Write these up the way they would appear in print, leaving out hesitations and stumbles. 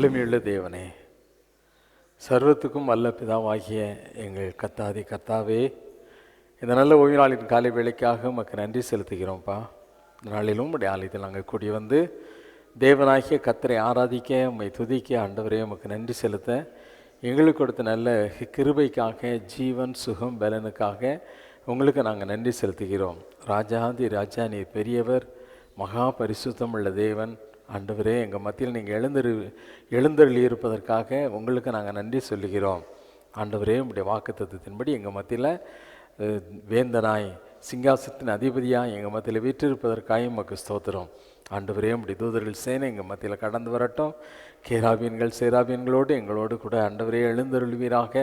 வல்லமையுள்ள தேவனே, சர்வத்துக்கும் வல்ல பிதாவாகிய எங்கள் கர்த்தாவே, இந்த நல்ல ஓய்வு நாளின் காலை வேளைக்காக உமக்கு நன்றி செலுத்துகிறோம்ப்பா. இந்த நாளிலும் உடைய ஆலயத்தில் நாங்கள் கூடி வந்து தேவனாகிய கர்த்தரை ஆராதிக்க, உம்மை துதிக்க, ஆண்டவரே உமக்கு நன்றி செலுத்த, எங்களுக்கு கொடுத்த நல்ல கிருபைக்காக, ஜீவன் சுகம் பலனுக்காக உங்களுக்கு நாங்கள் நன்றி செலுத்துகிறோம். ராஜாதி ராஜா, நீர் பெரியவர், மகா பரிசுத்தம் உள்ள தேவன். ஆண்டவரே, எங்கள் மத்தியில் நீங்கள் எழுந்தருளி இருப்பதற்காக உங்களுக்கு நாங்கள் நன்றி சொல்லுகிறோம். ஆண்டவரே, உங்களுடைய வாக்குத்தத்தத்தின்படி எங்கள் மத்தியில் வேந்தனாய் சிங்காசனத்தின் அதிபதியாக எங்கள் மத்தியில் வீற்றிருப்பதற்காக உமக்கு ஸ்தோத்திரம். ஆண்டவரே, உம்முடைய தூதர்கள் சேனை எங்கள் மத்தியில் கடந்து வரட்டும். கேராபீன்கள் சேராபீன்களோடு எங்களோடு கூட ஆண்டவரே எழுந்தருள்வீராக.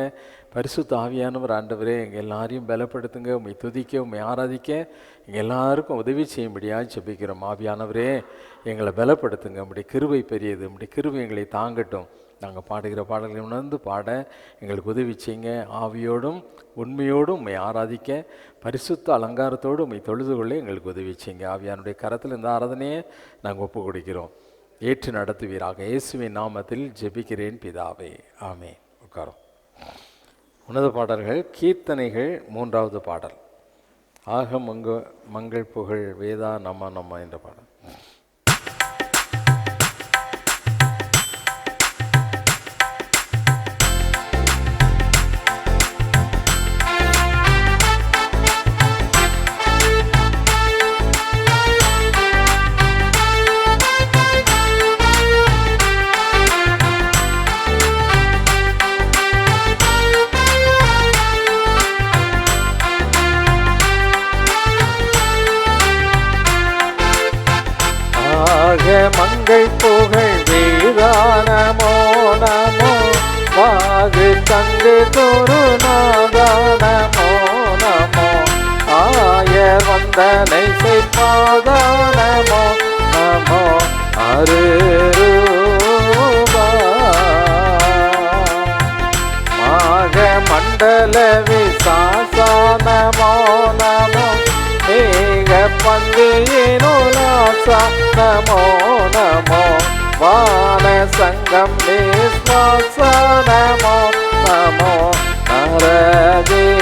பரிசுத்த ஆவியானவர் ஆண்டவரே எங்கள் எல்லாரையும் பலப்படுத்துங்க. உம்மை துதிக்க, உம்மை ஆராதிக்க எங்கள் எல்லாருக்கும் உதவி செய்யும்படியாக ஜெபிக்கிறோம். ஆவியானவரே, எங்களை பலப்படுத்துங்க. உம்முடைய கிருபை பெரியது, உம்முடைய கிருபை எங்களை தாங்கட்டும். நாங்கள் பாடுகிற பாடல்களை உணர்ந்து பாட எங்களுக்கு உதவி செய்யுங்க. ஆவியோடும் உண்மையோடும் உம்மை ஆராதிக்க, பரிசுத்த அலங்காரத்தோடு உம்மை தொழுது கொள்ள எங்களுக்கு உதவி செய்யுங்க. ஆவியானுடைய கரத்தில் இந்த ஆராதனையை நாங்கள் ஒப்பு கொடுக்கிறோம். ஏற்று நடத்துவீராக. இயேசுவின் நாமத்தில் ஜெபிக்கிறேன் பிதாவே, ஆமென். உட்காரும். உன்னத பாடல்கள், கீர்த்தனைகள், 3வது பாடல். ஆக மங்கள் புகழ் வேதா நம்ம என்ற பாடல். மங்கள் புகழ் வேதா நமோ நமோ, வாகு தங்கு குருநாதா நமோ நமோ, ஆயர் வந்தனை செய்பாதா நமோ நமோ, அருரூபா மாக மண்டல விசாசா நமோ நமோ, ஏக பந்தியினுலாசா நமோ நமோ, வான சங்கம் விஸ்வாசா நமோ நமோ, நரதேவா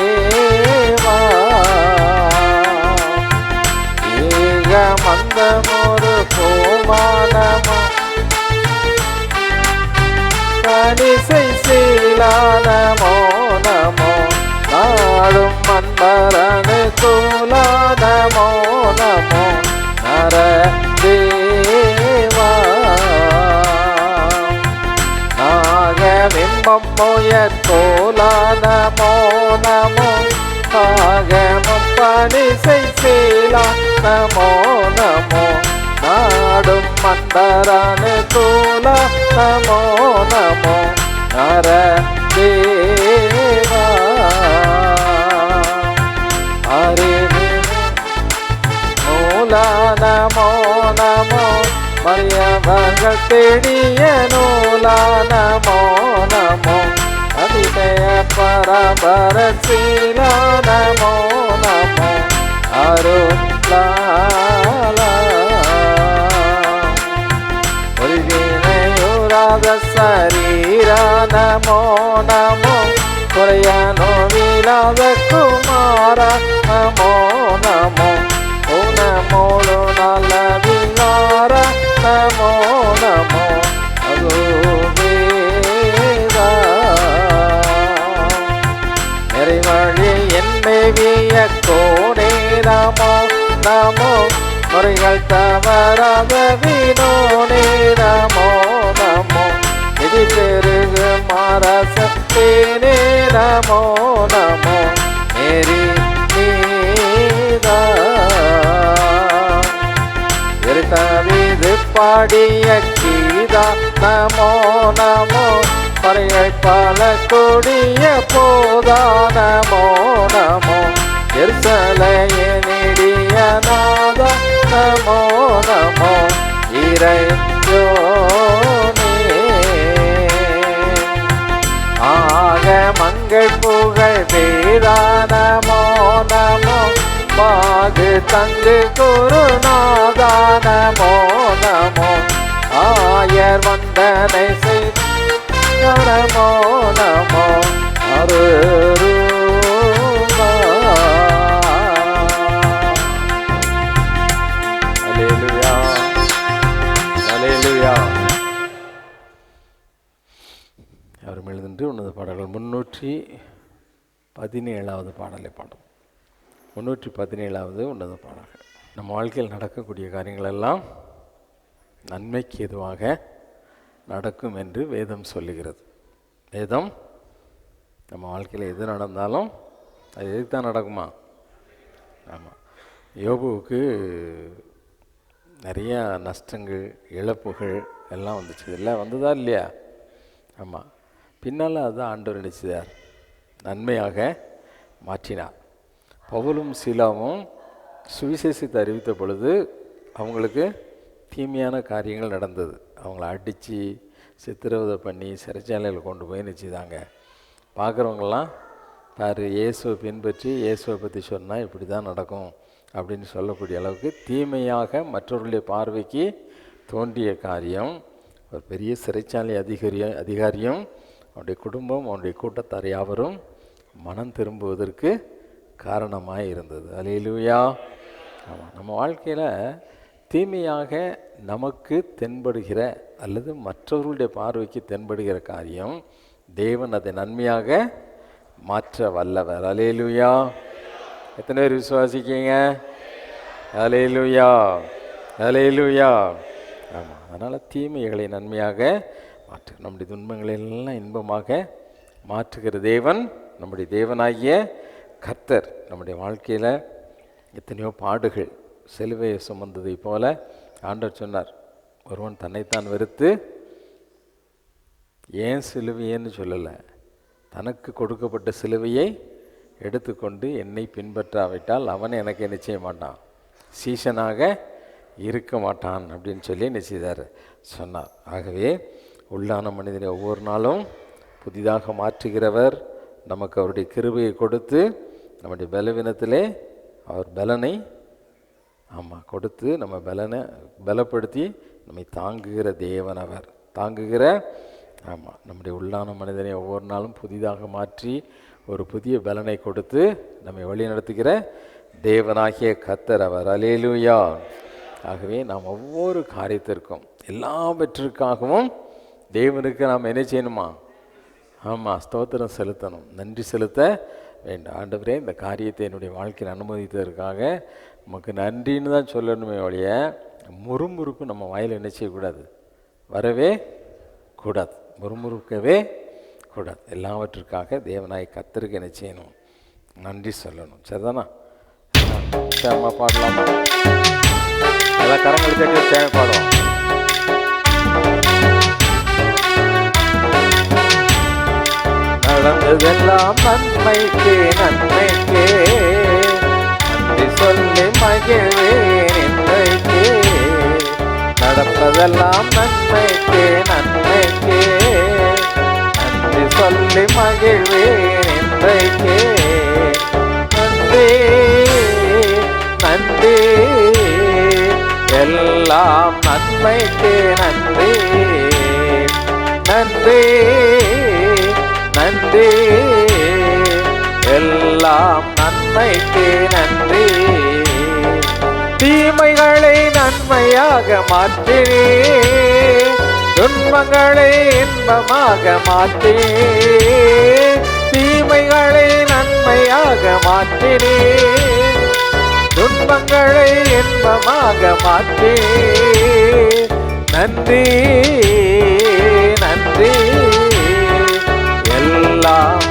ஏக மந்தமொரு பூமா நமோ, கணிசை சீலா நமோ நமோ, நாடும் மன்பரனு தூலா நமோ நமோ, நரதேவா நாகமிம்பம் முயற்கோலா நமோ நமோ, ஆகமம் பணிசை சீலா நமோ நமோ, நாடும் மன்பரனு தூலா நமோ நமோ, நரதேவா நூலா நமோ நமோ, மரியவர்கள் தேடிய நூலா நமோ நமோ, அதிசய பரபர சீலா நமோ நமோ, அருளாலா ஒருவினையுறாத சரீரா நமோ நமோ, குறையானோ வீழாத குமாரா நமோ நமோ, ஓனமோடு நல்ல விகார நமோ நமோ, அதுவேதா நிறைவழி என்னை விய கோடே நமோ நமோ, முறைகள் தவறாத வினோனே நமோ நமோ, நிதி பெருகு மாரசத்தேனே நமோ நமோ, நெறி நீதா எரித்தவிது பாடிய கீதா நமோ நமோ, பறையை பல கொடிய போதா நமோ நமோ, எரிசலைய நெடிய நாதா நமோ நமோ, இறையோனே ஆக மங்கள் புகழ் வேதா நமோ நமோ, பாகு தங்கு குருநாதா நமோ நமோ, ஆயர் வந்தனை செய்து நமோ நமோ அருரூபா. அல்லேலூயா அல்லேலூயா. அவரும் எழுதின்று உன்னத பாடல்கள் 317வது பாடலை பாடும். 317வது உன்னத பாடல்கள். நம்ம வாழ்க்கையில் நடக்கக்கூடிய காரியங்கள் எல்லாம் நன்மைக்கு எதுவாக நடக்கும் என்று வேதம் சொல்லுகிறது. வேதம் நம்ம வாழ்க்கையில் எது நடந்தாலும் அது எதுக்கு தான் நடக்குமா? ஆமாம். யோபுவுக்கு நிறைய நஷ்டங்கள், இழப்புகள் எல்லாம் வந்துச்சு. இதெல்லாம் வந்ததா இல்லையா? ஆமாம். பின்னால் அதுதான் ஆண்டவர் நினைச்சார், நன்மையாக மாற்றினார். பவுலும் சீலாவும் சுவிசேஷத்தை அறிவித்த பொழுது அவங்களுக்கு தீமையான காரியங்கள் நடந்தது. அவங்கள அடித்து சித்திரவதை பண்ணி சிறைச்சாலையில் கொண்டு போய் நினச்சிதாங்க. பார்க்குறவங்களாம் பாரு, இயேசுவை பின்பற்றி இயேசுவை பற்றி சொன்னால் இப்படி தான் நடக்கும் அப்படின்னு சொல்லக்கூடிய அளவுக்கு தீமையாக மற்றவர்களுடைய பார்வைக்கு தோன்றிய காரியம் ஒரு பெரிய சிறைச்சாலை அதிகாரியும் அவனுடைய குடும்பம், அவனுடைய கூட்டத்தார் யாவரும் மனம் திரும்புவதற்கு காரணமாக இருந்தது. அல்லேலூயா. ஆமாம். நம்ம வாழ்க்கையில் தீமையாக நமக்கு தென்படுகிற அல்லது மற்றவர்களுடைய பார்வைக்கு தென்படுகிற காரியம் தேவன் அதை நன்மையாக மாற்ற வல்லவர். அல்லேலூயா. எத்தனை பேர் விசுவாசிக்கீங்க? அல்லேலூயா அல்லேலூயா. ஆமாம். அதனால் தீமைகளை நன்மையாக மாற்று, நம்முடைய துன்பங்களை எல்லாம் இன்பமாக மாற்றுகிற தேவன் நம்முடைய தேவனாகிய கர்த்தர். நம்முடைய வாழ்க்கையில் எத்தனையோ பாடுகள், சிலுவையை சுமந்ததை போல ஆண்டவர் சொன்னார், ஒருவன் தன்னைத்தான் வெறுத்து, ஏன் சிலுவையேன்னு சொல்லலை, தனக்கு கொடுக்கப்பட்ட சிலுவையை எடுத்துக்கொண்டு என்னை பின்பற்றாவிட்டால் அவன் எனக்கு என்ன செய்ய மாட்டான், சீசனாக இருக்க மாட்டான் அப்படின்னு சொல்லி என்ன செய்தார் சொன்னார். ஆகவே உள்ளான மனிதனை ஒவ்வொரு நாளும் புதிதாக மாற்றுகிறவர், நமக்கு அவருடைய கிருபையை கொடுத்து நம்முடைய பலவீனத்திலே அவர் பலனை கொடுத்து நம்ம பலப்படுத்தி நம்மை தாங்குகிற தேவன் அவர். தாங்குகிற நம்முடைய உள்ளான மனிதனை ஒவ்வொரு நாளும் புதிதாக மாற்றி ஒரு புதிய பலனை கொடுத்து நம்மை வழி நடத்துகிற தேவனாகிய கர்த்தர் அவர். அல்லேலூயா. ஆகவே நாம் ஒவ்வொரு காரியத்திற்கும் எல்லாவற்றிற்காகவும் தேவனுக்கு நாம் என்ன செய்யணுமா? ஸ்தோத்திரம் செலுத்தணும், நன்றி செலுத்த வேண்டும். ஆண்டவரே, இந்த காரியத்தை என்னுடைய வாழ்க்கையில் அனுமதித்ததற்காக நமக்கு நன்றின்னு தான் சொல்லணுமே ஒழிய முறுமுறுப்பு நம்ம வாயில் என்ன செய்யக்கூடாது, வரவே கூடாது, முறுமுறுக்கவே கூடாது. எல்லாவற்றிற்காக தேவனாய் கர்த்தருக்கு என்ன செய்யணும், நன்றி சொல்லணும். சரிதானா? சேமா பாடலாமா? எல்லாம் கரங்களை தட்டி சேம பாடுவோம். நடந்ததெல்லாம் நன்மைக்கே நன்மைக்கே, நன்றி சொல்லி மகிழ்வேன் இன்றைக்கே. நடப்பதெல்லாம் நன்மைக்கே நன்மைக்கே, நன்றி சொல்லி மகிழ்வேன் இன்றைக்கே. நன்றி நன்றி எல்லாம் நன்மைக்கே நன்றி. நன்றி நன்றி எல்லாம் நன்மைக்கே நன்றி. தீமைகளை நன்மையாக மாற்றினே, துன்பங்களை இன்பமாக மாற்றினே. தீமைகளை நன்மையாக மாற்றினே, துன்பங்களை இன்பமாக மாற்றினே. நன்றி நன்றி எல்லாம்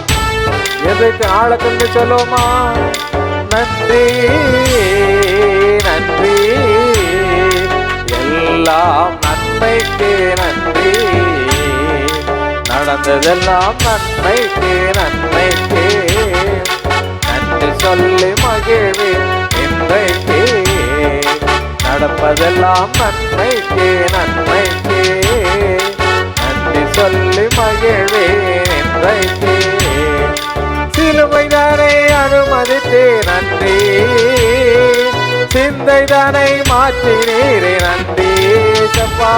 எதுக்கு ஆழக்கண்டு சொல்லுமா? நன்றி நன்றி எல்லாம் நன்மைக்கு நன்றி. நடந்ததெல்லாம் நன்மைக்கு நன்மைக்கு, நன்றி சொல்லி மகிழ்வே இன்றைக்கு. நடப்பதெல்லாம் நன்மைக்கு நன்மைக்கு, நன்றி சொல்லி மகிழ்வே இன்றைக்கு. சிலுவைதானை அனுமதித்தே நன்றி, சிந்தைதானை மாற்றினீரே நன்றி சப்பா.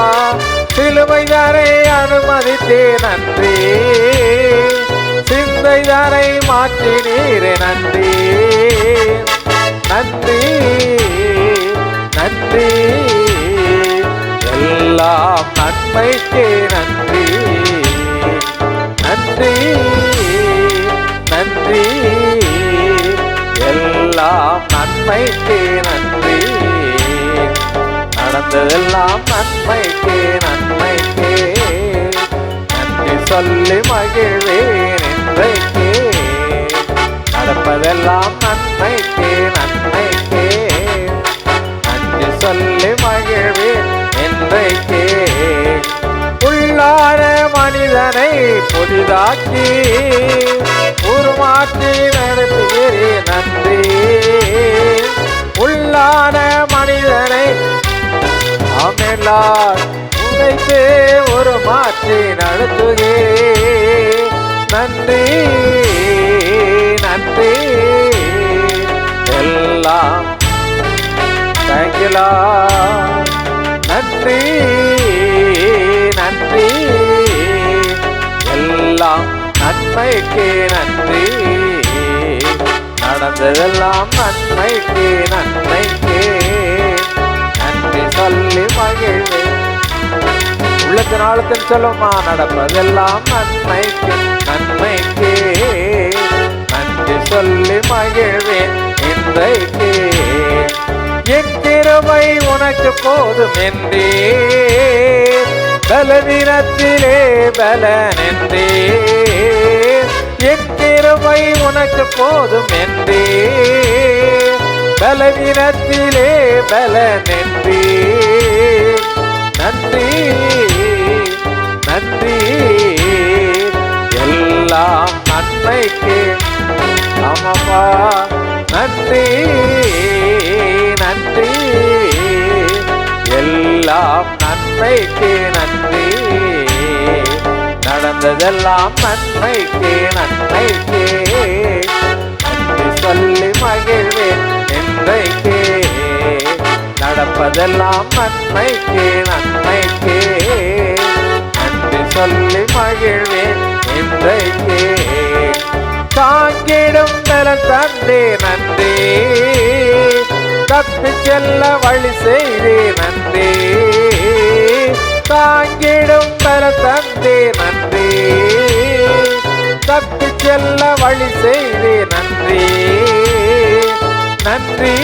சிலுவைதாரை அனுமதித்தே நன்றி, சிந்தைதாரை மாற்றினீரே நன்றி, நன்றி நன்றி, எல்லாம் நன்மைக்கே நன்றி, நன்றி நன்றி, எல்லாம் நன்மைக்கே நன்றி, நடந்ததெல்லாம் நன்மைக்கே நன்மைக்கே, நன்றி சொல்லி மகிழ்வேன் இன்றைக்கே, நடப்பதெல்லாம் நன்மைக்கே நன்மைக்கே, நன்றி சொல்லி மகிழ்வேன் இன்றைக்கே, உள்ளான மனிதனை புதிதாக்கி உருமாற்றி நடத்துகிறேன் நன்றி, உள்ளான மனிதனை அமெல்லாம் உடைத்து ஒரு மாற்றி நடத்துகே, நன்றி நன்றி, எல்லாம் தேங்க்யூலா, நன்றி நன்றி, எல்லாம் நன்மைக்கு நன்றி, நடந்ததெல்லாம் நன்மைக்கு நன்மைக்கு, நன்றி சொல்லி மகிழ்வேன். உள்ளத்தின் ஆழத்தின் சொல்லுமா, நடப்பதெல்லாம் நன்மைக்கு நன்மைக்கு, நன்றி சொல்லி மகிழ்வேன் இன்றைக்கு, என் கிருபை உனக்கு போதும் என்றே, பலவீனத்திலே பலன் என்றே, என் கிருபை உனக்கு போதும் என்றே, பலவீனத்திலே பலன் என்றே, நன்றி நன்றி, எல்லாம் நன்மைக்கு, ஆமாப்பா நன்றி நன்றி, எல்லாம் நன்மைக்கு நன்றி, நடந்ததெல்லாம் நன்மைக்கு நன்மைக்கு, நன்றி சொல்லி மகிழ்வேன் இன்றைக்கு, நடப்பதெல்லாம் நன்மைக்கு நன்மைக்கு, நன்றி சொல்லி மகிழ்வேன் இன்றைக்கு, தாங்கிடும் பலன் தந்தே நன்றி, தப்பி செல்ல வழி செய்தே நன்றி, தாங்கிடும் பலன் தந்தே நன்றி, தப்பி செல்ல வழி செய்தே நன்றி, நன்றி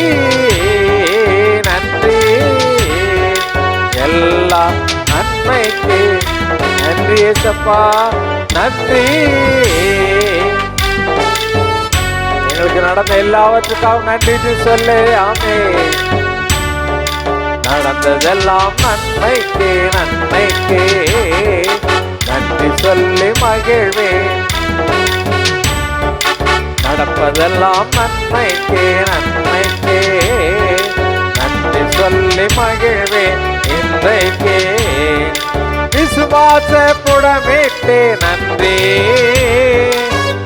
நன்றி, எல்லாம் நன்மைக்கு நன்றி ஏசப்பா, நன்றி, எங்களுக்கு நடந்த எல்லாவற்றுக்காகவும் நன்றி சொல்லு. ஆமென். நடந்ததெல்லாம் நன்மைக்கு நன்மைக்கு, நன்றி சொல்லி மகிழ்வேன், நடப்பதெல்லாம் நன்மைக்கு நன்மைக்கு, நன்றி சொல்லி மகிழ்வேன் இன்றைக்கு, விசுவாச புடமிட்டு நன்றி,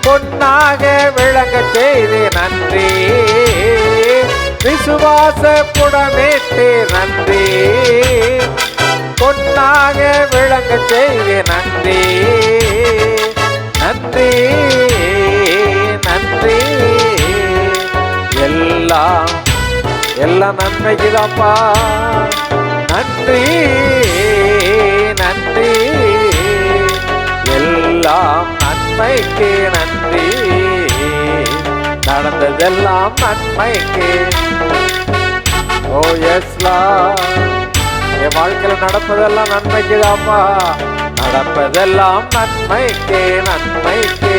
பொன்னாக விளங்க செய்து நன்றி, விசுவாச புடமிட்டு நன்றி, பொன்னாக விளங்க செய்து நன்றி, நன்றி நன்றி, எல்லாம் எல்லாம் நன்மைக்குதாப்பா, நன்றி நன்றி, எல்லாம் நன்மைக்கு நன்றி, நடந்ததெல்லாம் நன்மைக்கு. ஓ எஸ்லா, என் வாழ்க்கையில நடப்பதெல்லாம் நன்மைக்குதாப்பா, நடப்பதெல்லாம் நன்மைக்கு நன்மைக்கு,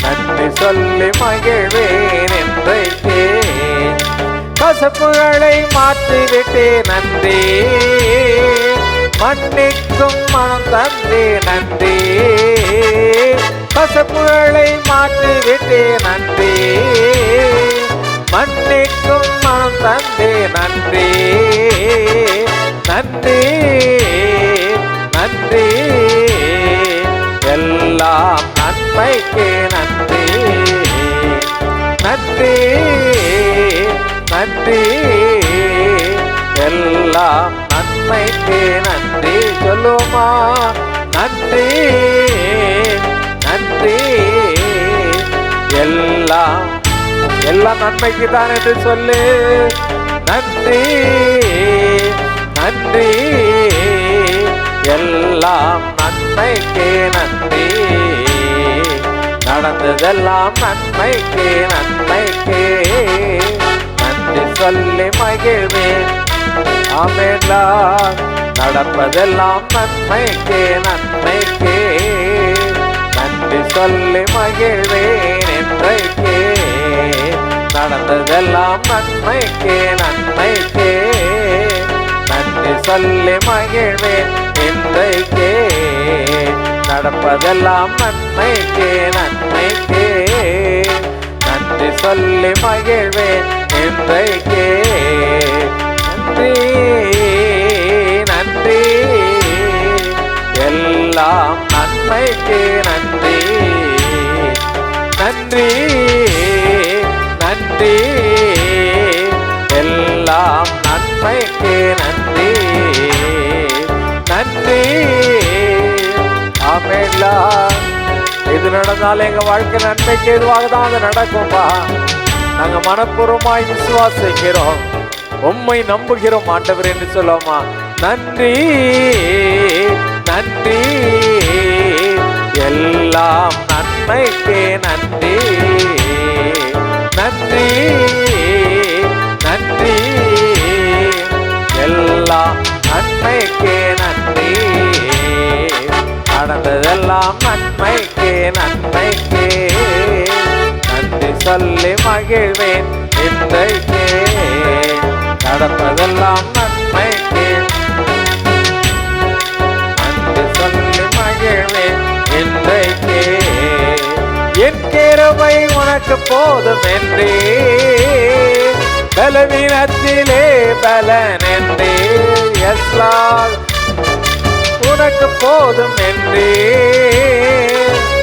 நன்றி சொல்லி மகிழ்வேன் இன்றைக்கு, கசப்புகளை மாற்றிவிட்டே நன்றி, மன்னிக்கும் மனம் தந்தே நன்றி, கசப்புகளை மாற்றிவிட்டே நன்றி, மன்னிக்கும் மனம் தந்தே நன்றி, நன்றி நன்றி, எல்லாம் நன்மைக்கு நன்றி, நன்றி நன்றி, எல்லாம் நன்மைக்கு நன்றி. நன்றி சொல்லுமா, நன்றி நன்றி. எல்லாம் எல்லாம் நன்மைக்கு தான் என்று சொல்லு. நன்றி நன்றி, எல்லாம் நன்மைக்கு நன்றி. நடந்ததெல்லாம் நன்மைக்கு நன்மைக்கு நன்றி சொல்லி மகிழ்வேன். ஆமென்லா, நடப்பதெல்லாம் நன்மைக்கு நன்மைக்கு நன்றி சொல்லி மகிழ்வேன். என்றைக்கு நடந்ததெல்லாம் நன்மைக்கு நன்மைக்கு நன்றி சொல்லி மகிழ்வேன். என்றைக்கு நடப்பதெல்லாம் நன்மைக்கு நன்மைக்கு நன்றி சொல்லி மகிழ்வேன். என்றைக்கு நன்றி நன்றி, எல்லாம் நன்மைக்கு நன்றி. நன்றி நன்றி, எல்லாம் நன்மைக்கு நன்றி. நன்றி. ஆமென்லா, இது நடந்தாலும் எங்க வாழ்க்கை நன்மைக்கு எதுவாக தான் அது நடக்கும்பா. நாங்க மனப்பூர்வமாய் விசுவாசிக்கிறோம், உம்மை நம்புகிறோம் ஆண்டவர் என்று சொல்லுவோமா. நன்றி நன்றி, எல்லாம் நன்மைக்கு நன்றி. நன்றி நன்றி, எல்லாம் நன்மைக்கு நன்றி. நடந்ததெல்லாம் நன்மைக்கு நன்மைக்கு நன்றி சொல்லி மகிழ்வேன். இன்றைக்கு நடப்பதெல்லாம் நன்மைக்கு நன்றி சொல்லி மகிழ்வேன். இன்றைக்கு என் கிருபை உனக்கு போதும் என்றே, பலவீனத்திலே பலன் என்றே. எஸ் லார்ட், உனக்கு போதும் என்றே,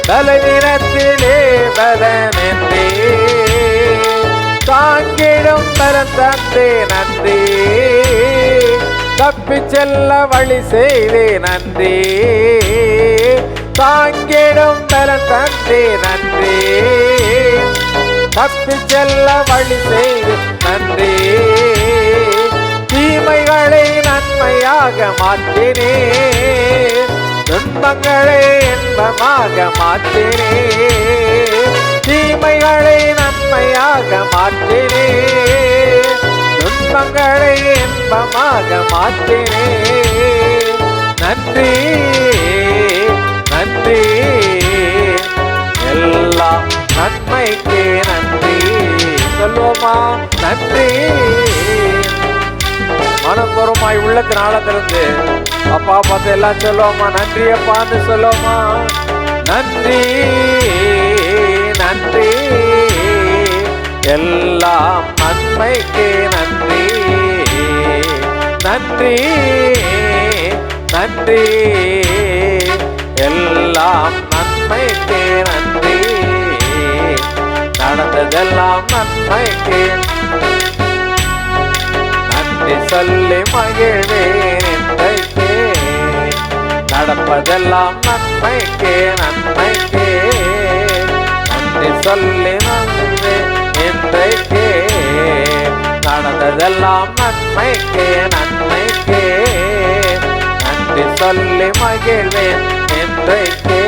பலவீனத்திலே பலன் என்றே. தாங்கிடும் பலம் தந்தே நன்றி, தப்பி செல்ல வழி செய்தே நன்றி. தாங்கிடும் பலம் தந்தே நன்றி, தப்பி செல்ல வழி செய்து நன்றி. தீமைகளை நன்மையாக மாற்றினே, துன்பங்களை இன்பமாக மாற்றினே. தீமைகளை நன்மையாக மாற்றினே, துன்பங்களை இன்பமாக மாற்றினே. நன்றி நன்றி, எல்லாம் நன்மைக்கு நன்றி சொல்லுவோமா. நன்றி. மனப்பூர்வமாய் உள்ளத்தின் ஆழத்திலிருந்து அப்பா பார்த்து எல்லாம் சொல்லுவோமா. நன்றி அப்பான்னு சொல்லுவோமா. நன்றி நன்றி, எல்லாம் நன்மைக்கு நன்றி. நன்றி நன்றி, எல்லாம் நன்மைக்கு நன்றி. நடந்ததெல்லாம் நன்மைக்கு நன்றி சொல்லி மகிழ்வேன். இன்றைக்கு நடப்பதெல்லாம் நன்மைக்கு நன்மைக்கு நன்றி சொல்லி மகிழ்வேன். இன்றைக்கு நடந்ததெல்லாம் நன்மைக்கு நன்மைக்கு நன்றி சொல்லி மகிழ்வேன். இன்றைக்கு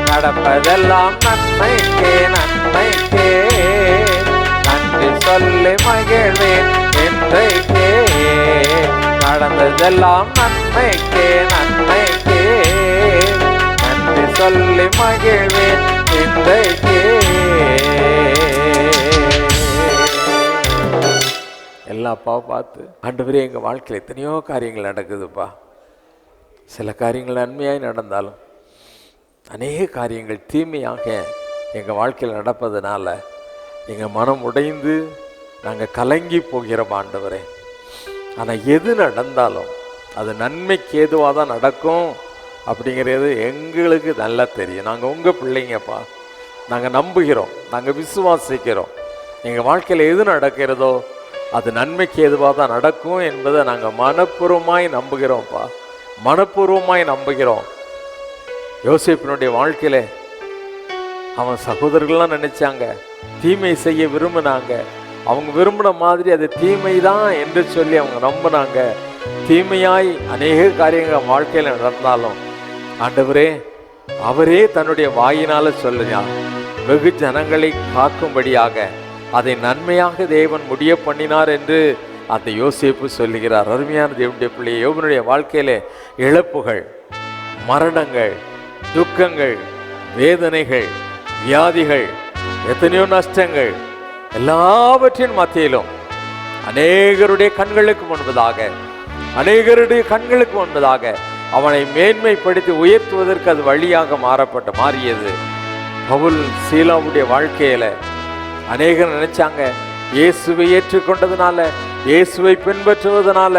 நடப்பதெல்லாம் நன்மைக்கு நன்மைக்கு நன்றி சொல்லி மகிழ்வேன். இன்றைக்கு நடந்ததெல்லாம் நன்மைக்கு நன்மைக்கு நன்றி சொல்லி மகிழ்வேன். இன்றைக்கு எல்லா அப்பாவை பார்த்து ஆண்டவரே, எங்கள் வாழ்க்கையில் எத்தனையோ காரியங்கள் நடக்குதுப்பா. சில காரியங்கள் நன்மையாய் நடந்தாலும் அநேக காரியங்கள் தீமையாக எங்கள் வாழ்க்கையில் நடப்பதனால எங்கள் மனம் உடைந்து நாங்கள் கலங்கி போகிறோம் ஆண்டவரே. ஆனால் எது நடந்தாலும் அது நன்மைக்கு ஏதுவாக தான் நடக்கும் அப்படிங்கிறது எங்களுக்கு நல்லா தெரியும். நாங்கள் உங்கள் பிள்ளைங்கப்பா, நாங்கள் நம்புகிறோம், நாங்கள் விசுவாசிக்கிறோம். எங்கள் வாழ்க்கையில் எது நடக்கிறதோ அது நன்மைக்கு ஏதுவாக தான் நடக்கும் என்பதை நாங்கள் மனப்பூர்வமாய் நம்புகிறோம்ப்பா, மனப்பூர்வமாய் நம்புகிறோம். யோசேப்பினுடைய வாழ்க்கையில அவன் சகோதரர்கள்லாம் நினைச்சாங்க, தீமை செய்ய விரும்பினாங்க. அவங்க விரும்பின மாதிரி அது தீமை தான் என்று சொல்லி அவங்க நம்பினாங்க. தீமையாய் அநேக காரியங்கள் வாழ்க்கையில் நடந்தாலும் ஆண்டவரே அவரே தன்னுடைய வாயினால சொல்லுங்க, வெகு ஜனங்களை காக்கும்படியாக அதை நன்மையாக தேவன் முடிய பண்ணினார் என்று அந்த யோசேப்பு சொல்லுகிறார். அருமையான தேவனுடைய பிள்ளையை, யோபனுடைய வாழ்க்கையிலே இழப்புகள், மரணங்கள், துக்கங்கள், வேதனைகள், வியாதிகள், எத்தனையோ நஷ்டங்கள், எல்லாவற்றின் மத்தியிலும் அநேகருடைய கண்களுக்கு முன்பதாக அவனை மேன்மைப்படுத்தி உயர்த்துவதற்கு அது வழியாக மாறியது. பவுல் சீலாவுடைய வாழ்க்கையில அநேகர் நினைச்சாங்க, இயேசுவை ஏற்றுக்கொண்டதுனால, இயேசுவை பின்பற்றுவதனால,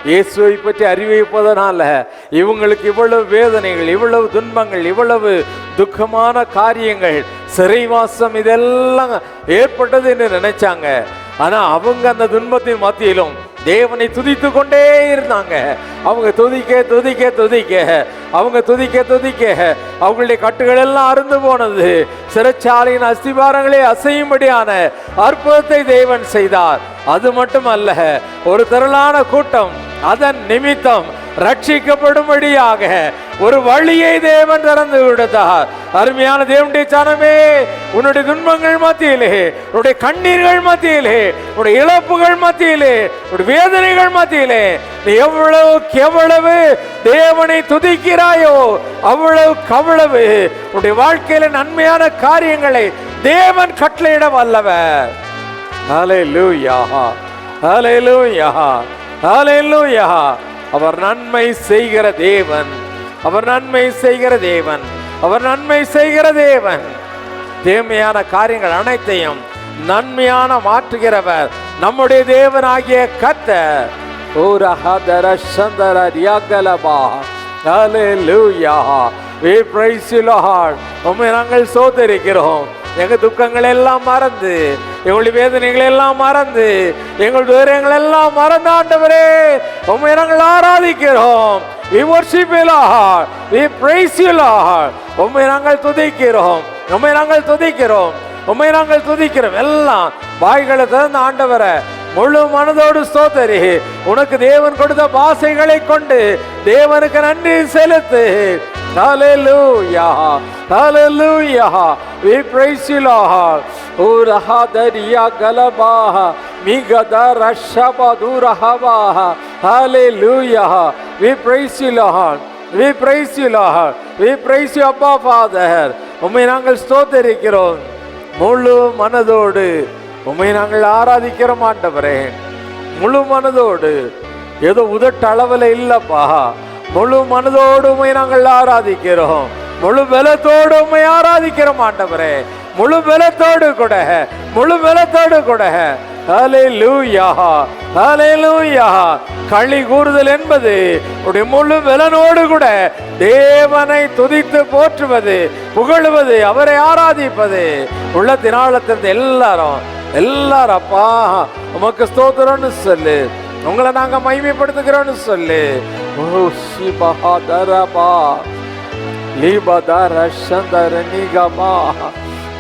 இயேசுவை பற்றி அறிவிப்பதனால இவங்களுக்கு இவ்வளவு வேதனைகள், இவ்வளவு துன்பங்கள், இவ்வளவு துக்கமான காரியங்கள், சிறைவாசம் இதெல்லாம் ஏற்பட்டது என்று நினைச்சாங்க. ஆனா அவங்க அந்த துன்பத்தின் மத்தியிலும் தேவனை துதித்து கொண்டே இருந்தாங்க. அவங்க துதிக்க அவங்களுடைய கட்டுகள் எல்லாம் அருந்து போனது. சிறைச்சாலையின் அஸ்திபாரங்களே அசையும்படியான அற்புதத்தை தேவன் செய்தார். அது மட்டுமல்ல, ஒரு திரளான கூட்டம் அதன் நிமித்தம் ரட்சிக்கப்படும்படியாக ஒரு வழியை தேவன் திறந்து விடுத்தார். அருமையான தேவனுடைய ஜனமே, உன்னுடைய துன்பங்கள் மத்தியிலே, உன்னுடைய கண்ணீர்கள் மத்தியிலே, உன்னுடைய இழப்புகள் மத்தியிலே, உன்னுடைய வேதனைகள் மத்தியிலே நீ எவ்வளவு தேவனை துதிக்கிறாயோ அவ்வளவு உன்னுடைய வாழ்க்கையில நன்மையான காரியங்களை தேவன் கட்டளையிட வல்லவர். ஹல்லேலூயா, ஹல்லேலூயா, ஹல்லேலூயா. அவர் நன்மை செய்கிற தேவன், அவர் நன்மை செய்கிற தேவன், அவர் நன்மை செய்கிற தேவன். தேவையான காரியங்கள் அனைத்தையும் நன்மையான மாற்றுகிறவர் நம்முடைய தேவனாகிய கர்த்தர். We praise you Lord. உம்மை நாங்கள் ஸ்தோத்திரிக்கிறோம். எங்க துக்கங்கள் எல்லாம் மறந்து, எங்களுடைய வேதனைகள் எல்லாம் மறந்து, எங்களுடைய துயரங்கள் எல்லாம் மறந்து ஆண்டவரே உம்மை நாங்கள் ஆராதிக்கிறோம். We worship you Lord. We praise you Lord. உம்மை நாங்கள் துதிக்கிறோம், உம்மை நாங்கள் துதிக்கிறோம், உம்மை நாங்கள் துதிக்கிறோம். எல்லாம் வாய்களை திறந்து ஆண்டவரை முழு மனதோடு ஸ்தோத்திரி. உனக்கு தேவன் கொடுத்த பாசைகளை கொண்டு தேவனுக்கு நன்றி செலுத்து. Hallelujah, hallelujah. We praise you Lord. Urahadariya galaba migadara shabadurahava. Hallelujah. We praise you Lord. We praise you Lord. We praise you Abba Father. உம்மை நாங்கள் ஸ்தோத்திரிக்கிறோம். முழு மனதோடு உம்மை நாங்கள் ஆராதிக்கிறோம் ஆண்டவரே. முழு மனதோடு, ஏதோ உதட்டு அளவில் இல்லப்பா, முழு மனதோடு உம்மை நாங்கள் ஆராதிக்கிறோம். முழு பலத்தோடு உம்மை ஆராதிக்கிறோம் ஆண்டவரே. முழு பலத்தோடு கூட, முழு பலத்தோடு கூட. ஹல்லேலூயா, ஹல்லேலூயா. களி கூறுதல் என்பது உடைய முழு பலனோடு கூட தேவனை துதித்து போற்றுவது, புகழுவது, அவரை ஆராதிப்பது. உள்ளத்தினாலத்திலிருந்து எல்லாரும் அப்பா உமக்கு ஸ்தோத்திரம்னு சொல்லு, உங்களை நாங்க மகிமைப்படுத்துகிறோம்னு சொல்லு. ஓ சிபஹதரபா லிபதர Chandra நிகமா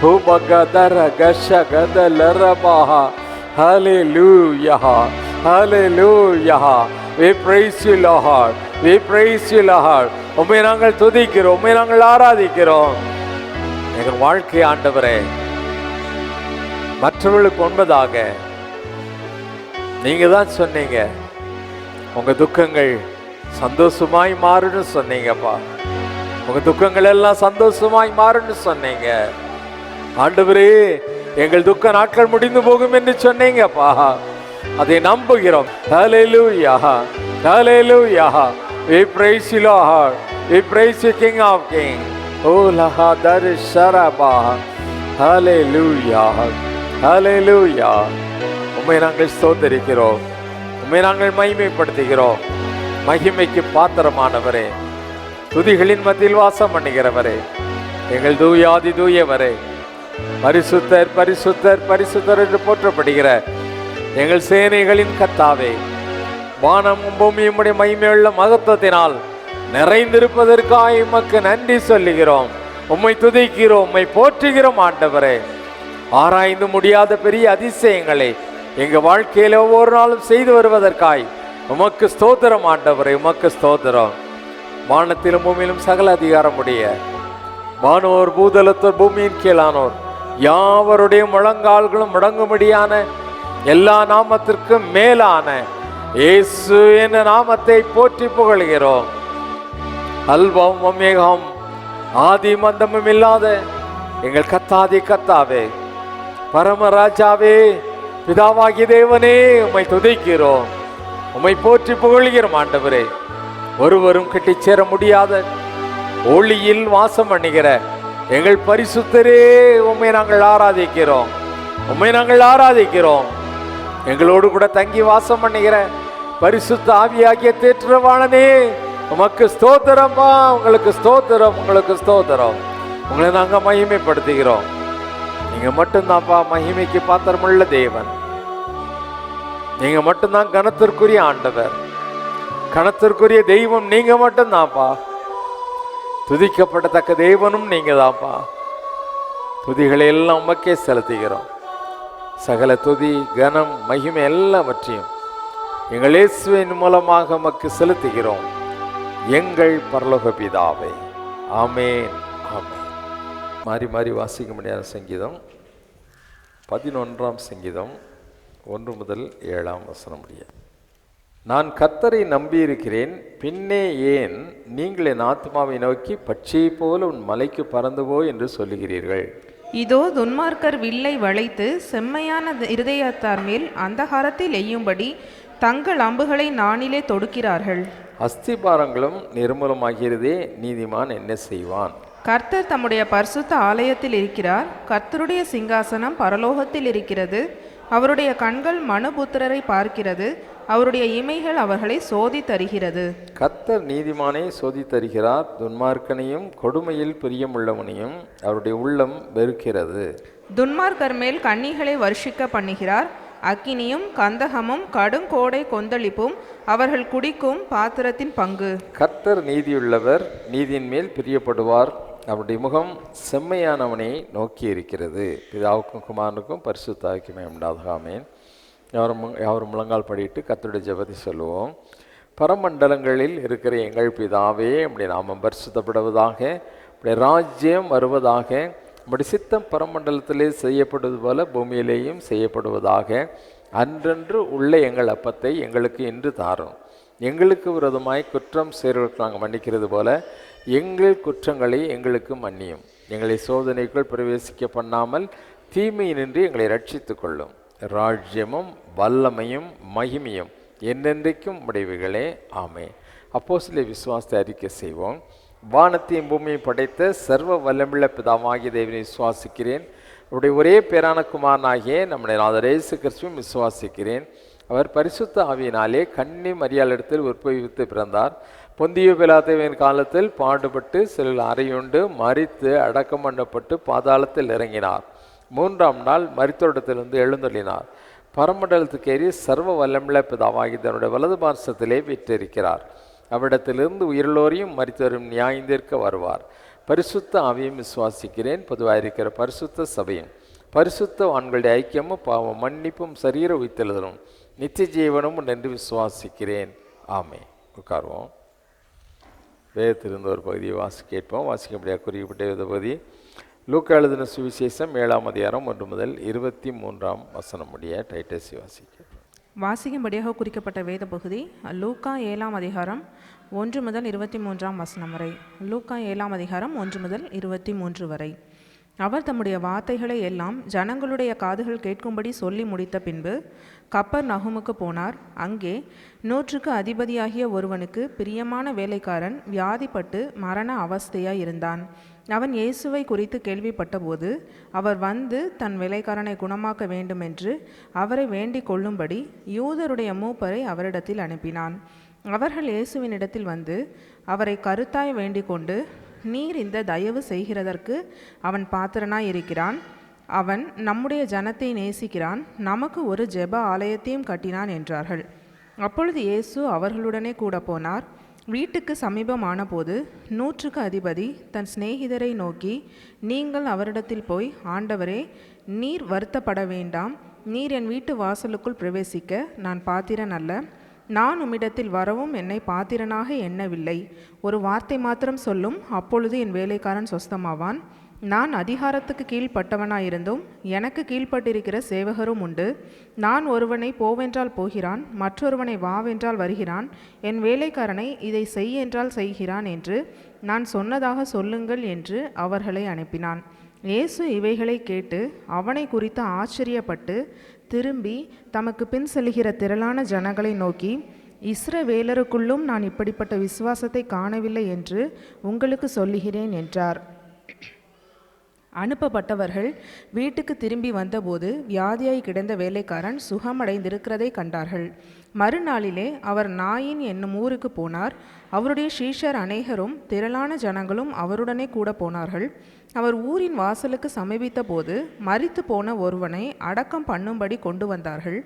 ஹுபகதர கஷகதலரபா. Hallelujah, hallelujah. We praise you Lord, we praise you Lord. உம்மை நாங்கள் துதிக்கிறோம், உம்மை நாங்கள் ஆராதிக்கிறோம். எங்கள் வாழ்க்கை ஆண்டவரே மற்றவர்களுக்கு ஒன்பதாக நீங்க தான் சொன்னீங்க, உங்க துக்கங்கள் சந்தோஷமாய் மாறுன்னு சொன்னீங்கப்பா. உங்க துக்கங்கள் எல்லாம் சந்தோஷமாய் மாறுன்னு சொன்னீங்க ஆண்டவரே. எங்கள் துக்க நாட்கள் முடிந்து போகும் என்று சொன்னீங்கப்பா, அதை நம்புகிறோம். Hallelujah, hallelujah. We praise you Lord, we praise you King of Kings. Oh lahadar sharaba. Hallelujah, hallelujah. உம்மை நாங்கள் ஸ்தோத்திரிக்கிறோம், உம்மை நாங்கள் மகிமைப்படுத்துகிறோம். மகிமைக்கு பாத்திரமானவரே, துதிகளின் மத்தியில் வாசம் பண்ணுகிறவரே, எங்கள் தூயாதி தூயவரே, பரிசுத்தர் பரிசுத்தர் பரிசுத்தர் என்று போற்றப்படுகிற எங்கள் சேனைகளின் கர்த்தாவே, வானமும் பூமியும் உம்முடைய மகிமையுள்ள மகத்துவத்தினால் நிறைந்திருப்பதற்காக உமக்கு நன்றி சொல்லுகிறோம். உம்மை துதிக்கிறோம், உம்மை போற்றுகிறோம் ஆண்டவரே. ஆராய்ந்து முடியாத பெரிய அதிசயங்களை எங்க வாழ்க்கையில ஒவ்வொரு நாளும் செய்து வருவதற்காய் உமக்கு ஸ்தோத்திரம் ஆண்டவரே, உமக்கு ஸ்தோத்திரம். வானத்திலும் பூமியிலும் சகல அதிகாரம் உடைய வானோர் பூதலத்தோர் பூமியின் கீழானோர் யாவருடைய முழங்கால்களும் முடங்கும்படியான எல்லா நாமத்திற்கும் மேலான இயேசு என்ற நாமத்தை போற்றி புகழ்கிறோம். அல்பம் ஒமேகம் ஆதி மந்தமும் இல்லாத எங்கள் கத்தாதி கத்தாவே, பரமராஜாவே, பிதாவாகிய தேவனே, உம்மை துதிக்கிறோம், உம்மை போற்றி புகழ்கிறோம் ஆண்டவரே. ஒருவரும் கிட்டி சேர முடியாத ஒளியில் வாசம் பண்ணுகிற எங்கள் பரிசுத்தரே, உம்மை நாங்கள் ஆராதிக்கிறோம், உம்மை நாங்கள் ஆராதிக்கிறோம். எங்களோடு கூட தங்கி வாசம் பண்ணுகிற பரிசுத்த ஆவியாகிய தேற்றவாளனே, உமக்கு ஸ்தோத்திரம்பா, உங்களுக்கு ஸ்தோத்திரம், உங்களுக்கு ஸ்தோத்திரம். உங்களை நாங்கள் மகிமைப்படுத்துகிறோம். நீங்க மட்டும்தான்ப்பா மகிமைக்கு பாத்திரமுள்ள தேவன். நீங்க மட்டும்தான் கனத்திற்குரிய ஆண்டவர், கனத்திற்குரிய தெய்வம் நீங்க மட்டும்தான்ப்பா. துதிக்கப்படத்தக்க தேவனும் நீங்க தான்ப்பா. துதிகளை எல்லாம் உமக்கே செலுத்துகிறோம். சகல துதி, கனம், மகிமை எல்லாவற்றையும் எங்கள் இயேசுவின் மூலமாக உமக்கு செலுத்துகிறோம், எங்கள் பரலோக பிதாவே. ஆமென், ஆமென். மாறி மாறி வாசிக்க முடியாத சங்கீதம் 11ஆம் சங்கீதம் 1 முதல் 7ஆம் வசனம் முடிய. நான் கர்த்தரை நம்பியிருக்கிறேன், பின்னே ஏன் நீங்கள் என் ஆத்மாவை நோக்கி பட்சியை போல உன் மலைக்கு பறந்து போ என்று சொல்லுகிறீர்கள்? இதோ துன்மார்க்கர் வில்லை வளைத்து செம்மையான இருதயத்தார் மேல் அந்தகாரத்தில் எய்யும்படி தங்கள் அம்புகளை நானிலே தொடுக்கிறார்கள். அஸ்திபாரங்களும் நிர்மூலமாகிறதே, நீதிமான் என்ன செய்வான்? கர்த்தர் தம்முடைய பரிசுத்த ஆலயத்தில் இருக்கிறார், கர்த்தருடைய சிங்காசனம் பரலோகத்தில் இருக்கிறது. அவருடைய கண்கள் மனுபுத்திரரை பார்க்கிறது, அவருடைய இமைகள் அவர்களை சோதித்தருகிறது. கர்த்தர் நீதிமானை சோதித்தருகிறார், துன்மார்க்கனையும் கொடுமையில் பிரியமுள்ளவனையும் அவருடைய உள்ளம் வெறுக்கிறது. துன்மார்க்கர் மேல் கன்னிகளை வருஷிக்க பண்ணுகிறார், அக்கினியும் கந்தகமும் கடுங்கோடை கொந்தளிப்பும் அவர்கள் குடிக்கும் பாத்திரத்தின் பங்கு. கர்த்தர் நீதியுள்ளவர், நீதியின் மேல் பிரியப்படுவார், அவருடைய முகம் செம்மையானவனை நோக்கி இருக்கிறது. பிதாவுக்கும் குமாரனுக்கும் பரிசுத்த ஆவிக்குமே உண்டாக. ஆமென். யாவரும் முழங்கால் படிட்டு கர்த்தருடைய ஜெபத்தை சொல்லுவோம். பரமண்டலங்களில் இருக்கிற எங்கள் பிதாவே, நம்முடைய நாமம் பரிசுத்தப்படுவதாக, நம்முடைய ராஜ்யம் வருவதாக, நம்முடைய சித்தம் பரமண்டலத்திலே செய்யப்படுவது போல பூமியிலேயும் செய்யப்படுவதாக. அன்றன்று உள்ள எங்கள் அப்பத்தை எங்களுக்கு இன்று தாரும். எங்களுக்கு விரோதமாய் குற்றம் செய்கிறவர்களுக்கு நாங்கள் மன்னிக்கிறது போல எங்கள் குற்றங்களை எங்களுக்கு மன்னியும். எங்களை சோதனைக்குள் பிரவேசிக்க பண்ணாமல் தீமையினின்று எங்களை ரட்சித்துக் கொள்ளும். ராஜ்யமும் வல்லமையும் மகிமையும் என்னென்றைக்கும் உடையவைகளே. ஆமென். அப்போஸ்தலர் விசுவாசத்தை அறிக்கை செய்வோம். வானத்தையும் பூமியை படைத்த சர்வ வல்லமுள்ள பிதாவாகிய தேவனை விசுவாசிக்கிறேன். அவருடைய ஒரே பேரான குமாரனாகிய நம்முடைய நாதர் இயேசு கிறிஸ்துவையும் விசுவாசிக்கிறேன். அவர் பரிசுத்த ஆவியினாலே கன்னி மரியாளிடத்தில் உற்பவித்து பிறந்தார். பொந்திய பிலாத்துவின் காலத்தில் பாடுபட்டு சிலர் அறையுண்டு மரித்து அடக்கம் பண்ணப்பட்டு பாதாளத்தில் இறங்கினார். 3ஆம் நாள் மரித்தோரிடத்திலிருந்து எழுந்தொழினார். பரமண்டலத்துக்கு ஏறி சர்வ வல்லமுள்ள பிதாவாகிய தன்னுடைய வலது பார்சத்திலே வீற்றிருக்கிறார். அவ்விடத்திலிருந்து உயிரோரையும் மரித்தோரையும் நியாயந்தீர்க்க வருவார். பரிசுத்த ஆவியும் விசுவாசிக்கிறேன். பொதுவாக இருக்கிற பரிசுத்த சபையும் பரிசுத்த ஆண்களுடைய ஐக்கியமும் பாவம் மன்னிப்பும் சரீர உயிர்த்தெழுதலும் நித்திய ஜீவனும் என்று விசுவாசிக்கிறேன். ஆமென். உட்காருவோம். வேதத்திலிருந்து ஒரு பகுதியை கேட்போம். வாசிக்கப்படியாக குறிப்பிட்ட பகுதி லூக்கா எழுதின சுவிசேஷம் 7ஆம் அதிகாரம் 1 முதல் 23ஆம் வசனம் முடிய. டைட்டஸை வாசிக்கும்படியாக குறிக்கப்பட்ட வேத பகுதி லூக்கா 7ஆம் அதிகாரம் 1 முதல் 23ஆம் வசனம் வரை. லூக்கா 7ஆம் அதிகாரம் 1 முதல் 23 வரை. அவர் தம்முடைய வார்த்தைகளை எல்லாம் ஜனங்களுடைய காதுகள் கேட்கும்படி சொல்லி முடித்த பின்பு கப்பர்நகூமுக்கு போனார். அங்கே 100க்கு அதிபதியாகிய ஒருவனுக்கு பிரியமான வேலைக்காரன் வியாதிப்பட்டு மரண அவஸ்தையாய் இருந்தான். அவன் இயேசுவை குறித்து கேள்விப்பட்டபோது அவர் வந்து தன் வேலைக்காரனை குணமாக்க வேண்டுமென்று அவரை வேண்டிக் கொள்ளும்படி யூதருடைய மூப்பரை அவரிடத்தில் அனுப்பினான். அவர்கள் இயேசுவினிடத்தில் வந்து அவரை கருத்தாய் வேண்டிக் கொண்டு, நீர் இந்த தயவு செய்கிறதற்கு அவன் பாத்திரனாய் இருக்கிறான். அவன் நம்முடைய ஜனத்தை நேசிக்கிறான், நமக்கு ஒரு ஜெப ஆலயத்தையும் கட்டினான் என்றார்கள். அப்பொழுது இயேசு அவர்களுடனே கூட போனார். வீட்டுக்கு சமீபமான போது 100க்கு அதிபதி தன் சிநேகிதரை நோக்கி, நீங்கள் அவரிடத்தில் போய், ஆண்டவரே, நீர் வருத்தப்பட வேண்டாம், நீர் என் வீட்டு வாசலுக்குள் பிரவேசிக்க நான் பாத்திரன் அல்ல. நான் உம்மிடத்தில் வரவும் என்னை பாத்திரனாக எண்ணவில்லை. ஒரு வார்த்தை மாத்திரம் சொல்லும், அப்பொழுது என் வேலைக்காரன் சொஸ்தமாவான். நான் அதிகாரத்துக்கு கீழ்ப்பட்டவனாயிருந்தும் எனக்கு கீழ்ப்பட்டிருக்கிற சேவகரும் உண்டு. நான் ஒருவனை போவென்றால் போகிறான், மற்றொருவனை வாவென்றால் வருகிறான், என் வேலைக்காரனை இதை செய் என்றால் செய்கிறான் என்று நான் சொன்னதாக சொல்லுங்கள் என்று அவர்களை அனுப்பினான். இயேசு இவைகளை கேட்டு அவனை குறித்து ஆச்சரியப்பட்டு திரும்பி தமக்கு பின் செல்கிற திரளான ஜனங்களை நோக்கி, இஸ்ரவேலருக்குள்ளும் நான் இப்படிப்பட்ட விசுவாசத்தை காணவில்லை என்று உங்களுக்கு சொல்லுகிறேன் என்றார். அனுப்பப்பட்டவர்கள் வீட்டுக்கு திரும்பி வந்தபோது வியாதியாய் கிடந்த வேலைக்காரன் சுகமடைந்திருக்கிறதை கண்டார்கள். மறுநாளிலே அவர் நாயின் என்னும் ஊருக்கு போனார். அவருடைய சீஷர் அநேகரும் திரளான ஜனங்களும் அவருடனே கூட போனார்கள். அவர் ஊரின் வாசலுக்கு சமீபித்த போது மரித்து போன ஒருவனை அடக்கம் பண்ணும்படி கொண்டு வந்தார்கள்.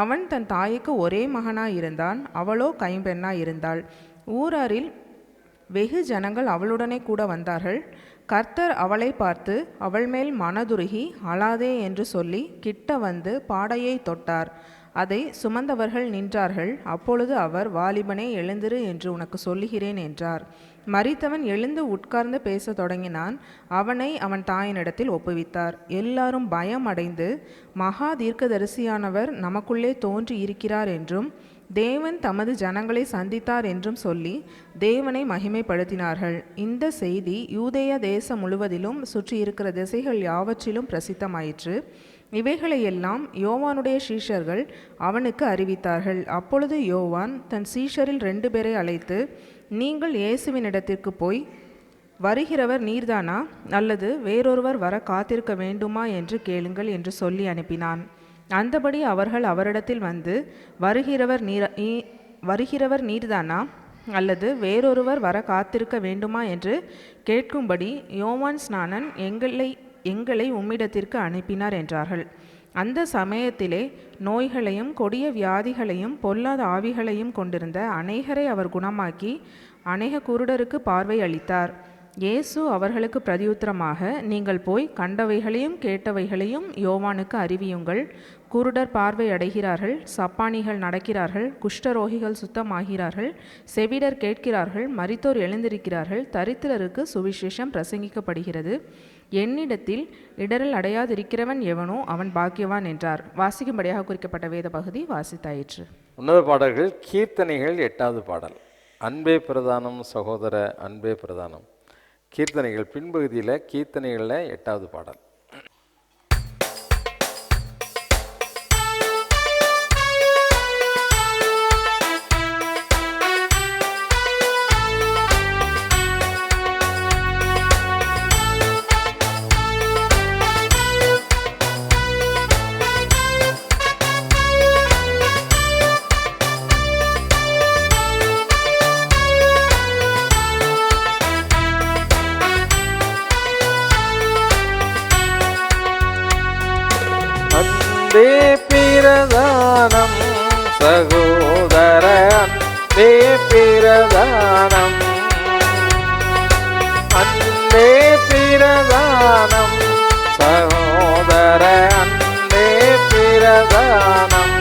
அவன் தன் தாய்க்கு ஒரே மகனாயிருந்தான், அவளோ கைம்பெண்ணாயிருந்தாள். ஊராரில் வெகு ஜனங்கள் அவளுடனே கூட வந்தார்கள். கர்த்தர் அவளை பார்த்து அவள் மேல் மனதுருகி, அழாதே என்று சொல்லி கிட்ட வந்து பாடையை தொட்டார். அதை சுமந்தவர்கள் நின்றார்கள். அப்பொழுது அவர், வாலிபனே, எழுந்திரு என்று உனக்கு சொல்லுகிறேன் என்றார். மரித்தவன் எழுந்து உட்கார்ந்து பேச தொடங்கினான். அவனை அவன் தாயினிடத்தில் ஒப்புவித்தார். எல்லாரும் பயம் அடைந்து, மகா தீர்க்கதரிசியானவர் நமக்குள்ளே தோன்றி இருக்கிறார் என்றும் தேவன் தமது ஜனங்களை சந்தித்தார் என்றும் சொல்லி தேவனை மகிமைப்படுத்தினார்கள். இந்த செய்தி யூதேய தேசம் முழுவதிலும் சுற்றி இருக்கிற திசைகள் யாவற்றிலும் பிரசித்தமாயிற்று. இவைகளையெல்லாம் யோவானுடைய சீஷர்கள் அவனுக்கு அறிவித்தார்கள். அப்பொழுது யோவான் தன் சீஷரில் 2 பேரை அழைத்து, நீங்கள் இயேசுவினிடத்திற்கு போய், வருகிறவர் நீர்தானா, அல்லது வேறொருவர் வர காத்திருக்க வேண்டுமா என்று கேளுங்கள் என்று சொல்லி அனுப்பினான். அந்தபடி அவர்கள் அவரிடத்தில் வந்து, வருகிறவர் நீர்தானா, அல்லது வேறொருவர் வர காத்திருக்க வேண்டுமா என்று கேட்கும்படி யோவான் ஸ்நானன் எங்களை உம்மிடத்திற்கு அனுப்பினார் என்றார்கள். அந்த சமயத்திலே நோய்களையும் கொடிய வியாதிகளையும் பொல்லாத ஆவிகளையும் கொண்டிருந்த அநேகரை அவர் குணமாக்கி அநேக குருடருக்கு பார்வை அளித்தார். இயேசு அவர்களுக்கு பிரதியுத்தரமாக, நீங்கள் போய் கண்டவைகளையும் கேட்டவைகளையும் யோவானுக்கு அறிவியுங்கள். குருடர் பார்வை அடைகிறார்கள், சப்பானிகள் நடக்கிறார்கள், குஷ்டரோகிகள் சுத்தமாகிறார்கள், செவிடர் கேட்கிறார்கள், மரித்தோர் எழுந்திருக்கிறார்கள், தரித்திரருக்கு சுவிசேஷம் பிரசங்கிக்கப்படுகிறது. என்னிடத்தில் இடரல் அடையாதிருக்கிறவன் எவனோ அவன் பாக்கியவான் என்றார். வாசிக்கும்படியாக குறிக்கப்பட்ட வேத பகுதி வாசித்தாயிற்று. உன்னத பாடல்கள் கீர்த்தனைகள் 8வது பாடல். அன்பே பிரதானம் சகோதர அன்பே பிரதானம். கீர்த்தனைகள் பின்பகுதியில் கீர்த்தனைகளில் 8வது பாடல். அன்பே பிரதானம் சகோதர அன்பே பிரதானம். அன்பே பிரதானம் சகோதர அன்பே பிரதானம்.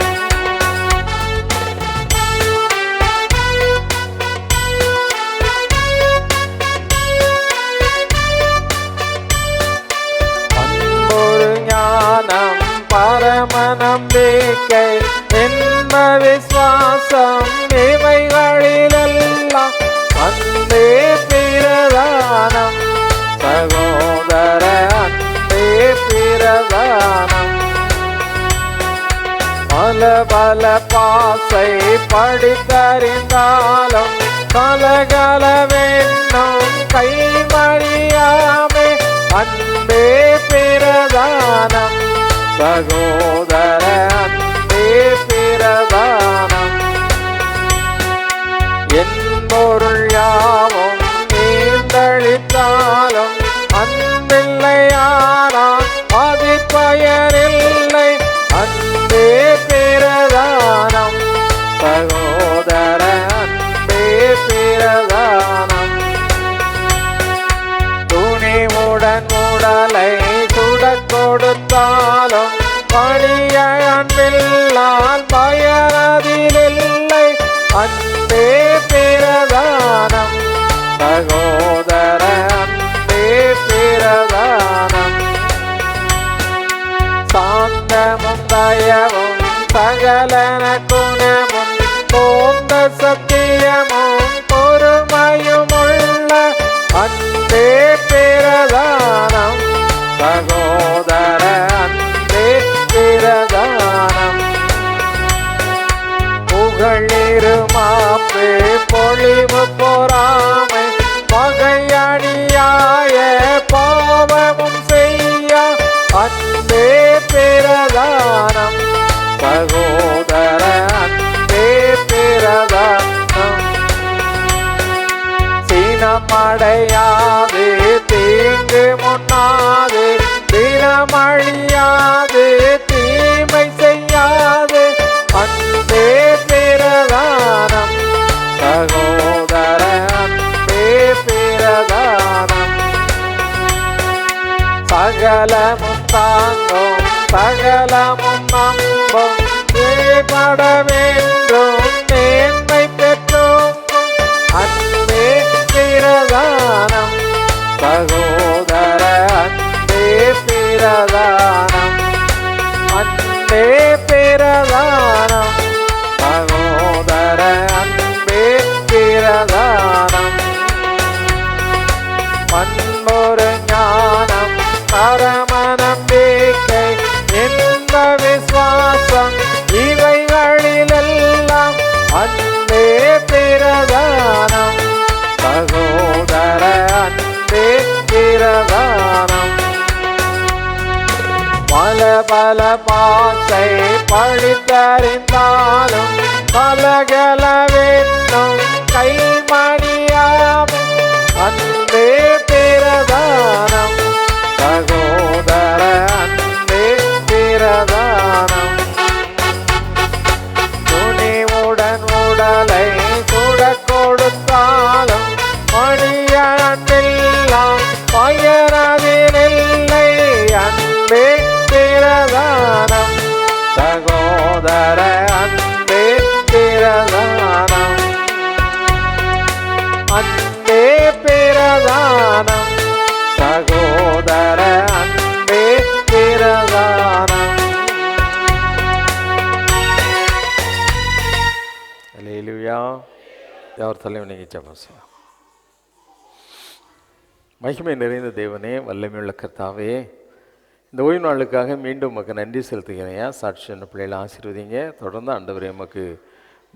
அன்பொரு ஞானம் பரமநம்பிக்கை என்ப விசுவாசம் இவைகளிலெல்லாம் அன்பே பிரதானம் சகோதர அன்பே பிரதானம். பல பல பாசை படித்தறிந்தாலும் கலகலவென்னும் கைமறியாமே அன்பே பிரதானம் சகோதர அன்பே பிரதானம். என் பொருள் யாவும் நீந்தளித்தாலும் அன்பில்லையானால் மதிப்ப சகோதர அன்பே பிரதானம். துணிவுடன் உடலை சுடக் கொடுத்தாலும் பணிய அன்பில்லால் பயனதிலில்லை. அன்பே பிரதானம் சகோதர அன்பே பிரதானம். சாந்தமும் தயவும் சகலன குணமும் போந்த சத்தியமும் பொறுமையும் உள்ள அன்பே பிரதானம் சகோதர அன்பே பிரதானம். புகழிருமாப்பு பொழிவு பொறாமை பகையணியாய பாவமும் செய்ய அன்பே பிரதானம் சகோதர அன்பே பிரதானம். சினமடையாது தீங்கு முன்னாது தினமழியாது தீமை செய்யாது அன்பே பிரதானம் சகோதர அன்பே பிரதானம். சகலமும் தாங்கும் சகலமும் நம்பும் ஏற்பட வேண்டும் மேன்மை பெற்றோம் அன்பே பிரதானம் சகோதர அன்பே பிரதானம். அன்பே பிரதானம் சகோதர அன்பே பிரதானம். மண்பொரு ஞானம் பரமநம்பிக்கை இந்த விசுவாசம் இவைகளிலெல்லாம் அன்பே பிரதானம் சகோதர அன்பே பிரதானம். பல பல பாசை பழித்தறிந்தாலும் பலகலவென்னும் கைமணியாவும் அன்பே பிரதானம் சகோதர அன்பே பிரதானம். துணிவுடன் உடலை சுடக் கொடுத்தாலும் மணிய அன்பில்லாம் பயனதிலில்லை. அன்பே பிரதானம் சகோதர அன்பே பிரதானம். அன்பே பிரதானம் சகோதர அன்பே பிரதானம். அல்லேலூயா. அவர் தலைவனை ஜெபம். மகிமை நிறைந்த தேவனே, வல்லமையுள்ள கர்த்தாவே, இந்த ஓய்வு நாளுக்காக மீண்டும் உமக்கு நன்றி செலுத்துகிறேன். சாட்சி சொன்ன பிள்ளைகளை ஆசீர்வதிங்க. தொடர்ந்து ஆண்டவரே உமக்கு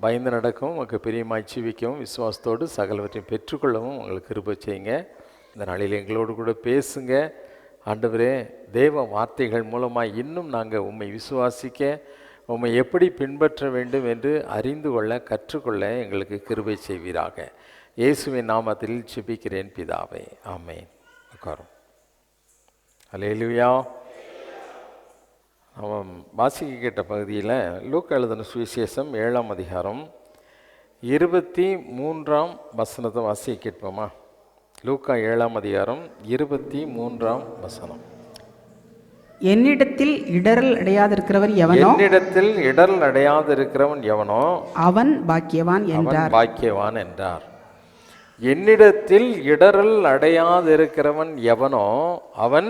பயந்து நடக்கவும் உமக்கு பிரியமாய் ஜீவிக்கவும் விசுவாசத்தோடு சகலவற்றையும் பெற்றுக்கொள்ளவும் உங்களுக்கு கிருபை செய்யுங்க. இந்த நாளில் எங்களோடு கூட பேசுங்க ஆண்டவரே. தேவ வார்த்தைகள் மூலமாக இன்னும் நாங்கள் உம்மை விசுவாசிக்க, உம்மை எப்படி பின்பற்ற வேண்டும் என்று அறிந்து கொள்ள கற்றுக்கொள்ள எங்களுக்கு கிருபை செய்வீராக. இயேசுவின் நாமத்தில் ஜெபிக்கிறேன் பிதாவே, ஆமென். உட்காரும். அல்லேலூயா. அவன் வாசிக்க கேட்ட பகுதியில் லூக்கா எழுதின சுவிசேஷம் 7ஆம் அதிகாரம் 23ஆம் வசனத்தை வாசிக்க கேட்போமா? லூக்கா 7ஆம் அதிகாரம் 23ஆம் வசனம். என்னிடத்தில் இடரல் அடையாதிருக்கிறவன் எவனோ, என்னிடத்தில் இடரல் அடையாதிருக்கிறவன் எவனோ அவன் பாக்கியவான் என்றார். பாக்கியவான் என்றார். என்னிடத்தில் இடரல் அடையாதிருக்கிறவன் எவனோ அவன்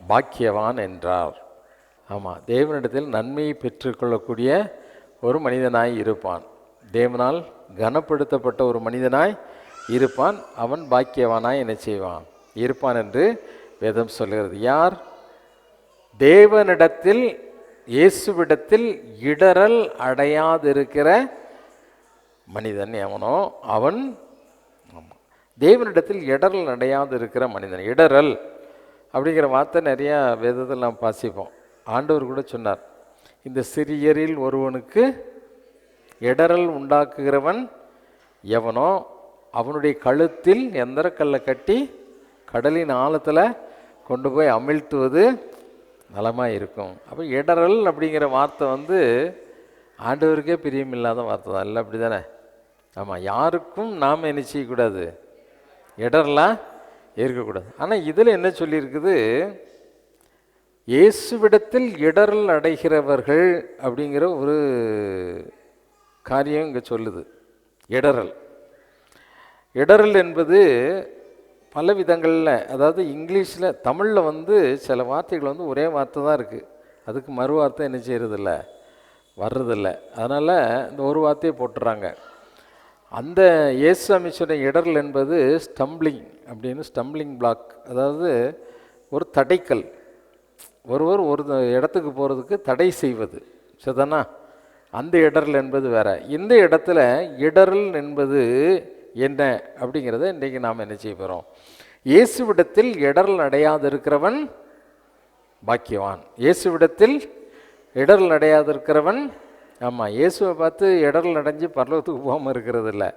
பாக்கியவான் என்றார். ஆமாம், தேவனிடத்தில் நன்மையை பெற்றுக்கொள்ளக்கூடிய ஒரு மனிதனாய் இருப்பான். தேவனால் கனப்படுத்தப்பட்ட ஒரு மனிதனாய் இருப்பான். அவன் பாக்கியவானாய் என்ன செய்வான்? இருப்பான் என்று வேதம் சொல்கிறது. யார்? தேவனிடத்தில், இயேசுவிடத்தில் இடரல் அடையாதிருக்கிற மனிதன் எவனோ அவன். ஆமாம், தேவனிடத்தில் இடரல் அடையாதிருக்கிற மனிதன். இடரல் அப்படிங்கிற வார்த்தை நிறையா வேதத்தில் நாம் வாசிப்போம். ஆண்டவர் கூட சொன்னார், இந்த சிறியரில் ஒருவனுக்கு இடரல் உண்டாக்குகிறவன் எவனோ அவனுடைய கழுத்தில் எந்திரக்கல்லை கட்டி கடலின் ஆழத்தில் கொண்டு போய் அமிழ்த்துவது நலமாக இருக்கும். அப்போ இடரல் அப்படிங்கிற வார்த்தை ஆண்டவருக்கே பிரியமில்லாத வார்த்தை தான், இல்லை அப்படி தானே? ஆமாம், யாருக்கும் நாம் என்ன செய்யக்கூடாது, இடர்லாம் இருக்கக்கூடாது. ஆனால் இதில் என்ன சொல்லியிருக்குது, இயேசுவிடத்தில் இடரல் அடைகிறவர்கள் அப்படிங்கிற ஒரு காரியம் இங்கே சொல்லுது. இடரல் என்பது பல விதங்களில், அதாவது இங்கிலீஷில், தமிழில் வந்து சில வார்த்தைகள் வந்து ஒரே வார்த்தை தான் இருக்குது, அதுக்கு மறு வார்த்தை என்ன செய்கிறதில்ல, வர்றதில்லை. அதனால் இந்த ஒரு வார்த்தையை போட்டுறாங்க. அந்த இயேசு அமைச்சோட இடரல் என்பது ஸ்டம்பிளிங் அப்படின்னு, ஸ்டம்பிளிங் பிளாக், அதாவது ஒரு தடைக்கல், ஒருவர் ஒரு இடத்துக்கு போகிறதுக்கு தடை செய்வது, சரிதானா? அந்த இடரல் என்பது வேற. இந்த இடத்துல இடரல் என்பது என்ன அப்படிங்கிறத இன்றைக்கி நாம் என்ன செய்ய போகிறோம். இயேசுவிடத்தில் இடரல் அடையாதிருக்கிறவன் பாக்கியவான். இயேசுவிடத்தில் இடரல் அடையாதிருக்கிறவன், ஆமாம், இயேசுவை பார்த்து இடரல் அடைஞ்சு பரலோகத்துக்கு போகாமல் இருக்கிறது இல்லை.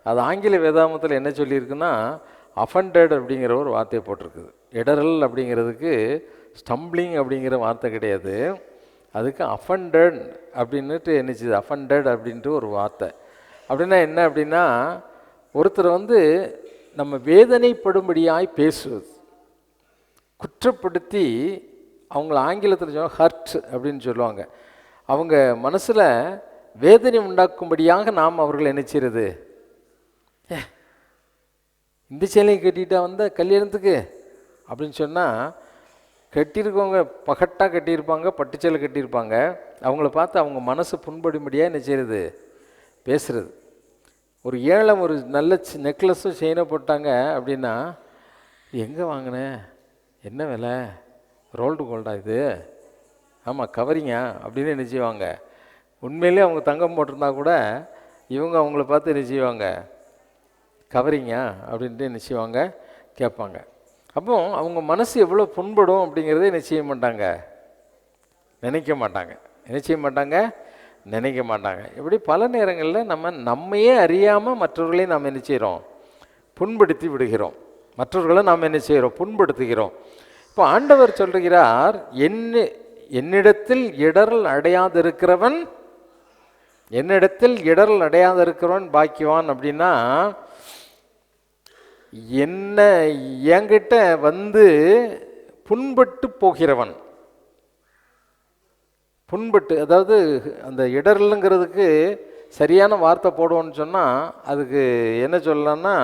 அது ஆங்கில வேதாமத்தில் என்ன சொல்லியிருக்குன்னா அஃபண்டட் அப்படிங்கிற ஒரு வார்த்தையை போட்டிருக்குது. இடரல் அப்படிங்கிறதுக்கு ஸ்டம்பிளிங் அப்படிங்கிற வார்த்தை கிடையாது, அதுக்கு அஃபண்டட் அப்படின்னுட்டு என்னச்சுது, அஃபண்டட் அப்படின்ட்டு ஒரு வார்த்தை. அப்படின்னா என்ன அப்படின்னா, ஒருத்தர் வந்து நம்ம வேதனைப்படும்படியாய் பேசுவது, குற்றப்படுத்தி அவங்கள ஆங்கிலத்தில் சொல்லுவாங்க ஹர்ட் அப்படின்னு சொல்லுவாங்க. அவங்க மனசில் வேதனை உண்டாக்கும்படியாக நாம் அவர்கள் என்ன செய்கிறது, இந்த சேலையை கட்டிட்டா வந்த கல்யாணத்துக்கு அப்படின்னு சொன்னால், கட்டியிருக்கவங்க பகட்டாக கட்டியிருப்பாங்க, பட்டுச்சேலை கட்டியிருப்பாங்க, அவங்கள பார்த்து அவங்க மனசு புண்படும்படியாக என்ன செய்கிறது, பேசுகிறது. ஒரு ஏழை ஒரு நல்ல நெக்லஸும் செயினை போட்டாங்க அப்படின்னா, எங்கே வாங்கினேன், என்ன விலை, ரோல்டு கோல்டா இது, ஆமாம் கவரிங்க அப்படின்னு என்ன செய்வாங்க. உண்மையிலே அவங்க தங்கம் போட்டிருந்தா கூட இவங்க அவங்கள பார்த்து என்ன செய்வாங்க, கவரிங்க அப்படின்ட்டு என்ன செய்வாங்க, கேட்பாங்க. அப்போ அவங்க மனசு எவ்வளோ புண்படும் அப்படிங்கிறத என்ன செய்ய மாட்டாங்க, நினைக்க மாட்டாங்க. நினைக்க மாட்டாங்க. இப்படி பல நேரங்களில் நம்மையே அறியாமல் மற்றவர்களையும் நாம் என்ன செய்கிறோம், புண்படுத்தி விடுகிறோம். மற்றவர்களை நாம் என்ன செய்கிறோம், புண்படுத்துகிறோம். இப்போ ஆண்டவர் சொல்லுகிறார், என்னிடத்தில் இடரல் அடையாதிருக்கிறவன், என்னிடத்தில் இடரல் அடையாதிருக்கிறவன் பாக்கியவான். அப்படின்னா என்கிட்ட வந்து புண்பட்டு போகிறவன், புண்பட்டு, அதாவது அந்த இடரலுங்கிறதுக்கு சரியான வார்த்தை போடுவோன்னு சொன்னால் அதுக்கு என்ன சொல்லலாம்னா,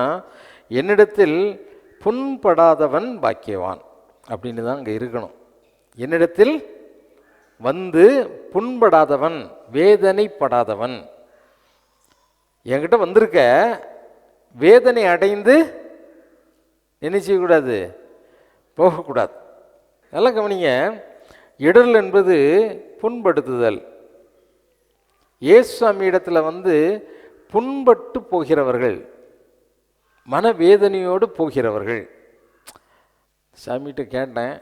என்னிடத்தில் புண்படாதவன் பாக்கியவான் அப்படின்னு தான் அங்கே இருக்கணும். என்னிடத்தில் வந்து புண்படாதவன், வேதனைப்படாதவன். என்கிட்ட வந்திருக்க வேதனை அடைந்து என்ன செய்யக்கூடாது, போகக்கூடாது. நல்லா கவனிங்க, இடரல் என்பது புண்படுத்துதல். இயேசுசாமி இடத்துல வந்து புண்பட்டு போகிறவர்கள், மனவேதனையோடு போகிறவர்கள். சாமிகிட்ட கேட்டேன்,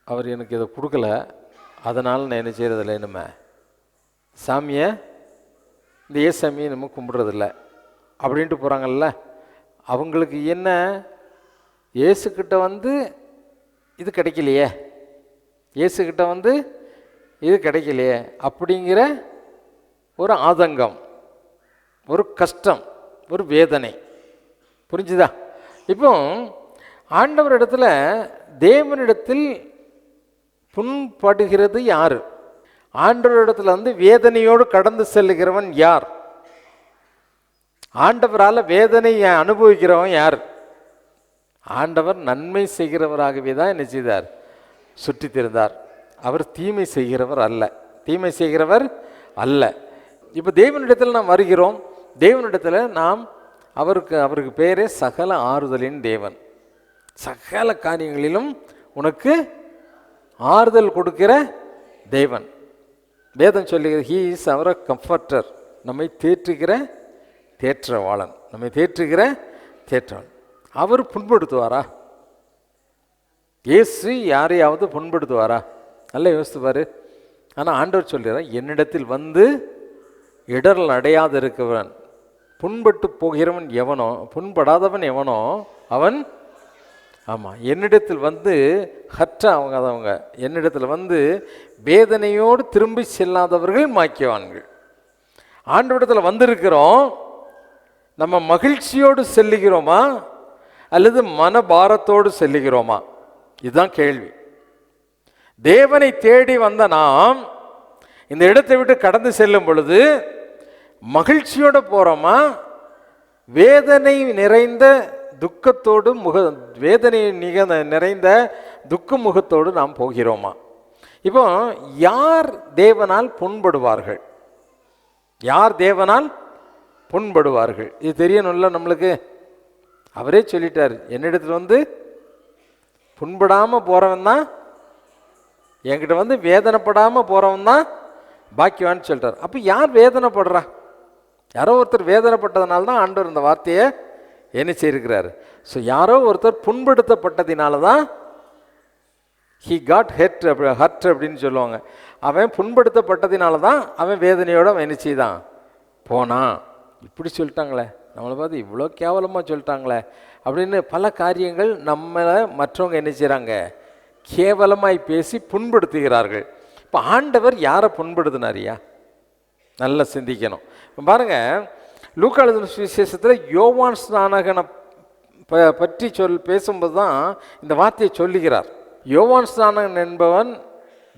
அவர் எனக்கு இதை கொடுக்கல, அதனால் நான் என்ன செய்கிறதில்ல, நம்ம சாமியை, இந்த ஏசாமியை நம்ம கும்பிட்றதில்ல அப்படின்ட்டு போகிறாங்கல்ல, அவங்களுக்கு என்ன, இயேசுக்கிட்ட வந்து இது கிடைக்கலையே, இயேசுக்கிட்ட வந்து இது கிடைக்கலையே அப்படிங்கிற ஒரு ஆதங்கம், ஒரு கஷ்டம், ஒரு வேதனை. புரிஞ்சுதா? இப்போ ஆண்டவர் இடத்துல, தேவனிடத்தில் புண்படுகிறது யார், ஆண்டவர் இடத்துல வந்து வேதனையோடு கடந்து செல்லுகிறவன் யார், ஆண்டவரால் வேதனையை அனுபவிக்கிறவன் யார்? ஆண்டவர் நன்மை செய்கிறவராகவே தான் என்ன செய்தார், சுற்றி திரிந்தார். அவர் தீமை செய்கிறவர் அல்ல, தீமை செய்கிறவர் அல்ல. இப்போ தேவனிடத்தில் நாம் வருகிறோம், தேவனிடத்தில் நாம் அவருக்கு பேரே சகல ஆறுதலின் தேவன். சகல காரியங்களிலும் உனக்கு ஆறுதல் கொடுக்கிற தேவன். வேதம் சொல்லுகிறது, ஹீ இஸ் அவர் கம்ஃபர்டர், நம்மை தேற்றுகிற தேற்றவாளன், நம்மை தேற்றுகிற தேற்றவாளன். அவர் புண்படுத்துவாரா? இயேசு யாரையாவது புண்படுத்துவாரா? நல்லா யோசித்து பாரு. ஆனால் ஆண்டவர் சொல்கிறார், என்னிடத்தில் வந்து இடரல் அடையாது இருக்கிறவன், புண்பட்டு போகிறவன் எவனோ, புண்படாதவன் எவனோ அவன், ஆமாம், என்னிடத்தில் வந்து என்னிடத்தில் வந்து வேதனையோடு திரும்பி செல்லாதவர்கள் மாக்கியவான்கள். ஆண்டவரிடத்தில் வந்திருக்கிறோம், நம்ம மகிழ்ச்சியோடு செல்லுகிறோமா அல்லது மனபாரத்தோடு செல்லுகிறோமா? இதுதான் கேள்வி. தேவனை தேடி வந்த நாம் இந்த இடத்தை விட்டு கடந்து செல்லும் பொழுது மகிழ்ச்சியோடு போகிறோமா, வேதனை நிறைந்த துக்கத்தோடு வேதனை நிறைந்த துக்க முகத்தோடு நாம் போகிறோமா? இப்போ யார் தேவனால் புண்படுவார்கள்? யார் தேவனால் புண்படுவார்கள்? இது தெரியணும்ல நம்மளுக்கு. அவரே சொல்லிட்டார், என்னிடத்தில் வந்து புண்படாமல் போகிறவன் தான், என்கிட்ட வந்து வேதனைப்படாமல் போகிறவன் தான் பாக்கியவான்னு சொல்லிட்டார். அப்போ யார் வேதனைப்படுறா? யாரோ ஒருத்தர் வேதனைப்பட்டதுனால தான் ஆண்டவர் இந்த வார்த்தையை என்ன செய்திருக்கிறார். ஸோ யாரோ ஒருத்தர் புண்படுத்தப்பட்டதினால தான் ஹி காட் ஹர்ட் அப்படின்னு சொல்லுவாங்க. அவன் புண்படுத்தப்பட்டதினால தான் அவன் வேதனையோடு அவன் என்ன செய்தான் போனான். இப்படி சொல்லிட்டாங்களே, நம்மளை பார்த்து இவ்வளோ கேவலமாக சொல்லிட்டாங்களே அப்படின்னு பல காரியங்கள் நம்மளை மற்றவங்க என்ன செய்கிறாங்க, கேவலமாய் பேசி புண்படுத்துகிறார்கள். இப்போ ஆண்டவர் யாரை புண்படுத்தினாரியா? நல்லா சிந்திக்கணும். இப்போ பாருங்கள், லூக்கா எழுதின சுவிசேஷத்தில் யோவான் ஸ்நானகனை பற்றி பேசும்போது தான் இந்த வார்த்தையை சொல்லுகிறார். யோவான் ஸ்நானகன் என்பவன்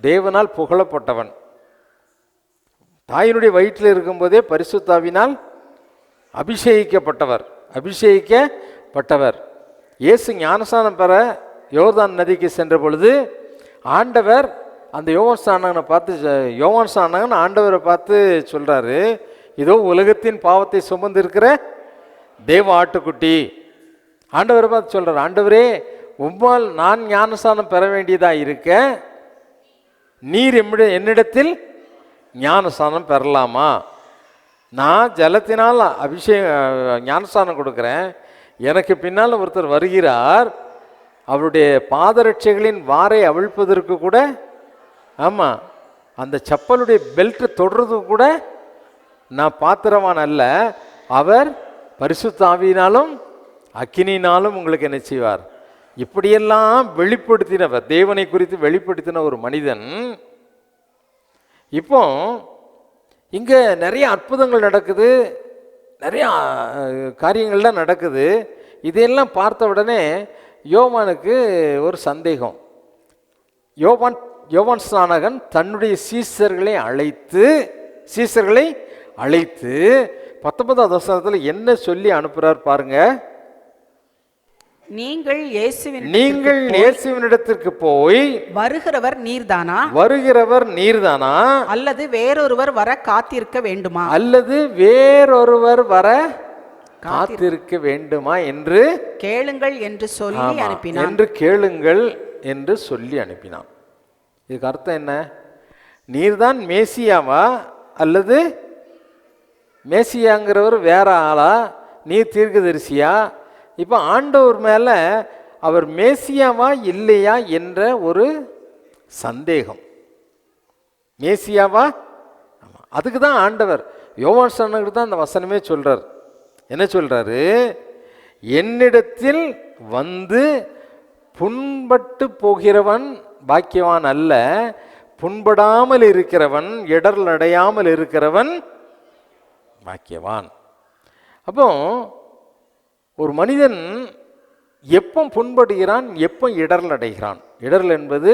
தேவனால் புகழப்பட்டவன். தாயினுடைய வயிற்றில் இருக்கும்போதே பரிசுத்தாவினால் அபிஷேகிக்கப்பட்டவர். இயேசு ஞானஸ்நானம் பெற யோர்தான் நதிக்கு சென்ற பொழுது ஆண்டவர் அந்த யோவான் ஸ்நானகன் ஆண்டவரை பார்த்து சொல்கிறாரு, இதோ உலகத்தின் பாவத்தை சுமந்து இருக்கிற தேவ ஆட்டுக்குட்டி. ஆண்டவரை பார்த்து சொல்கிறார், ஆண்டவரே, உம்மால் நான் ஞானஸ்நானம் பெற வேண்டியதாக இருக்க நீர் என்னிடத்தில் ஞானஸ்நானம் பெறலாமா? நான் ஜலத்தினால் ஞானஸ்நானம் கொடுக்குறேன், எனக்கு பின்னால் ஒருத்தர் வருகிறார், அவருடைய பாதரட்சைகளின் வாரை அவிழ்ப்பதற்கு கூட, ஆமாம், அந்த சப்பலுடைய பெல்ட் தொடுறது கூட நான் பாத்திரவான் அல்ல, அவர் பரிசுத்த ஆவியினாலும் அக்கினியினாலும் உங்களுக்கு என்ன செய்வார். இப்படியெல்லாம் வெளிப்படுத்தினவர், தேவனை குறித்து வெளிப்படுத்தின ஒரு மனிதன். இப்போ இங்கே நிறைய அற்புதங்கள் நடக்குது, நிறைய காரியங்கள்லாம் நடக்குது. இதையெல்லாம் பார்த்த உடனே யோவானுக்கு ஒரு சந்தேகம். யோவான் ஸ்நானகன் தன்னுடைய சீசர்களை அழைத்து 19வது வசனத்தில் என்ன சொல்லி அனுப்புறார் பாருங்க. நீங்கள் இயேசுவினிடத்திற்கு போய் வருகிறவர் நீர்தானா அல்லது வேறொருவர் வர காத்திருக்க வேண்டுமா என்று கேளுங்கள் என்று சொல்லி அனுப்பினான். இதுக்கு அர்த்தம் என்ன? நீர்தான் மேசியாவா அல்லது மேசியாங்கிறவர் வேற ஆளா? நீர் தீர்க்கதரிசியா? இப்போ ஆண்டவர் மேலே அவர் மேசியாவா இல்லையா என்ற ஒரு சந்தேகம். மேசியாவா? அதுக்கு தான் ஆண்டவர் யோவான் ஸ்நானகனுக்கு தான் அந்த வசனமே சொல்கிறார். என்ன சொல்கிறாரு? என்னிடத்தில் வந்து புண்பட்டு போகிறவன் பாக்கியவான் அல்ல, புண்படாமல் இருக்கிறவன், இடர்ல் அடையாமல் இருக்கிறவன் பாக்கியவான். அப்போ ஒரு மனிதன் எப்போ புண்படுகிறான், எப்போ இடர்ல் அடைகிறான்? இடர்ல் என்பது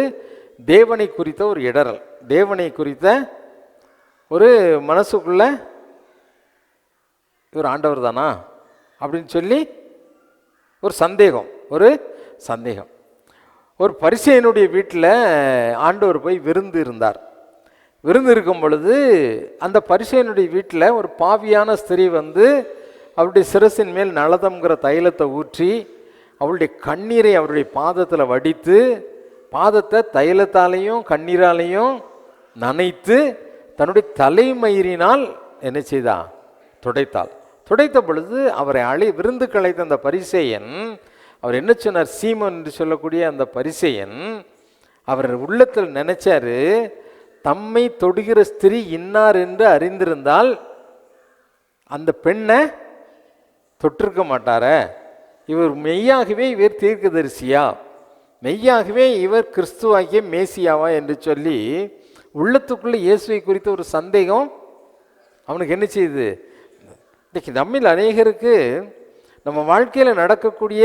தேவனை குறித்த ஒரு இடரல், தேவனை குறித்த ஒரு மனசுக்குள்ள இவர் ஆண்டவர் தானா அப்படின்னு சொல்லி ஒரு சந்தேகம். ஒரு பரிசேயனுடைய வீட்டில் ஆண்டவர் போய் விருந்து இருக்கும் பொழுது அந்த பரிசேயனுடைய வீட்டில் ஒரு பாவியான ஸ்திரீ வந்து அவருடைய சிரசின் மேல் நலதம்ங்கிற தைலத்தை ஊற்றி அவருடைய கண்ணீரை அவருடைய பாதத்தில் வடித்து பாதத்தை தைலத்தாலையும் கண்ணீராலையும் நனைத்து தன்னுடைய தலைமயிரினால் என்ன செய்தா? துடைத்த பொழுது அவரை விருந்துக்கு அழைத்த அந்த பரிசேயன் அவர் என்ன சொன்னார்? சீமோன் என்று சொல்லக்கூடிய அந்த பரிசேயன் அவர் உள்ளத்தில் நினைச்சாரு, தம்மை தொடுகிற ஸ்திரீ இன்னார் என்று அறிந்திருந்தால் அந்த பெண்ணை தொட்டிருக்க மாட்டார, இவர் மெய்யாகவே இவர் தீர்க்கதரிசியா, மெய்யாகவே இவர் கிறிஸ்துவாகிய மேசியாவா என்று சொல்லி உள்ளத்துக்குள்ள இயேசுவை குறித்த ஒரு சந்தேகம் அவனுக்கு என்ன செய்யுது? இன்றைக்கி நம்மில் அநேகருக்கு நம்ம வாழ்க்கையில் நடக்கக்கூடிய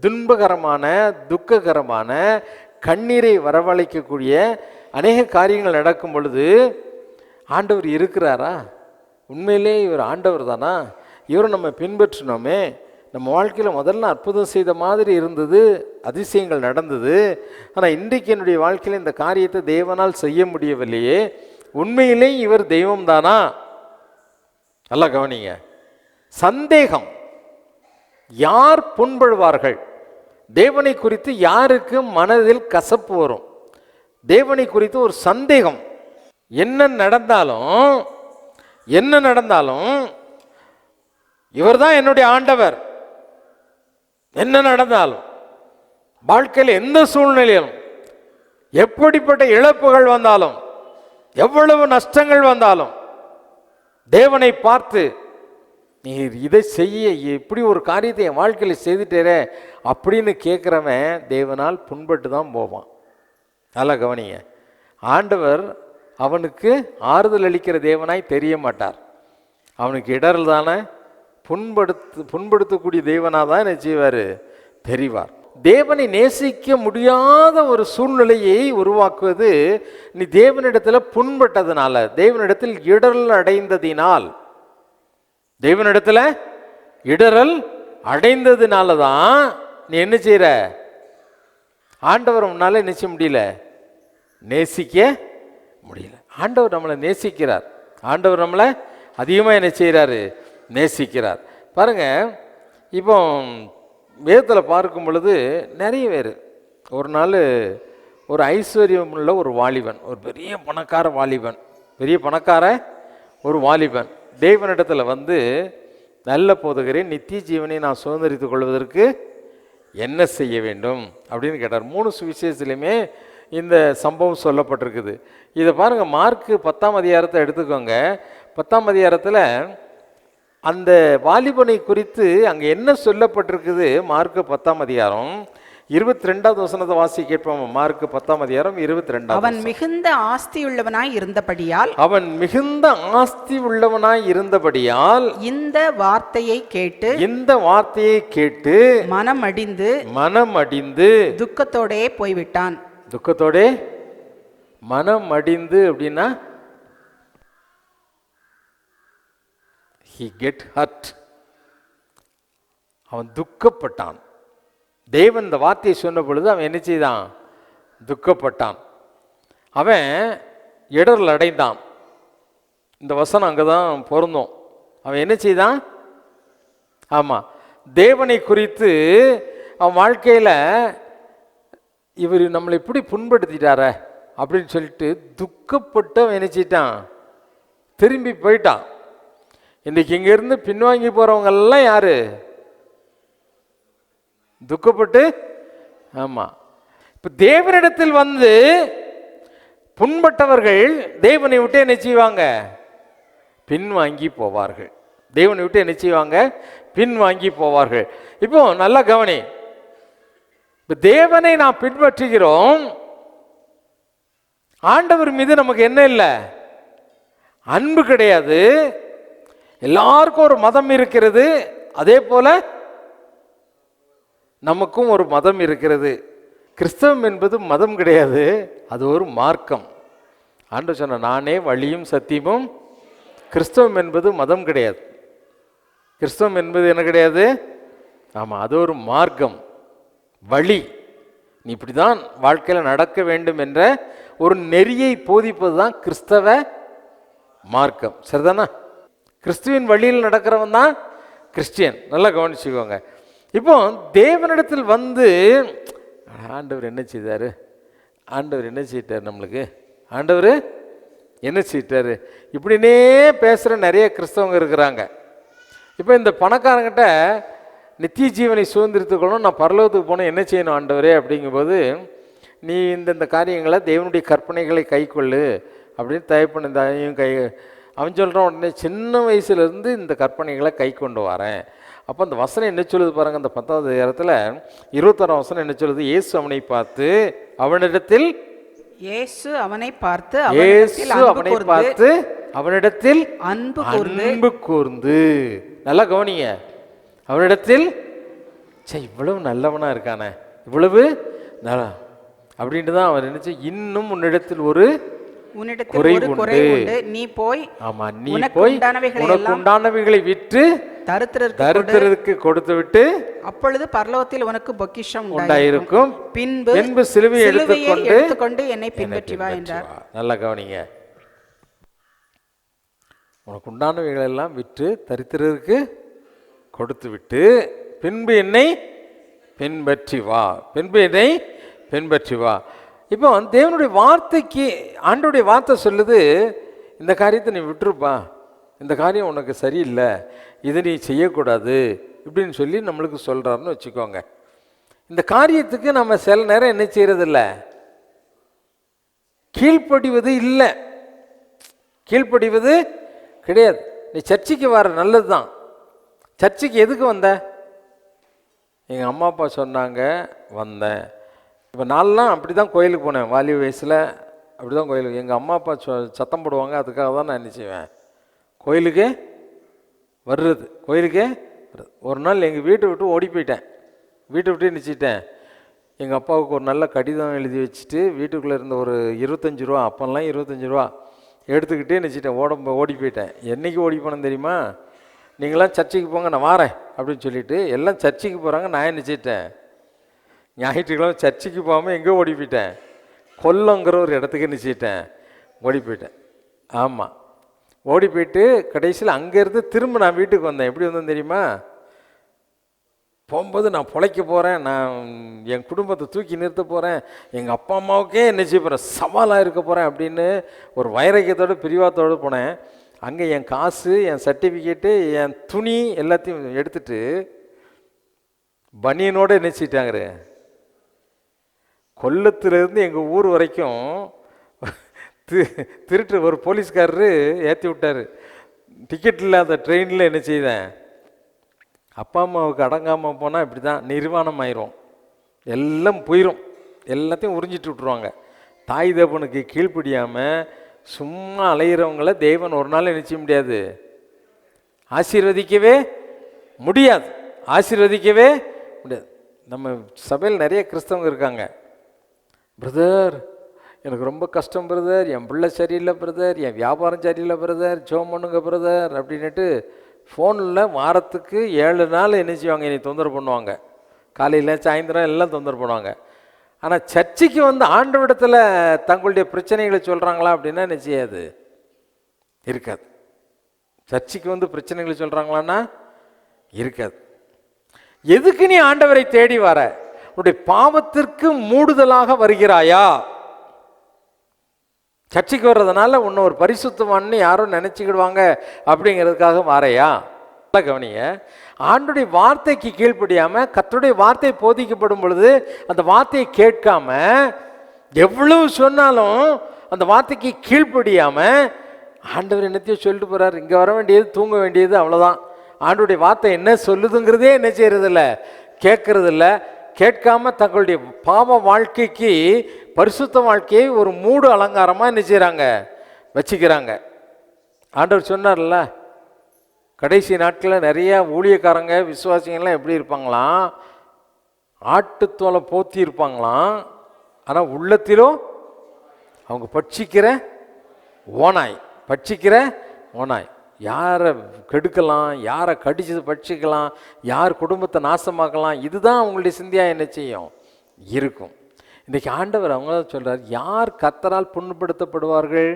துன்பகரமான, துக்ககரமான, கண்ணீரை வரவழைக்கக்கூடிய அநேக காரியங்கள் நடக்கும் பொழுது ஆண்டவர் இருக்கிறாரா? உண்மையிலே இவர் ஆண்டவர் தானா? இவரை நம்ம பின்பற்றினோமே, நம்ம வாழ்க்கையில் முதல்ல அற்புதம் செய்த மாதிரி இருந்தது, அதிசயங்கள் நடந்தது. ஆனால் இன்றைக்கு என்னுடைய வாழ்க்கையில் இந்த காரியத்தை தேவனால் செய்ய முடியவில்லையே, உண்மையிலே இவர் தெய்வம் தானா? நல்லா கவனிங்க. சந்தேகம். யார் புண்படுவார்கள்? தேவனை குறித்து யாருக்கு மனதில் கசப்பு வரும்? தேவனை குறித்து ஒரு சந்தேகம். என்ன நடந்தாலும் இவர் தான் என்னுடைய ஆண்டவர். என்ன நடந்தாலும், வாழ்க்கையில் எந்த சூழ்நிலையிலும், எப்படிப்பட்ட இழப்புகள் வந்தாலும், எவ்வளவு நஷ்டங்கள் வந்தாலும், தேவனை பார்த்து நீர் இதை செய்ய, இப்படி ஒரு காரியத்தை என் வாழ்க்கையில் செய்துட்டேரே அப்படின்னு கேட்குறவன் தேவனால் புண்பட்டு தான் போவான். நல்லா கவனிங்க. ஆண்டவர் அவனுக்கு ஆறுதல் அளிக்கிற தேவனாய் தெரிய மாட்டார். அவனுக்கு இடரல் தானே, புண்படுத்தக்கூடிய தேவனாக தான் என்ன செய்வார்? தெரிவார். தேவனை நேசிக்க முடியாத ஒரு சூழ்நிலையை உருவாக்குவது நீ தேவனிடத்தில் புண்பட்டதுனால, தேவனிடத்தில் இடரல் அடைந்ததினால், தேவனிடத்தில் இடரல் அடைந்ததுனால தான் நீ என்ன செய்கிற? ஆண்டவர் உன்னால நினைச்ச முடியல, நேசிக்க முடியல. ஆண்டவர் நம்மளை நேசிக்கிறார். ஆண்டவர் நம்மளை அதிகமாக என்ன செய்கிறாரு? நேசிக்கிறார். பாருங்க, இப்போ வேதத்தில் பார்க்கும் பொழுது நிறைய பேர், ஒரு நாள் ஒரு ஐஸ்வர்யம் உள்ள ஒரு வாலிபன், ஒரு பெரிய பணக்கார வாலிபன், பெரிய பணக்கார ஒரு வாலிபன் தேவனிடத்தில் வந்து, நல்ல போதகரே, நித்திய ஜீவனை நான் சுதந்திரித்துக் கொள்வதற்கு என்ன செய்ய வேண்டும் அப்படின்னு கேட்டார். 3 சுவிசேஷத்துலையுமே இந்த சம்பவம் சொல்லப்பட்டிருக்குது. இதை பாருங்கள், மார்க்கு 10ஆம் அதிகாரத்தை எடுத்துக்கோங்க. 10ஆம் அதிகாரத்தில் அந்த வாலிபனை குறித்து அங்கே என்ன சொல்லப்பட்டிருக்குது? மார்க்கு 10ஆம் அதிகாரம் 22வது வசனத்தை வாசி கேட்போம். மார்க்கு 10ஆம் அதிகாரம் 22. அவன் மிகுந்த ஆஸ்தி உள்ளவனாய் இருந்தபடியால் இந்த வார்த்தையை கேட்டு மனமடிந்து துக்கத்தோடே போய்விட்டான். துக்கத்தோடே மனமடிந்து அப்படின்னா he get hurt. அவன் துக்கப்பட்டான். தேவன் இந்த வார்த்தையை சொன்ன பொழுது அவன் என்ன செய்தான்? துக்கப்பட்டான். அவன் இடரல் அடைந்தான். இந்த வசனம் அங்கே தான் பொருந்தும். அவன் என்ன செய்தான்? ஆமாம், தேவனை குறித்து அவன் வாழ்க்கையில் இவர் நம்மளை இப்படி புண்படுத்திட்டார அப்படின்னு சொல்லிட்டு துக்கப்பட்டு அவன் என்ன செய்யிட்டான்? திரும்பி போயிட்டான். இன்றைக்கி இங்கேருந்து பின்வாங்கி போகிறவங்கெல்லாம் யார்? துக்கப்பட்டு. ஆமாம், இப்போ தேவனிடத்தில் வந்து புண்பட்டவர்கள் தேவனை விட்டு என்ன செய்வாங்க? பின்வாங்கி போவார்கள். தேவனை விட்டு என்ன செய்வாங்க? பின்வாங்கி போவார்கள். இப்போ நல்லா கவனி. இப்போ தேவனை நாம் பின்பற்றுகிறோம், ஆண்டவர் மீது நமக்கு என்ன இல்லை? அன்பு கிடையாது. எல்லாருக்கும் ஒரு மதம் இருக்கிறது, அதே போல நமக்கும் ஒரு மதம் இருக்கிறது. கிறிஸ்தவம் என்பது மதம் கிடையாது, அது ஒரு மார்க்கம். ஆண்டவர் சொன்ன, நானே வழியும் சத்தியமும். கிறிஸ்தவம் என்பது மதம் கிடையாது. கிறிஸ்தவம் என்பது என்ன கிடையாது? ஆமாம், அது ஒரு மார்க்கம், வழி. நீ இப்படி தான் வாழ்க்கையில் நடக்க வேண்டும் என்ற ஒரு நெறியை போதிப்பது தான் கிறிஸ்தவ மார்க்கம். சரிதானா? கிறிஸ்துவின் வழியில் நடக்கிறவன் தான் கிறிஸ்டியன். நல்லா கவனிச்சுக்கோங்க. இப்போ தேவனிடத்தில் வந்து ஆண்டவர் என்ன செய்தார்? ஆண்டவர் என்ன செய்யிட்டார்? நம்மளுக்கு ஆண்டவர் என்ன செய்யிட்டார்? இப்படின்னே பேசுகிற நிறைய கிறிஸ்தவங்க இருக்கிறாங்க. இப்போ இந்த பணக்காரங்கிட்ட நித்திய ஜீவனை சுதந்திரத்துக்கணும், நான் பரலோகத்துக்கு போனால் என்ன செய்யணும் ஆண்டவரே அப்படிங்கும்போது, நீ இந்த காரியங்களை தேவனுடைய கற்பனைகளை கை கொள்ளு அப்படின்னு தயப்பண்ணையும் அவன் சொல்கிறான். உடனே சின்ன வயசுலேருந்து இந்த கற்பனைகளை கை கொண்டு வரேன். அப்போ அந்த வசனம் என்ன சொல்லுது பாருங்கள், அந்த 10வது அதிகாரத்தில் 21ஆம் வசனம் என்ன சொல்லுது? இயேசு அவனை பார்த்து அவனிடத்தில் அன்பு கூர்ந்து அன்பு கூர்ந்து. நல்லா கவனிங்க, அவனிடத்தில் இவ்வளவு நல்லவனா இருக்கானே, இவ்வளவு நல்லா அப்படின்ட்டு தான் அவன் நினைச்சு, இன்னும் உன்னிடத்தில் ஒரு உன்னிடத்தில் ஒரு குறை உண்டு, நீ போய் ஆமா நீ உனக்கு போய் உண்டானவைகளை உனக்கு எல்லாம் உண்டானவைகளை விற்று தரித்திரருக்கு கொடுத்து விட்டு அப்பொழுது பரலோகத்தில் உனக்கு பொக்கிஷம் உண்டாயிருக்கும். பின்பு சிலுவையை எடுத்துக்கொண்டு என்னை பின்பற்றி வா என்றார். நல்லா கவனிங்க, உனக்கு உண்டானவைகள் எல்லாம் விற்று தரித்திரருக்கு கொடுத்து விட்டு பின்பு என்னை பின்பற்றி வா, பின்பு என்னை பின்பற்றி வா. இப்போ தேவனுடைய வார்த்தைக்கு ஆண்டோடைய வார்த்தை சொல்லுது, இந்த காரியத்தை நீ விட்டுருப்பா, இந்த காரியம் உனக்கு சரியில்லை, இதை நீ செய்யக்கூடாது இப்படின்னு சொல்லி நம்மளுக்கு சொல்கிறாருன்னு வச்சுக்கோங்க. இந்த காரியத்துக்கு நம்ம சில நேரம் என்ன செய்யறதில்ல, கீழ்ப்படிவது இல்லை, கீழ்ப்படிவது கிடையாது. நீ சர்ச்சைக்கு வர நல்லது தான். சர்ச்சைக்கு எதுக்கு வந்த? எங்கள் அம்மா அப்பா சொன்னாங்க வந்தேன். இப்போ நான்லாம் அப்படி தான் கோயிலுக்கு போனேன், வாலிப வயசில் அப்படி தான் கோயிலுக்கு. எங்கள் அம்மா அப்பா சத்தம் போடுவாங்க, அதுக்காக தான் நான் என்ன செய்வேன், கோயிலுக்கே வர்றது, கோயிலுக்கே வர்றது. ஒரு நாள் எங்கள் வீட்டை விட்டு ஓடி போயிட்டேன், வீட்டை விட்டு நினச்சிட்டேன். எங்கள் அப்பாவுக்கு ஒரு நல்ல கடிதம் எழுதி வச்சுட்டு வீட்டுக்குள்ளே இருந்த ஒரு 25 ரூபா, அப்போல்லாம் 25 ரூபா எடுத்துக்கிட்டே நினச்சிட்டேன், ஓடி போயிட்டேன். என்றைக்கு ஓடி போனேன்னு தெரியுமா? நீங்களாம் சர்ச்சைக்கு போங்க, நான் வாரேன் அப்படின்னு சொல்லிவிட்டு எல்லாம் சர்ச்சைக்கு போகிறாங்க. நான் நினச்சிட்டேன் ஞாயிற்றுக்கிழமை சர்ச்சைக்கு போகாமல் எங்கே ஓடி போயிட்டேன், கொல்லங்கிற ஒரு இடத்துக்கு நினச்சிட்டேன், ஓடி போயிட்டேன். ஆமாம், ஓடி போயிட்டு கடைசியில் அங்கேருந்து திரும்ப நான் வீட்டுக்கு வந்தேன். எப்படி வந்தேன் தெரியுமா? போகும்போது நான் பிழைக்க போகிறேன், நான் என் குடும்பத்தை தூக்கி நிறுத்த போகிறேன், எங்கள் அப்பா அம்மாவுக்கே என்ன செய்ய போகிறேன், சவாலாக இருக்க போகிறேன் அப்படின்னு ஒரு வைராக்கியத்தோடு பிரிவாத்தோடு போனேன். அங்கே என் காசு, என் சர்டிஃபிகேட்டு, என் துணி எல்லாத்தையும் எடுத்துட்டு பனியனோடு நினச்சிட்டாங்க. கொல்லத்திலேருந்து எங்கள் ஊர் வரைக்கும் திருட்டு ஒரு போலீஸ்காரரு ஏற்றி விட்டார். டிக்கெட் இல்லாத ட்ரெயினில் என்ன செய்தேன், அப்பா அம்மாவுக்கு அடங்காமல் போனால் இப்படி தான் நிர்வாணம் ஆயிரும், எல்லாம் போயிடும், எல்லாத்தையும் உறிஞ்சிட்டு விட்ருவாங்க. தாய் தகப்பனுக்கு கீழ்ப்படியாமல் சும்மா அலையிறவங்கள தேவன் ஒரு நாள் நினைச்ச முடியாது, ஆசீர்வதிக்கவே முடியாது, ஆசீர்வதிக்கவே முடியாது. நம்ம சபையில் நிறைய கிறிஸ்தவங்க இருக்காங்க, பிரதர் எனக்கு ரொம்ப கஷ்டம் பிரதர், என் பிள்ளை சரியில்லை பிரதர், என் வியாபாரம் சரியில்லை பிரதர், ஜோம் பண்ணுங்க பிரதர் அப்படின்ட்டு ஃபோனில் வாரத்துக்கு 7 நாள் என்ன செய்வாங்க, என்னை தொந்தரவு பண்ணுவாங்க, காலையில் சாயந்தரம் எல்லாம் தொந்தரவு பண்ணுவாங்க. ஆனால் சர்ச்சைக்கு வந்து ஆண்டவரிடத்தில் தங்களுடைய பிரச்சனைகளை சொல்கிறாங்களா அப்படின்னா என்ன செய்யாது, இருக்காது. சர்ச்சைக்கு வந்து பிரச்சனைகளை சொல்கிறாங்களான்னா இருக்காது. எதுக்கு நீ ஆண்டவரை தேடி வர? உன்னுடைய பாவத்திற்கு மூடுதலாக வருகிறாயா? சர்ச்சைக்கு வர்றதுனால உன்னை ஒரு பரிசுத்தவான்னு யாரும் நினச்சிக்கிடுவாங்க அப்படிங்கிறதுக்காக வாரையா? கவனிய, ஆண்டுடைய வார்த்தைக்கு கீழ்ப்படியாமல் கர்த்தருடைய வார்த்தை போதிக்கப்படும் பொழுது அந்த வார்த்தையை கேட்காம எவ்வளவு சொன்னாலும் அந்த வார்த்தைக்கு கீழ்ப்படியாமல் ஆண்டவர் என்னத்தையும் சொல்லிட்டு போகிறார். இங்கே வர வேண்டியது தூங்க வேண்டியது, அவ்வளோதான். ஆண்டுடைய வார்த்தை என்ன சொல்லுதுங்கிறதே என்ன செய்யறதில்ல, கேட்கறதில்ல. கேட்காம தங்களுடைய பாவ வாழ்க்கைக்கு பரிசுத்த வாழ்க்கையை ஒரு மூடு அலங்காரமாக என்ன செய்கிறாங்க, வச்சுக்கிறாங்க. ஆண்டவர் சொன்னார்ல, கடைசி நாட்களில் நிறைய ஊழியக்காரங்க விசுவாசிகள்லாம் எப்படி இருப்பாங்களாம், ஆட்டுத்தோலை போத்தி இருப்பாங்களாம், ஆனால் உள்ளத்திலும் அவங்க பட்சிக்கிற ஓனாய், பட்சிக்கிற ஓனாய். யாரை கெடுக்கலாம், யாரை கடிச்சு பட்சிக்கலாம், யார் குடும்பத்தை நாசமாக்கலாம், இதுதான் அவங்களுடைய சிந்தையாக என்ன செய்யும் இருக்கும். இன்றைக்கி ஆண்டவர் அவங்க சொல்கிறார், யார் கர்த்தரால் புண்படுத்தப்படுவார்கள்?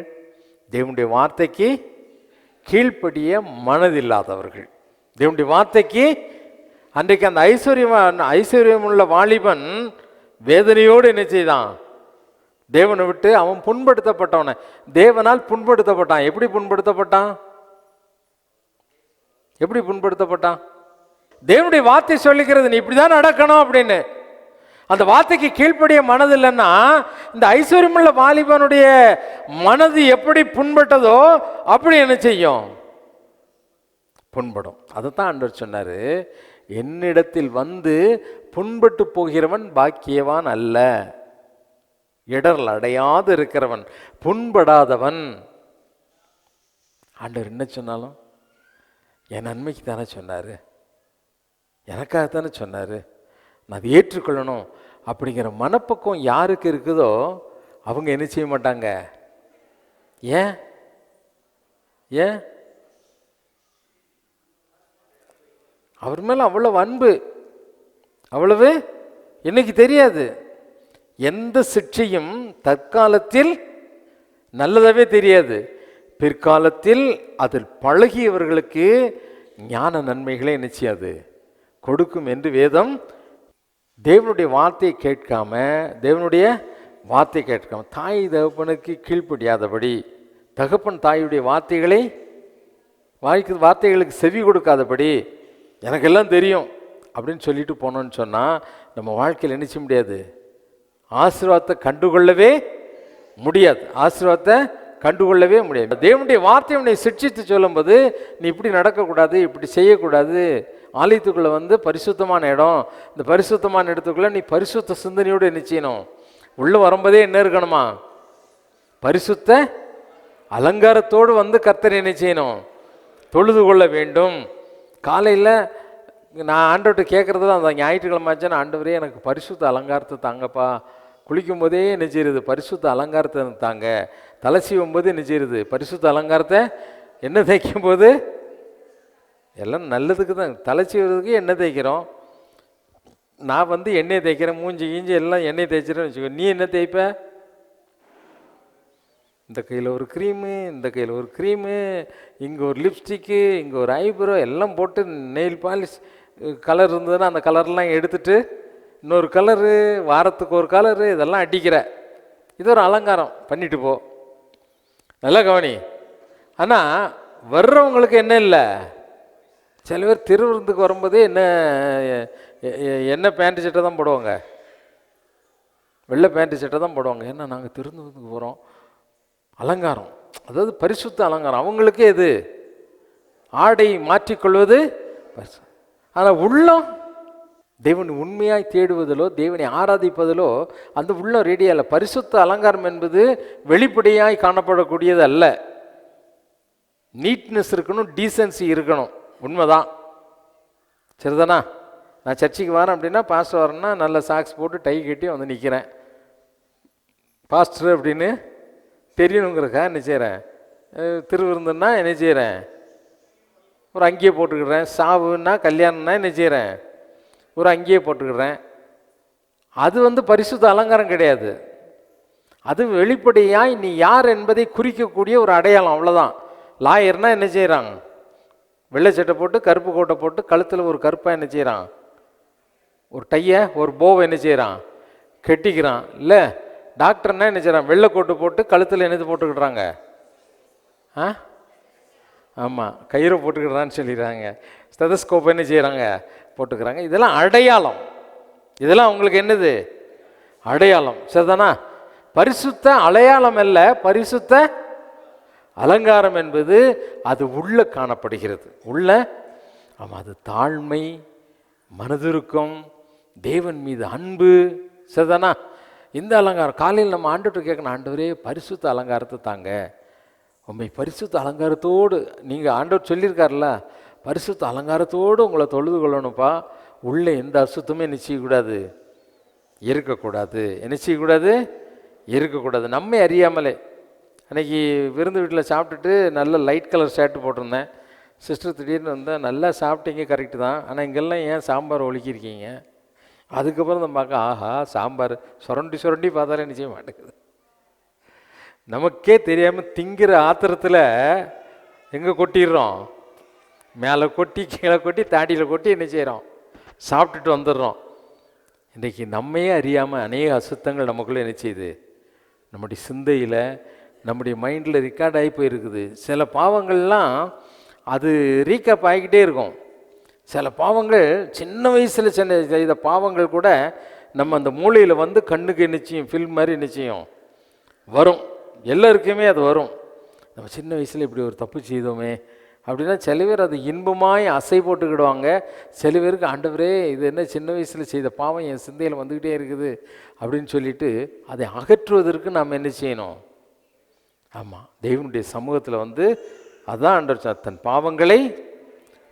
தேவனுடைய வார்த்தைக்கு கீழ்ப்படிய மனதில்லாதவர்கள். தேவனுடைய வார்த்தைக்கு அன்றைக்கு அந்த ஐஸ்வர்யமுள்ள வாலிபன் வேதனையோடு என்ன செய்தான், தேவனை விட்டு அவன் புண்படுத்தப்பட்டவன, தேவனால் புண்படுத்தப்பட்டான். எப்படி புண்படுத்தப்பட்டான், எப்படி புண்படுத்தப்பட்டான்? தேவனுடைய வார்த்தை சொல்லிக்கிறது நீ இப்படிதான் நடக்கணும் அப்படின்னு. அந்த வார்த்தைக்கு கீழ்ப்படிய மனது இல்லைன்னா இந்த ஐஸ்வர்யமுள்ள வாலிபனுடைய மனது எப்படி புண்பட்டதோ அப்படி என்ன செய்யும், புண்படும். அதைத்தான் ஆண்டவர் சொன்னார், என்னிடத்தில் வந்து புண்பட்டு போகிறவன் பாக்கியவான் அல்ல, இடரல் அடையாது இருக்கிறவன், புண்படாதவன். ஆண்டவர் என்ன சொன்னாலும் என் நன்மைக்கு தானே சொன்னார், எனக்காகத்தானே சொன்னார், நான் அதை ஏற்றுக்கொள்ளணும் அப்படிங்கிற மனப்பக்குவம் யாருக்கு இருக்குதோ அவங்க என்ன செய்ய மாட்டாங்க. ஏன் ஏன் அவர் மேலே அவ்வளவு அன்பு, அவ்வளவு இன்னைக்கு தெரியாது. எந்த சிக்ஷையும் தற்காலத்தில் நல்லதாகவே தெரியாது, பிற்காலத்தில் அதில் பழகியவர்களுக்கு ஞான நன்மைகளே நிச்சயாது கொடுக்கும் என்று வேதம். தேவனுடைய வார்த்தையை கேட்காம, தேவனுடைய வார்த்தை கேட்காம, தாய் தகப்பனுக்கு கீழ்ப்படியாதபடி, தகப்பன் தாயுடைய வார்த்தைகளுக்கு செவி கொடுக்காதபடி, எனக்கெல்லாம் தெரியும் அப்படின்னு சொல்லிட்டு போனோன்னு சொன்னால் நம்ம வாழ்க்கையில் நினைச்ச முடியாது, ஆசீர்வாதத்தை கண்டுகொள்ளவே முடியாது, ஆசீர்வாதத்தை கண்டுகொள்ளவே முடியாது. தேவனுடைய வார்த்தை உன்னை சிட்சித்து சொல்லும்போது நீ இப்படி நடக்கக்கூடாது, இப்படி செய்யக்கூடாது, ஆலயத்துக்குள்ளே வந்து பரிசுத்தமான இடம், இந்த பரிசுத்தமான இடத்துக்குள்ளே நீ பரிசுத்த சிந்தனையோடு என்ன செய்யணும், உள்ளே வரும்போதே என்ன இருக்கணுமா, பரிசுத்த அலங்காரத்தோடு வந்து கர்த்தரை என்ன செய்யணும், தொழுது கொள்ள வேண்டும். காலையில் நான் ஆண்டவர்கிட்ட கேட்குறது தான், அந்த ஞாயிற்றுக்கிழமை ஆச்சுன்னா, ஆண்டவரே எனக்கு பரிசுத்த அலங்காரத்தை தாங்கப்பா, குளிக்கும் போதே என்ன செய்யுது, பரிசுத்த அலங்காரத்தை தாங்க, தலை சீவும் போது என்ன செய்யுது, பரிசுத்த அலங்காரத்தை, எண்ணெய் தேய்க்கும் போது எல்லாம் நல்லதுக்கு தான், தலை சீவுறதுக்கு எண்ணெய் தேய்க்கிறோம். நான் வந்து எண்ணெய் தேய்க்கிறேன், மூஞ்சி கீஞ்சி எல்லாம் எண்ணெய் தேய்ச்சிருன்னு வச்சுக்கோ, நீ என்ன தேய்ப்ப, இந்த கையில் ஒரு க்ரீமு, இந்த கையில் ஒரு க்ரீமு, இங்கே ஒரு லிப்ஸ்டிக்கு, இங்கே ஒரு ஐப்ரோ எல்லாம் போட்டு, நெயில் பாலிஷ் கலர் இருந்ததுன்னா அந்த கலர்லாம் எடுத்துட்டு இன்னொரு கலரு, வாரத்துக்கு ஒரு கலரு, இதெல்லாம் அடிக்கிற, இது ஒரு அலங்காரம் பண்ணிட்டு போ, நல்லா கவனி. ஆனால் வர்றவங்களுக்கு என்ன இல்லை, சில பேர் திருவிருந்துக்கு வரும்போதே என்ன பேண்ட் சட்டை தான் போடுவாங்க, வெள்ளை பேண்ட் சட்டை தான் போடுவாங்க. ஏன்னா நாங்கள் திருவிருந்துக்கு போகிறோம், அலங்காரம், அதாவது பரிசுத்த அலங்காரம் அவங்களுக்கு. எது ஆடை மாற்றிக்கொள்வது, ஆனால் உள்ளம் தேவனை உண்மையாய் தேடுவதிலோ தேவனை ஆராதிப்பதிலோ அந்த உள்ளம் ரெடியாக இல்லை. பரிசுத்த அலங்காரம் என்பது வெளிப்படையாய் காணப்படக்கூடியது அல்ல, நீட்னஸ் இருக்கணும், டீசன்சி இருக்கணும், உண்மைதான், சரிதானா. நான் சர்ச்சுக்கு வரேன் அப்படின்னா, பாஸ்டர் வரேன்னா நல்ல சாக்ஸ் போட்டு டை கட்டி வந்து நிற்கிறேன், பாஸ்டர் அப்படின்னு தெரியணுங்கிறக்கா என்ன செய்கிறேன், திருவிருந்துன்னா என்ன செய்கிறேன், ஒரு அங்கேயே போட்டுக்கிறேன், சாவுன்னா கல்யாணம்னா என்ன செய்கிறேன், ஒரு அங்கேயே போட்டுக்கிறேன். அது வந்து பரிசுத்த அலங்காரம் கிடையாது, அது வெளிப்படையாய் நீ யார் என்பதை குறிக்கக்கூடிய ஒரு அடையாளம், அவ்வளோதான். லாயர்னா என்ன செய்கிறான், வெள்ளை சட்டை போட்டு கருப்பு கோட்டை போட்டு கழுத்தில் ஒரு கருப்பாக என்ன செய்கிறான், ஒரு டையை ஒரு போவை என்ன செய்கிறான், கெட்டிக்கிறான். இல்லை டாக்டர்னா என்ன செய்கிறான், வெள்ளை கோட்டு போட்டு கழுத்தில் என்னது போட்டுக்கிடுறாங்க, ஆமாம் கயிறை போட்டுக்கிடுறான்னு சொல்லிடுறாங்க, ஸ்டெதஸ்கோப் என்ன செய்கிறாங்க போட்டுக்கிறாங்க. இதெல்லாம் அடையாளம், இதெல்லாம் அவங்களுக்கு என்னது அடையாளம், சரிதானா. பரிசுத்த அடையாளம் அல்ல, பரிசுத்த அலங்காரம் என்பது அது உள்ள காணப்படுகிறது, உள்ள. ஆமாம், அது தாழ்மை, மனதுருக்கம், தேவன் மீது அன்பு, சரிதானா. இந்த அலங்காரம் காலையில் நம்ம ஆண்டவர்கிட்ட கேட்கணும், ஆண்டவரே பரிசுத்த அலங்காரத்தை தாங்க, உண்மை பரிசுத்த அலங்காரத்தோடு நீங்கள் ஆண்டவர் சொல்லியிருக்காருல்ல, பரிசுத்த அலங்காரத்தோடு உங்களை தொழுது கொள்ளணும்ப்பா, உள்ளே எந்த அசுத்தமே என்ன செய்யக்கூடாது, இருக்கக்கூடாது, என்ன செய்யக்கூடாது, இருக்கக்கூடாது. நம்மை அறியாமலே அன்றைக்கி விருந்து வீட்டில் சாப்பிட்டுட்டு நல்ல லைட் கலர் ஷர்ட்டு போட்டிருந்தேன், சிஸ்டர் திடீர்னு வந்தால் நல்லா சாப்பிட்டீங்க, கரெக்டு தான், ஆனால் இங்கெல்லாம் ஏன் சாம்பார் ஒழுக்கியிருக்கீங்க. அதுக்கப்புறம் தான் பார்க்க, ஆஹா சாம்பார் சுரண்டி சுரண்டி பார்த்தாலே என்ன செய்ய மாட்டேங்குது. நமக்கே தெரியாமல் திங்கிற ஆத்திரத்தில் எங்கே கொட்டிடுறோம், மேலே கொட்டி கீழே கொட்டி தாடியில் கொட்டி என்ன செய்கிறோம், சாப்பிட்டுட்டு வந்துடுறோம். இன்றைக்கி நம்மையே அறியாமல் அநேக அசுத்தங்கள் நமக்குள்ளே என்ன செய்யுது, நம்முடைய சிந்தையில் நம்முடைய மைண்டில் ரெக்கார்ட் ஆகி போயிருக்குது. சில பாவங்கள்லாம் அது ரீகேப் ஆகிக்கிட்டே இருக்கும். சில பாவங்கள் சின்ன வயசில் செய்த பாவங்கள் கூட நம்ம அந்த மூளையில் வந்து கண்ணுக்கு நிச்சயம் ஃபில்ம் மாதிரி நிச்சயம் வரும், எல்லாருக்குமே அது வரும். நம்ம சின்ன வயசில் இப்படி ஒரு தப்பு செய்தோமே அப்படின்னா சில பேர் அது இன்பமாய் அசை போட்டுக்கிடுவாங்க. சில பேருக்கு ஆண்டவரே இது என்ன சின்ன வயசில் செய்த பாவம் என் சிந்தையில் வந்துக்கிட்டே இருக்குது அப்படின்னு சொல்லிட்டு அதை அகற்றுவதற்கு நாம் என்ன செய்யணும், ஆமாம் தேவனுடைய சமூகத்தில் வந்து அதான் ஆண்டவர் சொன்னார், தன் பாவங்களை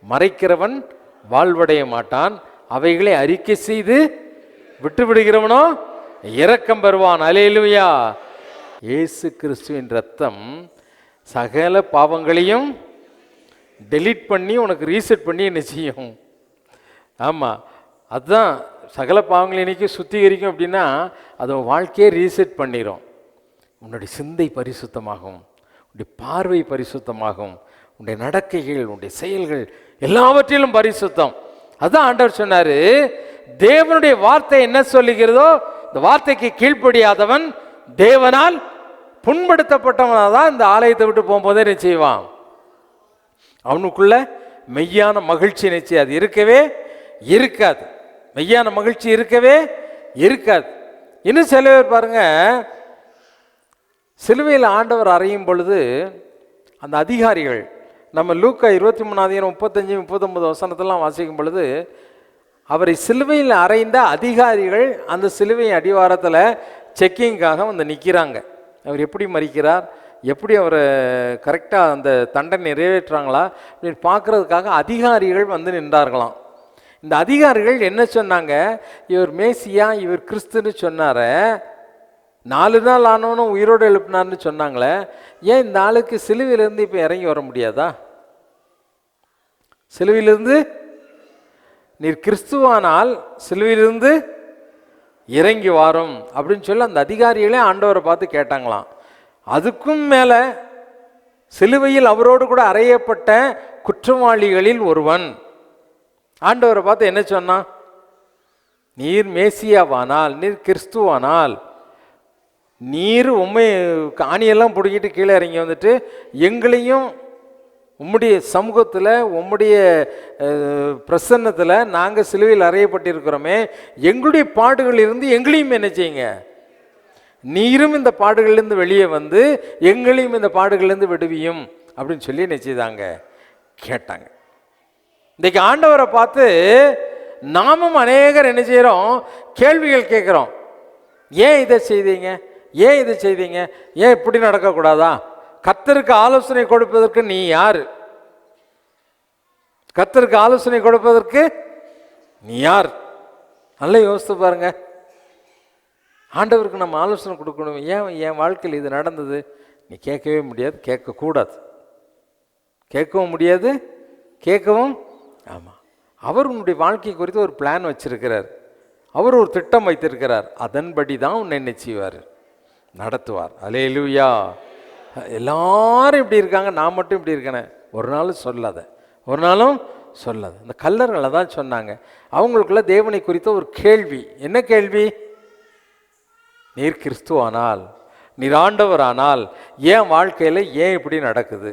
மறைக்கிறவன் வாழ்வடைய மாட்டான், அவைகளை அறிக்கை செய்து விட்டு விடுகிறவனோ இரக்கம் பெறுவான். அல்லேலூயா. இயேசு கிறிஸ்துவின் ரத்தம் சகல பாவங்களையும் டெலீட் பண்ணி உனக்கு ரீசெட் பண்ணி என்ன செய்யும்? ஆமாம், அதுதான் சகல பாவங்களை இன்னைக்கு சுத்திகரிக்கும். அப்படின்னா அது வாழ்க்கையை ரீசெட் பண்ணிடும். உன்னுடைய சிந்தை பரிசுத்தமாகும், உன்னுடைய பார்வை பரிசுத்தமாகும், உன்னுடைய நடக்கைகள், உன்னுடைய செயல்கள் எல்லாவற்றிலும் பரிசுத்தம். அதுதான் ஆண்டவர் சொன்னார், தேவனுடைய வார்த்தை என்ன சொல்லுகிறதோ இந்த வார்த்தைக்கு கீழ்ப்படியாதவன் தேவனால் புண்படுத்தப்பட்டவனாக தான் இந்த ஆலயத்தை விட்டு போகும்போதே என்ன செய்வான்? அவனுக்குள்ள மெய்யான மகிழ்ச்சி நிச்சயம் அது இருக்கவே இருக்காது. மெய்யான மகிழ்ச்சி இருக்கவே இருக்காது. இன்னும் சில பேர் பாருங்க, சிலுவையில் ஆண்டவர் அறையும் பொழுது அந்த அதிகாரிகள், நம்ம லூக்கா 23:35-39 வசனத்தெல்லாம் வாசிக்கும் பொழுது, அவரை சிலுவையில் அறைந்த அதிகாரிகள் அந்த சிலுவை அடிவாரத்தில் செக்கிங்காக வந்து நிற்கிறாங்க. அவர் எப்படி மறிக்கிறார், எப்படி அவரை கரெக்டாக அந்த தண்டனை நிறைவேற்றுறாங்களா அப்படின்னு பார்க்குறதுக்காக அதிகாரிகள் வந்து நின்றார்களாம். இந்த அதிகாரிகள் என்ன சொன்னாங்க? இவர் மேசியா, இவர் கிறிஸ்துன்னு சொன்னார, 4 நாள் ஆனவனும் உயிரோடு எழுப்பினார்னு சொன்னாங்களே, ஏன் இந்த ஆளுக்கு சிலுவையிலேருந்து இப்போ இறங்கி வர முடியாதா? சிலுவையிலிருந்து நீர் கிறிஸ்துவானால் சிலுவையிலிருந்து இறங்கி வாரும் அப்படின்னு சொல்லி அந்த அதிகாரிகளே ஆண்டவரை பார்த்து கேட்டாங்களாம். அதுக்கும் மேலே சிலுவையில் அவரோடு கூட அறையப்பட்ட குற்றவாளிகளில் ஒருவன் ஆண்டவரை பார்த்து என்ன சொன்னான்? நீர் மேசியாவானால், நீர் கிறிஸ்துவானால், நீர் உண்மை காணியெல்லாம் பிடிக்கிட்டு கீழே இறங்கி வந்துட்டு எங்களையும் உம்முடைய சமூகத்தில், உம்முடைய பிரசன்னத்தில் நாங்கள் சிலுவையில் அறையப்பட்டிருக்கிறோமே, எங்களுடைய பாடுகளிலிருந்து எங்களையும் என்ன செய்யுங்க, நீரும் இந்த பாடுகளிலிருந்து வெளியே வந்து எங்களையும் இந்த பாடுகளிலிருந்து விடுவியும் அப்படின்னு சொல்லி என்ன செய்தாங்க? கேட்டாங்க. இன்றைக்கு ஆண்டவரை பார்த்து நாமும் அநேகர் என்ன செய்கிறோம்? கேள்விகள் கேட்குறோம். ஏன் இதை செய்தீங்க, ஏன் இதை செய்தீங்க, ஏன் இப்படி நடக்கக்கூடாதா? கர்த்தருக்கு ஆலோசனை கொடுப்பதற்கு நீ யார்? கர்த்தருக்கு ஆலோசனை கொடுப்பதற்கு நீ யார்? நல்லா யோசித்து பாருங்க. ஆண்டவருக்கு நம்ம ஆலோசனை கொடுக்கணும். ஏன் என் வாழ்க்கையில் இது நடந்தது? நீ கேட்கவே முடியாது, கேட்கக்கூடாது. கேட்கவும் முடியாது, கேட்கவும். ஆமாம், அவர் உன்னுடைய வாழ்க்கை குறித்து ஒரு பிளான் வச்சிருக்கிறார், அவர் ஒரு திட்டம் வைத்திருக்கிறார். அதன்படி தான் உன்னை என்ன செய்வார்? நடத்துவார். அல்லேலூயா. எல்லாரும் இப்படி இருக்காங்க, நான் மட்டும் இப்படி இருக்கேன் ஒரு நாளும் சொல்லாத, ஒரு நாளும் சொல்லாத. இந்த கல்லர்களை தான் சொன்னாங்க. அவங்களுக்குள்ள தேவனை குறித்த ஒரு கேள்வி. என்ன கேள்வி? நீர் கிறிஸ்துவானால், நீர் ஆண்டவரானால் என் வாழ்க்கையில் ஏன் இப்படி நடக்குது?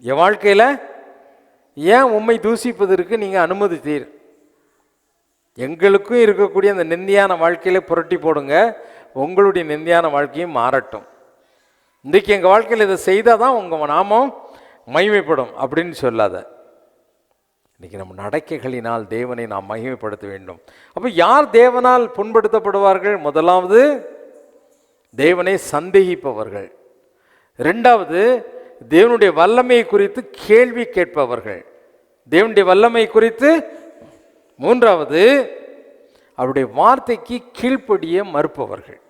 என் வாழ்க்கையில் ஏன் உம்மை தூசிப்பதற்கு நீங்கள் அனுமதித்தீர்? எங்களுக்கும் இருக்கக்கூடிய அந்த நிந்தியான வாழ்க்கையில புரட்டி போடுங்க, உங்களுடைய நிந்தியான வாழ்க்கையும் மாறட்டும். இன்றைக்கு எங்கள் வாழ்க்கையில் இதை செய்தால் தான் உங்கள் நாமம் மகிமைப்படும் அப்படின்னு சொல்லாத. இன்றைக்கி நம்ம நடக்கைகளினால் தேவனை நாம் மகிமைப்படுத்த வேண்டும். அப்போ யார் தேவனால் புண்படுத்தப்படுவார்கள்? முதலாவது தேவனை சந்தேகிப்பவர்கள், இரண்டாவது தேவனுடைய வல்லமை குறித்து கேள்வி கேட்பவர்கள், தேவனுடைய வல்லமை குறித்து, மூன்றாவது அவருடைய வார்த்தைக்கு கீழ்ப்படிய மறுப்பவர்கள்.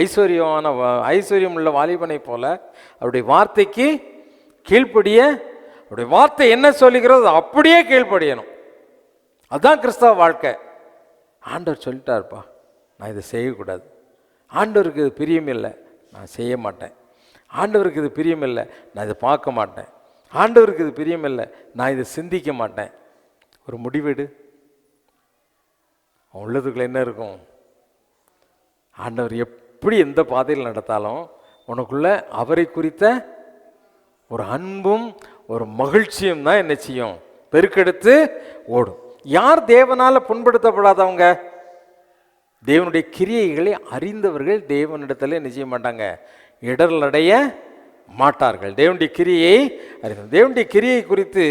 ஐஸ்வர்யம் உள்ள வாலிபனை போல அவருடைய வார்த்தைக்கு கீழ்ப்படிய, அவருடைய வார்த்தை என்ன சொல்லுகிறதோ அப்படியே கீழ்ப்படியணும். அதுதான் கிறிஸ்தவ வாழ்க்கை. ஆண்டவர் சொல்லிட்டாருப்பா, நான் இதை செய்யக்கூடாது, ஆண்டவருக்கு இது பிரியமில்லை, நான் செய்ய மாட்டேன், ஆண்டவருக்கு இது பிரியமில்லை, நான் இதை பார்க்க மாட்டேன், ஆண்டவருக்கு இது பிரியமில்லை, நான் இதை சிந்திக்க மாட்டேன். ஒரு முடிவெடு. உள்ளதுக்குள்ள என்ன இருக்கும்? ஆண்டவர் எப்படி எந்த பாதையில் நடத்தாலும் உனக்குள்ள அவரை குறித்த ஒரு அன்பும் ஒரு மகிழ்ச்சியும் தான் என்ன செய்யும்? பெருக்கெடுத்து ஓடும். யார் தேவனால் புண்படுத்தப்படாதவங்க? தேவனுடைய கிரியைகளை அறிந்தவர்கள் தேவனிடத்தில் என்ன செய்ய மாட்டாங்க? இடரல் அடைய மாட்டார்கள். தேவனுடைய கிரியை அறிந்த, தேவனுடைய கிரியை குறித்து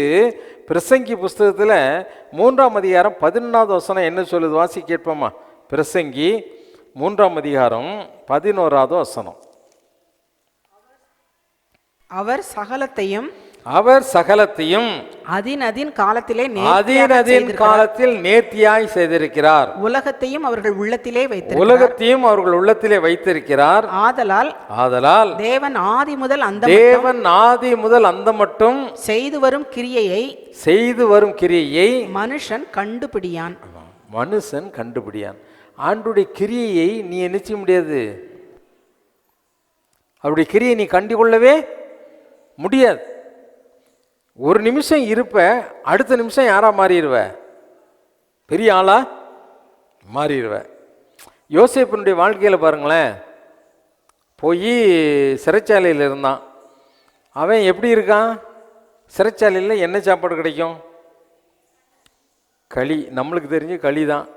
பிரசங்கி புஸ்தகத்தில் 3ஆம் அதிகாரம் 11வது வசனம் என்ன சொல்லுது? வாசி கேட்போமா? பிரசங்கி 3ஆம் அதிகாரம் 11வது வசனம். அவர் சகலத்தையும் அவர் சகலத்தையும் அதின் காலத்திலே அதின் காலத்தில் நேர்த்தியாய் செய்திருக்கிறார். உலகத்தையும் அவர்கள் உள்ளத்திலே வைத்திருக்கிறார். உலகத்தையும் அவர்கள் உள்ளத்திலே வைத்திருக்கிறார். ஆதலால் தேவன் ஆதி முதல் அந்த மட்டும் செய்து வரும் கிரியையை மனுஷன் கண்டுபிடியான். ஆண்டுடைய கிரியையை நீ என்ன செய்ய முடியாது. அவருடைய கிரியை நீ கண்டுகொள்ளவே முடியாது. ஒரு நிமிஷம் இருப்ப, அடுத்த நிமிஷம் யாரா மாறிடுவ, பெரிய ஆளா மாறிடுவ. யோசேப்பினுடைய வாழ்க்கையில் பாருங்களேன், போய் சிறைச்சாலையில் இருந்தான். அவன் எப்படி இருக்கான்? சிறைச்சாலையில் என்ன சாப்பாடு கிடைக்கும்? களி. நம்மளுக்கு தெரிஞ்சு களி தான்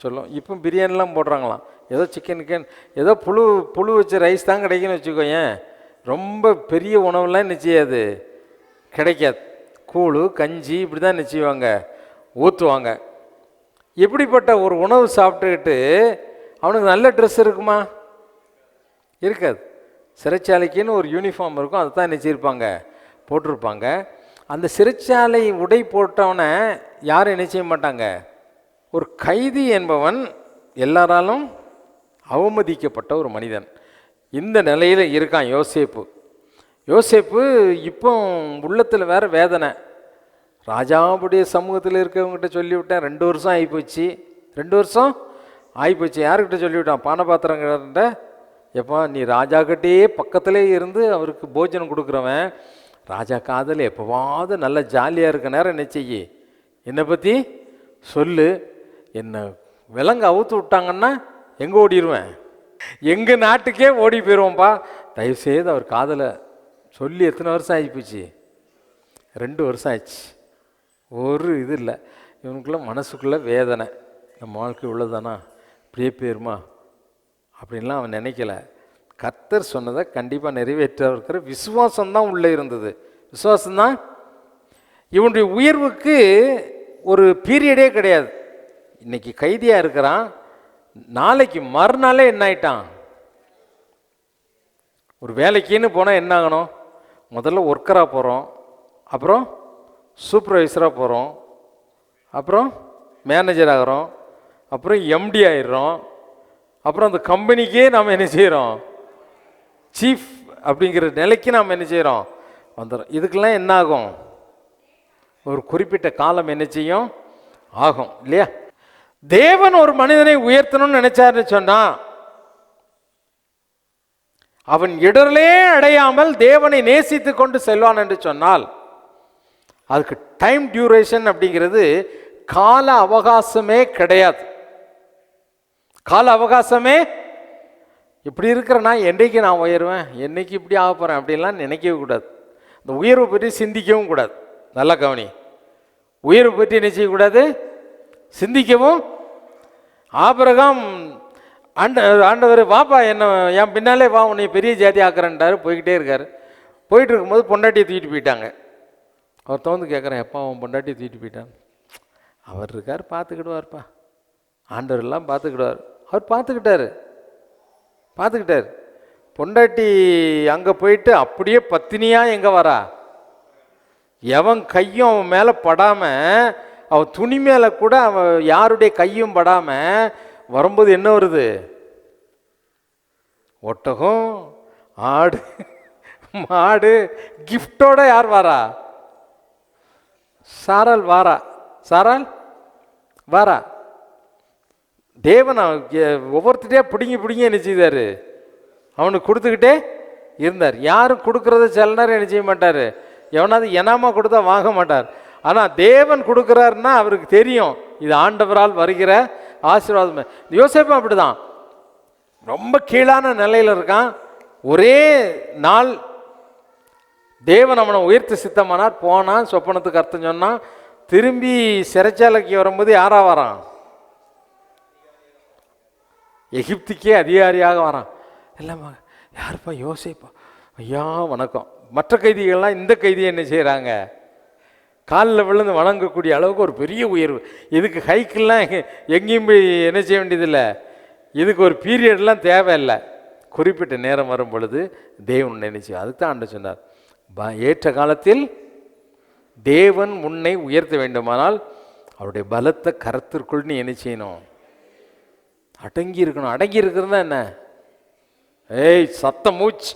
சொல்லும். இப்போ பிரியாணிலாம் போடுறாங்களாம். ஏதோ சிக்கன் ஏதோ புழு வச்ச ரைஸ் தான் கிடைக்குன்னு வச்சுக்கோயேன். ரொம்ப பெரிய உணவுலாம் என்ன செய்யாது, கிடைக்காது. கூழ் கஞ்சி இப்படி தான் நிச்சயவாங்க ஊற்றுவாங்க. இப்படிப்பட்ட ஒரு உணவு சாப்பிட்டுக்கிட்டு அவனுக்கு நல்ல ட்ரெஸ் இருக்குமா? இருக்காது. சிறைச்சாலைக்குன்னு ஒரு யூனிஃபார்ம் இருக்கும், அதை தான் நிச்சயிருப்பாங்க, போட்டிருப்பாங்க. அந்த சிறைச்சாலை உடை போட்டவனை யாரும் என்ன செய்ய மாட்டாங்க. ஒரு கைதி என்பவன் எல்லாராலும் அவமதிக்கப்பட்ட ஒரு மனிதன். இந்த நிலையில் இருக்கான் யோசேப்பு. இப்போ உள்ளத்தில் வேறு வேதனை. ராஜாவுடைய சமூகத்தில் இருக்கவங்ககிட்ட சொல்லிவிட்டேன். 2 வருஷம் ஆகிப்போச்சு. 2 வருஷம் ஆகிப்போச்சு. யாருக்கிட்ட சொல்லிவிட்டான்? பானபாத்திரங்கிட்ட. எப்போ நீ ராஜாக்கிட்டே பக்கத்திலே இருந்து அவருக்கு போஜனம் கொடுக்குறவன், ராஜா காதல் எப்போவாவது நல்லா ஜாலியாக இருக்க நேரம் என்ன செய்யி, என்னை பற்றி சொல்லு. என்னை விலங்கு அவுத்து விட்டாங்கன்னா எங்கே ஓடிடுவேன்? எங்கள் நாட்டுக்கே ஓடி போயிடுவோம்ப்பா. தயவுசெய்து அவர் காதலை சொல்லி எத்தனை வருஷம் ஆகிப்போச்சு? 2 வருஷம் ஆயிடுச்சு. ஒரு இது இல்லை. இவனுக்குள்ள மனசுக்குள்ளே வேதனை. நம்ம வாழ்க்கை உள்ளதானா, இப்படியே போயிருமா அப்படின்லாம் அவன் நினைக்கல. கர்த்தர் சொன்னதை கண்டிப்பாக நிறைவேற்ற இருக்கிற விசுவாசம்தான் உள்ளே இருந்தது. விசுவாசம்தான் இவனுடைய உயர்வுக்கு ஒரு பீரியடே கிடையாது. இன்னைக்கு கைதியாக இருக்கிறான், நாளைக்கு மறுநாளே என்ன ஆயிட்டான்? ஒரு வேலைக்குன்னு போனால் என்ன ஆகணும்? முதல்ல ஒர்க்கராக போகிறோம், அப்புறம் சூப்பர்வைசராக போகிறோம், அப்புறம் மேனேஜர் ஆகிறோம், அப்புறம் எம்டி ஆயிடுறோம், அப்புறம் அந்த கம்பெனிக்கே நாம் என்ன செய்கிறோம்? சீஃப் அப்படிங்கிற நிலைக்கு நாம் என்ன செய்கிறோம்? வந்துடும். இதுக்கெல்லாம் என்ன ஆகும்? ஒரு குறிப்பிட்ட காலம் என்ன செய்யும்? ஆகும் இல்லையா? தேவன் ஒரு மனிதனை உயர்த்தணும்னு நினைச்சாருன்னு சொன்னா, அவன் இடரலே அடையாமல் தேவனை நேசித்து கொண்டு செல்வான் என்று சொன்னால், அதுக்கு டைம் டியூரேஷன் அப்படிங்கிறது கால அவகாசமே கிடையாது. கால அவகாசமே இப்படி இருக்கிறனா என்றைக்கு நான் உயருவேன், என்னைக்கு இப்படி ஆக போகிறேன் அப்படின்லாம் நினைக்கவே கூடாது. இந்த உயர்வை பற்றி சிந்திக்கவும் கூடாது. நல்லா கவனி. உயர்வை பற்றி என்ன செய்யக்கூடாது? சிந்திக்கவும். ஆபிரகாம் ஆண்டவர் வாப்பா என்ன என் பின்னாலே வா, உன்னை பெரிய ஜாதி ஆக்குறேன்ட்டாரு. போய்கிட்டே இருக்காரு. போயிட்டு இருக்கும்போது பொண்டாட்டியை தூக்கிட்டு போயிட்டாங்க. அவர் தோந்து கேட்குறேன், எப்பா அவன் பொண்டாட்டியை தூக்கிட்டு போயிட்டான்? அவர் இருக்கார், பார்த்துக்கிடுவார்ப்பா. ஆண்டவர் எல்லாம் பார்த்துக்கிடுவார். அவர் பார்த்துக்கிட்டாரு. பொண்டாட்டி அங்கே போயிட்டு அப்படியே பத்தினியாக எங்கே வரா? எவன் கையும் அவன் மேலே படாமல், அவன் துணி மேலே கூட அவன் யாருடைய கையும் படாமல் வரும்போது என்ன வருது? ஒட்டகம், ஆடு, மாடு, கிஃப்டோட யார் வாரா? சாரால் வாரா. தேவன் ஒவ்வொருத்தரையா பிடிங்கி என்ன செய்தார்? அவனுக்கு கொடுத்துக்கிட்டே இருந்தார். யாரும் கொடுக்கறத சில நேரம் என்ன செய்ய மாட்டார், எவனாவது எனாமா கொடுத்தா வாங்க மாட்டார். ஆனால் தேவன் கொடுக்குறாருன்னா அவருக்கு தெரியும் இது ஆண்டவரால் வருகிற ஆசீர்வாதம். யோசேப்பு அப்படிதான், ரொம்ப கீழான நிலையில் இருக்கான். ஒரே நாள் தேவன் அவனை உயர்த்த சித்தமானார். போனான், சொப்பனத்துக்கு அர்த்தம் சொன்னான். திரும்பி சிறைச்சாலைக்கு வரும்போது யாரா வரான்? எகிப்துக்கே அதிகாரியாக வரான். எல்லாம் யாருப்பா? யோசேப்பா. ஐயா வணக்கம். மற்ற கைதிகள்லாம் இந்த கைதியை என்ன செய்கிறாங்க? காலில் விழுந்து வணங்கக்கூடிய அளவுக்கு ஒரு பெரிய உயர்வு. இதுக்கு ஹைக்கெல்லாம் எங்கேயும் போய் என்ன செய்ய வேண்டியதில்லை. இதுக்கு ஒரு பீரியட்லாம் தேவையில்லை. குறிப்பிட்ட நேரம் வரும் பொழுது தேவன் நினைச்சு. அதுக்கு தான் ஆண்டு சொன்னார், ஏற்ற காலத்தில் தேவன் உன்னை உயர்த்த வேண்டுமானால் அவருடைய பலத்த கரத்திற்குள் நீ என்ன செய்யணும்? அடங்கி இருக்கணும். அடங்கி இருக்கிறதுனா என்ன? ஏய் சத்தம் மூச்சு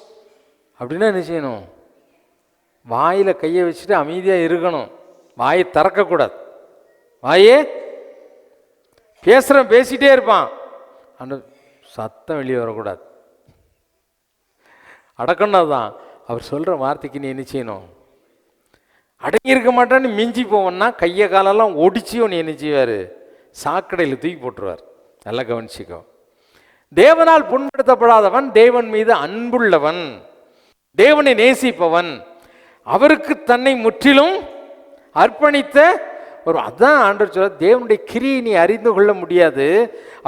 அப்படின்னா என்ன செய்யணும்? வாயில் கையை வச்சுட்டு அமைதியாக இருக்கணும். வாயை திறக்கக்கூடாது. வாயே பேசுகிறேன், பேசிகிட்டே இருப்பான், அந்த சத்தம் வெளியே வரக்கூடாது. அடக்கம்னா தான் அவர் சொல்கிற வார்த்தைக்கு நீ என்ன செய்யணும்? அடங்கி இருக்க மாட்டான்னு மிஞ்சி போவோன்னா கையை காலெல்லாம் ஒடிச்சு நீ என்ன செய்வார்? சாக்கடையில் தூக்கி போட்டுருவார். நல்லா கவனிச்சிக்கோ. தேவனால் புண்படுத்தப்படாதவன் தேவன் மீது அன்புள்ளவன், தேவனை நேசிப்பவன், அவருக்கு தன்னை முற்றிலும் அர்ப்பணித்த ஒரு, அதான் ஆண்டவர் சொல்ல, தேவனுடைய கிரியை நீ அறிந்து கொள்ள முடியாது.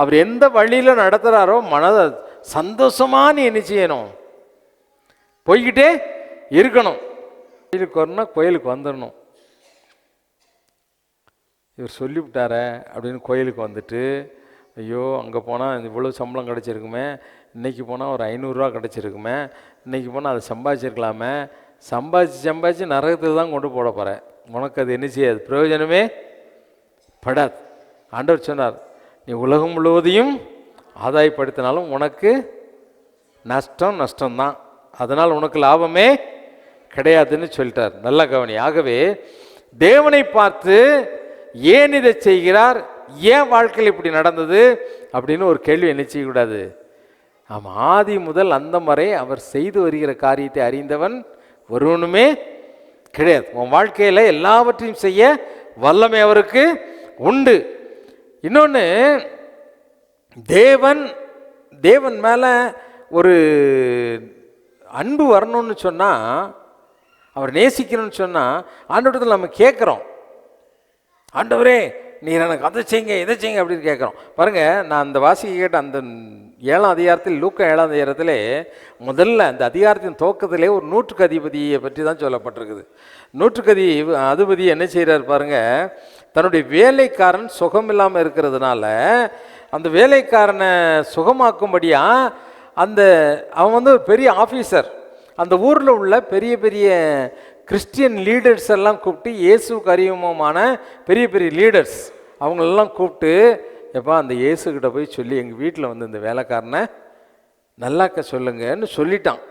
அவர் எந்த வழியில் நடத்துகிறாரோ மனதை சந்தோஷமாக நீ என்ன செய்யணும்? போய்கிட்டே இருக்கணும். கோயிலுக்கு வரணும்னா கோயிலுக்கு வந்துடணும். இவர் சொல்லிவிட்டார அப்படின்னு கோயிலுக்கு வந்துட்டு, ஐயோ அங்கே போனால் இவ்வளோ சம்பளம் கிடச்சிருக்குமே, இன்றைக்கி போனால் ஒரு 500 ரூபா கிடச்சிருக்குமே, இன்றைக்கி போனால் அதை சம்பாதிச்சிருக்கலாமே, சம்பாதிச்சு நரகத்தில் தான் கொண்டு போட போகிறேன். உனக்கு அது என்ன செய்யாது? பிரயோஜனமே படாது. ஆண்டவர் சொன்னார், நீ உலகம் முழுவதையும் ஆதாயப்படுத்தினாலும் உனக்கு நஷ்டம்தான், அதனால் உனக்கு லாபமே கிடையாதுன்னு சொல்லிட்டார். நல்ல கவனி. ஆகவே தேவனை பார்த்து ஏன் இதை செய்கிறார், ஏன் வாழ்க்கையில் இப்படி நடந்தது அப்படின்னு ஒரு கேள்வி என்ன செய்யக்கூடாது. ஆமாம், ஆதி முதல் அந்தம் வரை அவர் செய்து வருகிற காரியத்தை அறிந்தவன் ஒருவனுமே கிடையாது. உன் வாழ்க்கையில் எல்லாவற்றையும் செய்ய வல்லமை அவருக்கு உண்டு. இன்னொன்று, தேவன் மேலே ஒரு அன்பு வரணும்னு சொன்னால், அவர் நேசிக்கணும்னு சொன்னால், ஆண்டவரிடத்தில் நம்ம கேட்குறோம், ஆண்டவரே நீர் எனக்கு அதை செய்யுங்க இதை செய்யுங்க அப்படின்னு கேட்குறோம். பாருங்கள், நான் அந்த வாசிக்க கேட்ட அந்த 7ஆம் அதிகாரத்தில், லூக்கா 7ஆம் அதிகாரத்திலே முதல்ல அந்த அதிகாரத்தின் துவக்கத்திலே ஒரு நூற்றுக்கு அதிபதியை பற்றி தான் சொல்லப்பட்டிருக்குது. நூற்றுக்கு அதிபதி என்ன செய்கிறார் பாருங்கள், தன்னுடைய வேலைக்காரன் சுகம் இல்லாமல் இருக்கிறதுனால அந்த வேலைக்காரனை சுகமாக்கும்படியாக அவன் ஒரு பெரிய ஆஃபீஸர், அந்த ஊரில் உள்ள பெரிய பெரிய கிறிஸ்டியன் லீடர்ஸ் எல்லாம் கூப்பிட்டு, இயேசுக்கு அறிமுகமான பெரிய பெரிய லீடர்ஸ் அவங்களெல்லாம் கூப்பிட்டு, எப்பா அந்த இயேசுக்கிட்ட போய் சொல்லி எங்கள் வீட்டில் இந்த வேலைக்காரனை நல்லாக்க சொல்லுங்கன்னு சொல்லிட்டான்.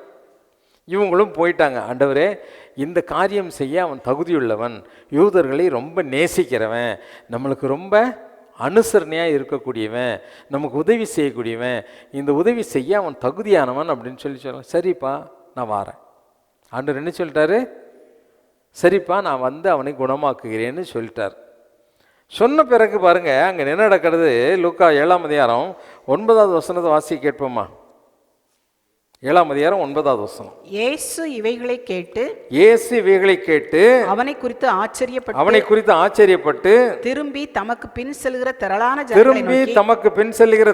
இவங்களும் போயிட்டாங்க. ஆண்டவரே இந்த காரியம் செய்ய அவன் தகுதியுள்ளவன், யூதர்களை ரொம்ப நேசிக்கிறவன், நம்மளுக்கு ரொம்ப அனுசரணையாக இருக்கக்கூடியவன், நமக்கு உதவி செய்யக்கூடியவன், இந்த உதவி செய்ய அவன் தகுதியானவன் அப்படின்னு சொல்ல, சரிப்பா நான் வாரேன். ஆண்டவர் என்ன சொல்லிட்டாரு? சரிப்பா நான் அவனை குணமாக்குகிறேன்னு சொல்லிட்டார். சொன்ன பிறகு பாருங்க அங்கே என்ன நடக்கிறது? லூக்கா 7ஆம் அதிகாரம் 9வது வசனத்தை வாசி கேட்போமா? 7ஆம் அதிகாரம் 9வது வசனம். இயேசு இவைகளை கேட்டு அவனை குறித்து ஆச்சரியப்பட்டு திரும்பி தமக்கு பின் செல்லுகிற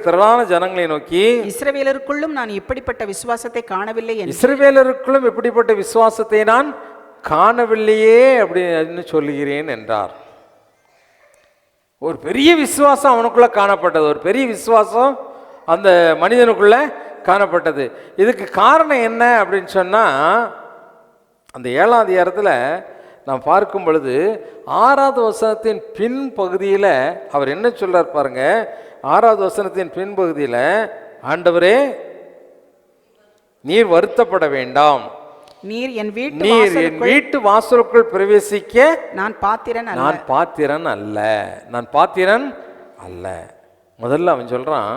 திரளான ஜனங்களை நோக்கி, இஸ்ரவேலருக்குள்ளும் நான் இப்படிப்பட்ட விசுவாசத்தை காணவில்லை, இஸ்ரவேலருக்குள்ளும் இப்படிப்பட்ட விசுவாசத்தை நான் காணவில்லையே அப்படின்னு சொல்லுகிறேன் என்றார். ஒரு பெரிய விசுவாசம் அவனுக்குள்ள காணப்பட்டது, ஒரு பெரிய விசுவாசம் அந்த மனிதனுக்குள்ள காணப்பட்டது. இதுக்கு காரணம் என்ன அப்படின்னு சொன்னால், அந்த 7ஆம் அதிகாரத்தில் நாம் பார்க்கும் பொழுது 6வது வசனத்தின் பின் பகுதியில் அவர் என்ன சொல்றார் பாருங்க. 6வது வசனத்தின் பின் பகுதியில், ஆண்டவரே நீர் வருத்தப்பட வேண்டாம், நீர் என் வீட்டு வாசலுக்குள் பிரவேசிக்க நான் பாத்திரன் அல்ல. முதல்ல அவன் சொல்றான்,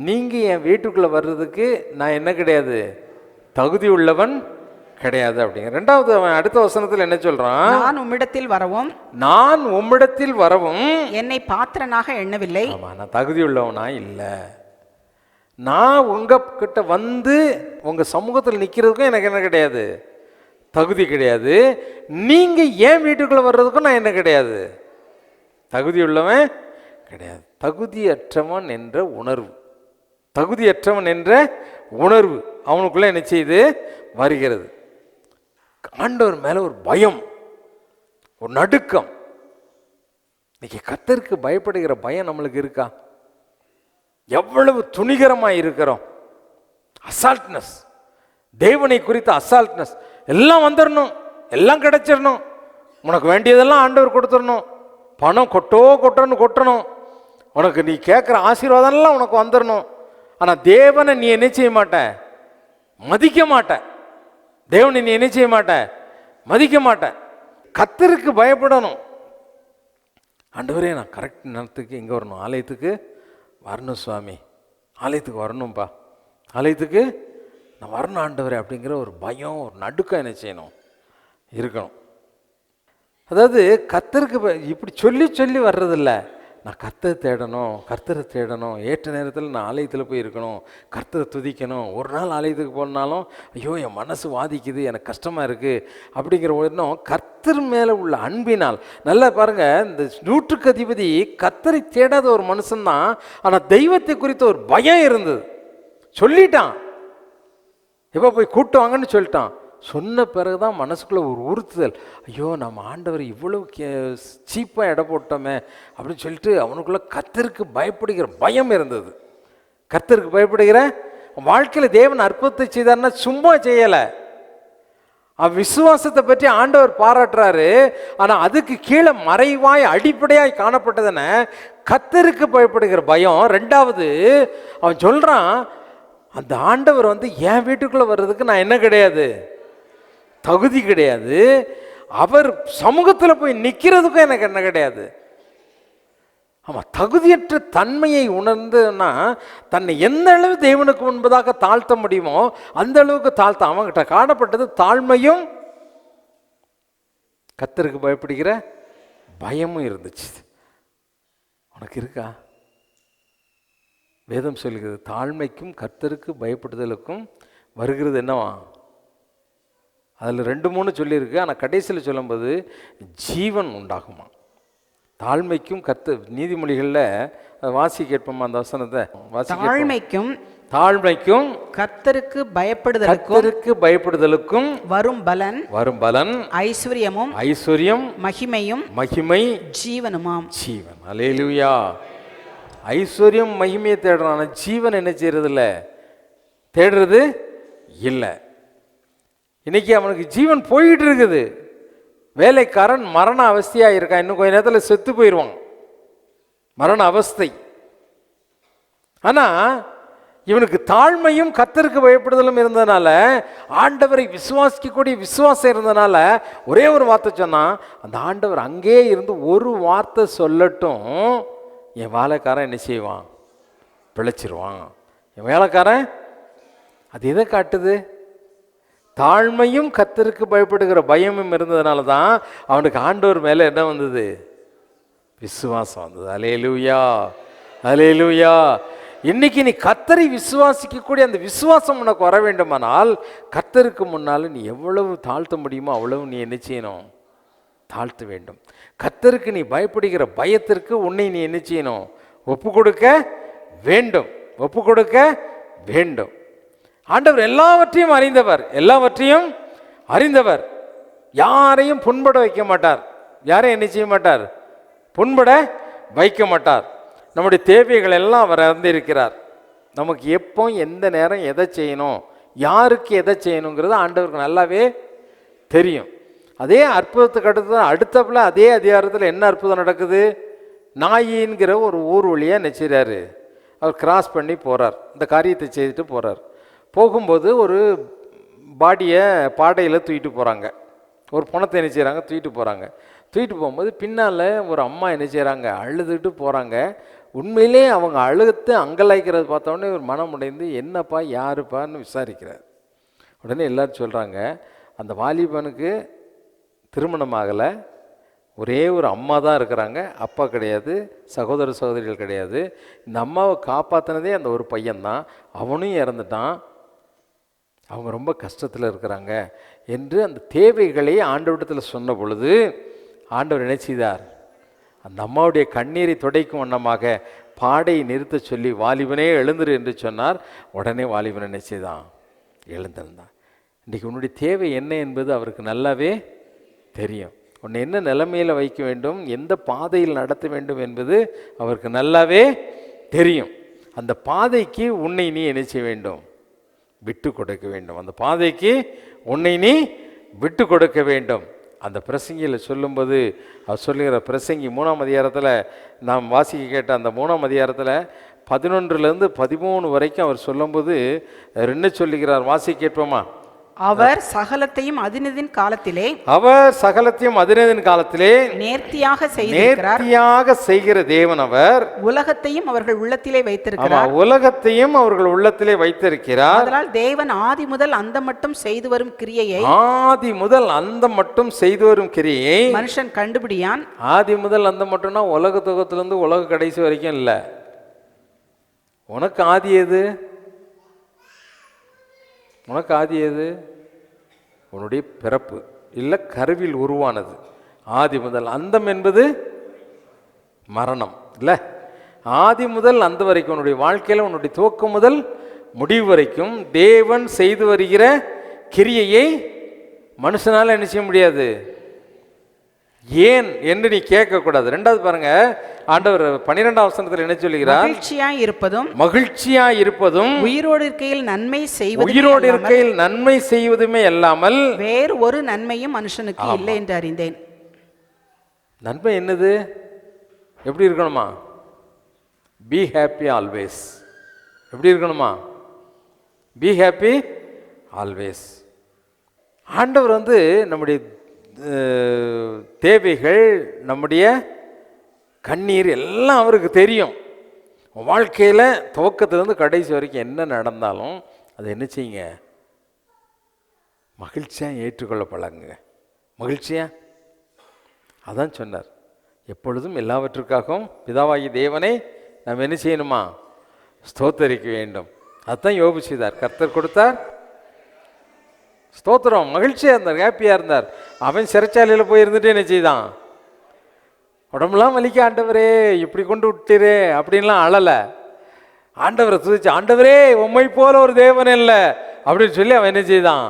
நீங்க என் வீட்டுக்குள்ள வர்றதுக்கு நான் என்ன கிடையாது, தகுதி உள்ளவன் கிடையாது அப்படிங்க. ரெண்டாவது அவன் அடுத்த வசனத்தில் என்ன சொல்றான்? நான் உம்மிடத்தில் வரவும் என்னை பாத்திரனாக எண்ணவில்லை. ஆமா, நான் தகுதி உள்ளவனா இல்லை. நான் உங்ககிட்ட உங்க சமூகத்தில் நிற்கிறதுக்கும் எனக்கு என்ன கிடையாது, தகுதி கிடையாது. நீங்க ஏன் வீட்டுக்குள்ள வர்றதுக்கும் நான் என்ன கிடையாது, தகுதி உள்ளவன் கிடையாது. தகுதியற்றவன் என்ற உணர்வு அவனுக்குள்ள என்ன செய்து வருகிறது. ஆண்டவர் மேல ஒரு பயம், ஒரு நடுக்கம். இன்னைக்கு கர்த்தருக்கு பயப்படுகிற பயம் நம்மளுக்கு இருக்கா? எவ்வளவு துணிகரமாக இருக்கிறோம். அசால்ட்னஸ், தேவனை குறித்த அசால்ட்னஸ். எல்லாம் வந்துடணும், எல்லாம் கிடைச்சிடணும், உனக்கு வேண்டியதெல்லாம் ஆண்டவர் கொடுத்துடணும், பணம் கொட்டணும், உனக்கு நீ கேட்குற ஆசீர்வாதம்லாம் உனக்கு வந்துடணும். ஆனால் தேவனை நீ என்ன செய்ய மாட்ட, மதிக்க மாட்ட. தேவனை நீ என்ன செய்ய மாட்ட, மதிக்க மாட்ட. கர்த்தருக்கு பயப்படணும். ஆண்டவரே, நான் கரெக்ட் நேரத்துக்கு எங்கே வரணும், ஆலயத்துக்கு வரணும் சுவாமி, ஆலயத்துக்கு வரணும்ப்பா, ஆலயத்துக்கு நான் வரணும் ஆண்டவரே அப்படிங்கிற ஒரு பயம், ஒரு நடுக்கம் என்ன செய்யணும், இருக்கணும். அதாவது கர்த்தருக்கு இப்படி சொல்லி சொல்லி வர்றதில்ல. நான் கர்த்தரை தேடணும், ஏற்ற நேரத்தில் நான் ஆலயத்தில் போய் இருக்கணும், கர்த்தரை துதிக்கணும். ஒரு நாள் ஆலயத்துக்கு போனாலும் ஐயோ என் மனசு வாதிக்குது, எனக்கு கஷ்டமாக இருக்குது அப்படிங்கிற ஒன்றும் கர்த்தர் மேலே உள்ள அன்பினால். நல்லா பாருங்கள், இந்த 100க்கு அதிபதி கர்த்தரை தேடாத ஒரு மனுஷன்தான். ஆனால் தெய்வத்தை குறித்த ஒரு பயம் இருந்தது. சொல்லிட்டான், எப்போ போய் கூட்டு வாங்கன்னு சொல்லிட்டான். சொன்ன பிறகு தான் மனசுக்குள்ளே ஒரு உறுத்துதல், ஐயோ நம்ம ஆண்டவர் இவ்வளவு சீப்பாக எடை போட்டோமே அப்படின்னு சொல்லிட்டு அவனுக்குள்ளே கர்த்தருக்கு பயப்படுகிற பயம் இருந்தது. கர்த்தருக்கு பயப்படுகிற வாழ்க்கையில் தேவன் அற்புதத்தை செய்தார்னா சும்மா செய்யலை, விசுவாசத்தை பற்றி ஆண்டவர் பாராட்டுறாரு. ஆனால் அதுக்கு கீழே மறைவாய் அடிப்படையாய் காணப்பட்டதுன கர்த்தருக்கு பயப்படுகிற பயம். ரெண்டாவது அவன் சொல்கிறான், அந்த ஆண்டவர் என் வீட்டுக்குள்ளே வர்றதுக்கு நான் என்ன கிடையாது, தகுதி கிடையாது, அவர் சமூகத்தில் போய் நிற்கிறதுக்கும் எனக்கு என்ன கிடையாது. ஆமாம், தகுதியற்ற தன்மையை உணர்ந்துன்னா தன்னை எந்த அளவு தேவனுக்கு முன்பதாக தாழ்த்த முடியுமோ அந்த அளவுக்கு தாழ்த்த. அவங்ககிட்ட காணப்பட்டது தாழ்மையும் கர்த்தருக்கு பயப்படுகிற பயமும் இருந்துச்சு. உனக்கு இருக்கா? வேதம் சொல்கிறது தாழ்மைக்கும் கர்த்தருக்கு பயப்படுதலுக்கும் வருகிறது என்னவா? அதில் 2-3 சொல்லியிருக்கு. ஆனால் கடைசியில் சொல்லும்போது ஜீவன் உண்டாகுமா. தாழ்மைக்கும் நீதிமொழிகளில் வாசி கேட்போமா அந்த வசனத்தை? தாழ்மைக்கும் கர்த்தருக்கு பயப்படுதலுக்கும் வரும் பலன் ஐஸ்வர்யம் மகிமை ஜீவனுமாம். ஜீவன். அல்லேலூயா. ஐஸ்வர்யம் மகிமையை தேடுறான், ஜீவன் என்ன செய்யறது இல்லை, தேடுறது இல்லை. இன்னைக்கு அவனுக்கு ஜீவன் போயிட்டு இருக்குது. வேலைக்காரன் மரண அவஸ்தையாக இருக்கான், இன்னும் கொஞ்ச நேரத்தில் செத்து போயிடுவான், மரண அவஸ்தை. ஆனால் இவனுக்கு தாழ்மையும் கர்த்தருக்கு பயப்படுதலும் இருந்ததுனால, ஆண்டவரை விசுவாசிக்கக்கூடிய விசுவாசம் இருந்ததுனால ஒரே ஒரு வார்த்தை சொன்னான், அந்த ஆண்டவர் அங்கே இருந்து ஒரு வார்த்தை சொல்லட்டும், என் வேலைக்காரன் என்ன செய்வான், பிழைச்சிருவான். என் வேலைக்காரன். அது எதை காட்டுது? தாழ்மையும் கர்த்தருக்கு பயப்படுகிற பயமும் இருந்ததுனால தான் அவனுக்கு ஆண்டவர் மேலே என்ன வந்தது, விசுவாசம் வந்தது. அல்லேலூயா, அல்லேலூயா. இன்னைக்கு நீ கர்த்தரை விசுவாசிக்கக்கூடிய அந்த விசுவாசம் உனக்கு வர வேண்டுமானால் கர்த்தருக்கு முன்னால் நீ எவ்வளவு தாழ்த்த முடியுமோ அவ்வளவு நீ என்ன செய்யணும், தாழ்த்த வேண்டும். கர்த்தருக்கு நீ பயப்படுகிற பயத்திற்கு உன்னை நீ என்ன செய்யணும், ஒப்பு கொடுக்க வேண்டும், ஒப்பு கொடுக்க வேண்டும். ஆண்டவர் எல்லாவற்றையும் அறிந்தவர், யாரையும் புண்பட வைக்க மாட்டார், யாரையும் என்ன செய்ய மாட்டார், புண்பட வைக்க மாட்டார். நம்முடைய தேவைகள் எல்லாம் அவர் அறிந்திருக்கிறார். நமக்கு எப்போ எந்த நேரம் எதை செய்யணும், யாருக்கு எதை செய்யணுங்கிறது ஆண்டவருக்கு நல்லாவே தெரியும். அதே அற்புதத்துக்கு அடுத்தப்பில் அதே அதிகாரத்தில் என்ன அற்புதம் நடக்குது? நாயின்கிற ஒரு ஊர் வழியாக நினைச்சாரு, அவர் கிராஸ் பண்ணி போகிறார், இந்த காரியத்தை செய்துட்டு போகிறார். போகும்போது ஒரு பாடியை பாடையில் தூக்கிட்டு போகிறாங்க, ஒரு பணத்தை என்ன செய்கிறாங்க, தூக்கிட்டு போகிறாங்க. தூக்கிட்டு போகும்போது பின்னால் ஒரு அம்மா என்ன செய்கிறாங்க, அழுதுட்டு போகிறாங்க. உண்மையிலே அவங்க அழுத்து அங்கலாய்க்கிறது பார்த்தோன்னே ஒரு மனம் உடைந்து, என்னப்பா யாருப்பான்னு விசாரிக்கிறார். உடனே எல்லோரும் சொல்கிறாங்க, அந்த வாலிபனுக்கு திருமணம் ஆகலை, ஒரே ஒரு அம்மா தான் இருக்கிறாங்க, அப்பா கிடையாது, சகோதர சகோதரிகள் கிடையாது. இந்த அம்மாவை காப்பாற்றினதே அந்த ஒரு பையன்தான், அவனும் இறந்துட்டான், அவங்க ரொம்ப கஷ்டத்தில் இருக்கிறாங்க என்று அந்த தேவைகளை ஆண்டவரிடத்தில் சொன்ன பொழுது ஆண்டவர் என்ன செய்தார், அந்த அம்மாவுடைய கண்ணீரை துடைக்கும் வண்ணமாக பாடையை நிறுத்த சொல்லி வாலிபனே எழுந்துரு என்று சொன்னார். உடனே வாலிபன் என்ன செய்தான், எழுந்திருந்தான். இன்றைக்கு உன்னுடைய தேவை என்ன என்பது அவருக்கு நல்லாவே தெரியும். உன்னை என்ன நிலைமையில் வைக்க வேண்டும், எந்த பாதையில் நடத்த வேண்டும் என்பது அவருக்கு நல்லாவே தெரியும். அந்த பாதைக்கு உன்னை நீ என்ன செய்ய வேண்டும், விட்டு கொடுக்க வேண்டும். அந்த பாதைக்கு உன்னை நீ விட்டு கொடுக்க வேண்டும். அந்த பிரசங்கியில் சொல்லும்போது அவர் சொல்லுகிற பிரசங்கி 3ஆம் அதிகாரத்தில் நாம் வாசிக்க கேட்ட அந்த 3ஆம் அதிகாரத்தில் 11லேருந்து 13 வரைக்கும் அவர் சொல்லும்போது என்ன சொல்லுகிறார்? வாசி கேட்போமா? அவர் சகலத்தையும் அதினதின் காலத்திலே அவர் சகலத்தையும் அதினதின் காலத்திலே நேர்த்தியாக செய்திருக்கிறார். நேர்த்தியாக செய்கிற தேவன் அவர். உலகத்தையும் அவர்கள் உள்ளத்திலே வைத்திருக்கிறார். உலகத்தையும் அவர்கள் உள்ளத்திலே வைத்திருக்கிறார். அதனால் தேவன் ஆதி முதல் அந்த மட்டும் செய்து வரும் கிரியையை ஆதி முதல் அந்த மட்டும் செய்து வரும் கிரியை மனுஷன் கண்டுபிடியான். ஆதி முதல் அந்த மட்டும்னா உலக துவக்கத்திலிருந்து உலக கடைசி வரைக்கும் இல்லை. உனக்கு ஆதி எது? உனக்கு ஆதி எது? உன்னுடைய பிறப்பு இல்லை கருவில் உருவானது. ஆதி முதல் அந்தம் என்பது மரணம் இல்லை. ஆதி முதல் அந்த வரைக்கும் உன்னுடைய வாழ்க்கையில் உன்னுடைய துவக்கம் முதல் முடிவு வரைக்கும் தேவன் செய்து வருகிற கிரியையை மனுஷனால என்ன செய்ய முடியாது. ஏன் என்று நீ கேட்கக்கூடாது. ரெண்டாவது பாருங்க, ஆண்டவர் 12ஆம் வசனத்தில் என்ன சொல்லுகிறார்? மகிழ்ச்சியாய் இருப்பதும் மகிழ்ச்சியாய் இருப்பதும் உயிரோடு இருக்கையில் நன்மை செய்வதும் உயிரோடு இருக்கையில் நன்மை செய்வதுமே அல்லாமல் வேறு ஒரு நன்மையும் மனுஷனுக்கு இல்லை என்று அறிந்தேன். நன்மை என்னது? எப்படி இருக்கணுமா? Be happy always. எப்படி இருக்கணுமா? Be happy always. ஆண்டவர் நம்முடைய தேவைகள், நம்முடைய கண்ணீர் எல்லாம் அவருக்கு தெரியும். வாழ்க்கையில் துவக்கத்திலேருந்து கடைசி வரைக்கும் என்ன நடந்தாலும் அதை என்ன செய்யுங்க? மகிழ்ச்சியாக ஏற்றுக்கொள்ள பழகுங்க. மகிழ்ச்சியா அதான் சொன்னார். எப்பொழுதும் எல்லாவற்றுக்காகவும் பிதாவாகி தேவனை நாம் என்ன செய்யணுமா? ஸ்தோத்தரிக்க வேண்டும். அதுதான் யோபு செய்தார். கர்த்தர் கொடுத்தார், ஸ்தோத்திரம். மகிழ்ச்சியாக இருந்தார், ஹாப்பியாக இருந்தார். அவன் சிறைச்சாலையில் போய் இருந்துட்டு என்ன செய்தான்? உடம்புலாம் வலிக்க, ஆண்டவரே இப்படி கொண்டு விட்டுரு அப்படின்லாம் அழலை. ஆண்டவரை துதிச்சு, ஆண்டவரே உம்மை போல ஒரு தேவன் இல்லை அப்படின்னு சொல்லி அவன் என்ன செய்தான்?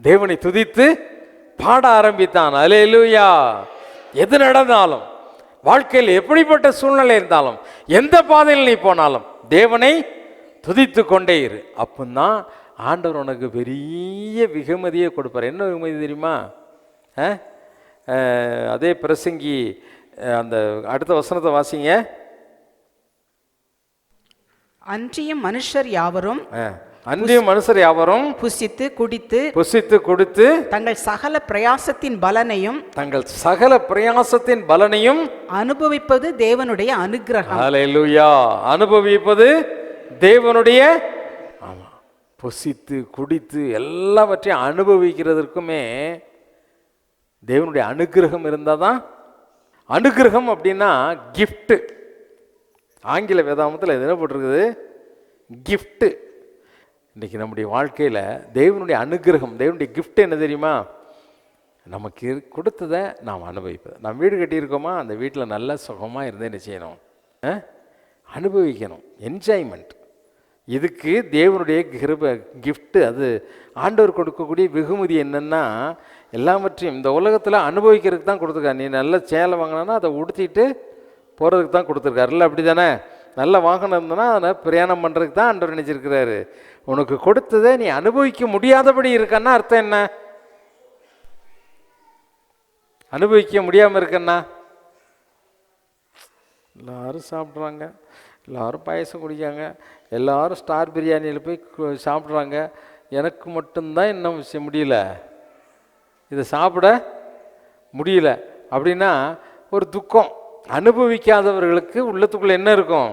தேவனை துதித்து பாட ஆரம்பித்தான். அல்லேலூயா. எது நடந்தாலும், வாழ்க்கையில் எப்படிப்பட்ட சூழ்நிலை இருந்தாலும், எந்த பாதையில் நீ போனாலும் தேவனை துதித்து கொண்டே இரு. அப்பந்தான் ஆண்டவர் உனக்கு பெரிய வெகுமதியை கொடுப்பார். என்ன வெகுமதி தெரியுமா? அதே பிரசங்கி அந்த அடுத்த வசனத்தை வாசிங்க. அன்றியும் மனுஷர் யாவரும் புசித்து குடித்து தங்கள் சகல பிரயாசத்தின் பலனையும் அனுபவிப்பது தேவனுடைய அனுக்கிரகம். அல்லேலூயா. அனுபவிப்பது தேவனுடைய, ஆமா, புசித்து குடித்து எல்லாவற்றையும் அனுபவிக்கிறதுக்குமே தேவனுடைய அனுக்கிரகம் இருந்தால் தான். அனுக்கிரகம் அப்படின்னா கிஃப்ட்டு. ஆங்கில வேதாமத்தில் இது என்ன போட்டிருக்குது? கிஃப்ட்டு. இன்றைக்கி நம்முடைய வாழ்க்கையில் தேவனுடைய அனுக்கிரகம், தேவனுடைய கிஃப்ட் என்ன தெரியுமா? நமக்கு கொடுத்ததை நாம் அனுபவிப்பது. நாம் வீடு கட்டியிருக்கோமா, அந்த வீட்டில் நல்ல சுகமாக இருந்து என்ன செய்யணும்? அனுபவிக்கணும். என்ஜாய்மெண்ட். இதுக்கு தேவனுடைய கிஃப்ட்டு, அது ஆண்டவர் கொடுக்கக்கூடிய வெகுமதி என்னென்னா, எல்லாவற்றையும் இந்த உலகத்தில் அனுபவிக்கிறதுக்கு தான் கொடுத்துருக்காரு. நீ நல்ல சேலை வாங்கினா அதை உடுத்திட்டு போகிறதுக்கு தான் கொடுத்துருக்காருல்ல, அப்படி தானே? நல்ல வாகனம் இருந்ததுன்னா அதை பிரயாணம் பண்ணுறதுக்கு தான் ஆண்டவர் நினச்சிருக்கிறாரு. உனக்கு கொடுத்ததை நீ அனுபவிக்க முடியாதபடி இருக்கன்னா அர்த்தம் என்ன? அனுபவிக்க முடியாமல் இருக்கன்னா, எல்லாரும் சாப்பிட்றாங்க, எல்லோரும் பாயசம் குடிக்காங்க, எல்லோரும் ஸ்டார் பிரியாணியில் போய் சாப்பிட்றாங்க, எனக்கு மட்டும்தான் இன்னும் முடியல, இதை சாப்பிட முடியல அப்படின்னா ஒரு துக்கம். அனுபவிக்காதவர்களுக்கு உள்ளத்துக்குள்ளே என்ன இருக்கும்?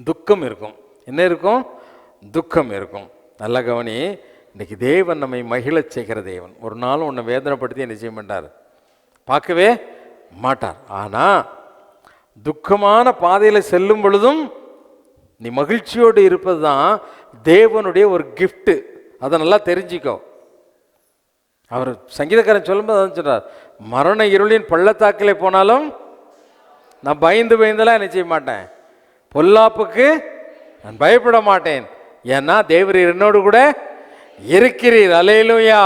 துக்கம் இருக்கும். என்ன இருக்கும்? துக்கம் இருக்கும். நல்ல கவனி. இன்றைக்கி தேவன் நம்மை மகிழச் செய்கிற தேவன். ஒரு நாளும் உன்னை வேதனைப்படுத்தி என்ன செய்ய மாட்டார்? பார்க்கவே மாட்டார். ஆனால் துக்கமான பாதையில் செல்லும் பொழுதும் நீ மகிழ்ச்சியோடு இருப்பது தான் தேவனுடைய ஒரு கிஃப்ட்டு. அதை நல்லா தெரிஞ்சிக்கோ. அவர் சங்கீதக்காரன் சொல்லும்போது அதான் சொல்கிறார், மரண இருளின் பள்ளத்தாக்கிலே போனாலும் நான் பயந்தெல்லாம் என்ன செய்ய மாட்டேன், பொல்லாப்புக்கு நான் பயப்பட மாட்டேன், ஏன்னா தேவர் என்னோடு கூட இருக்கிறீர். அல்லேலூயா.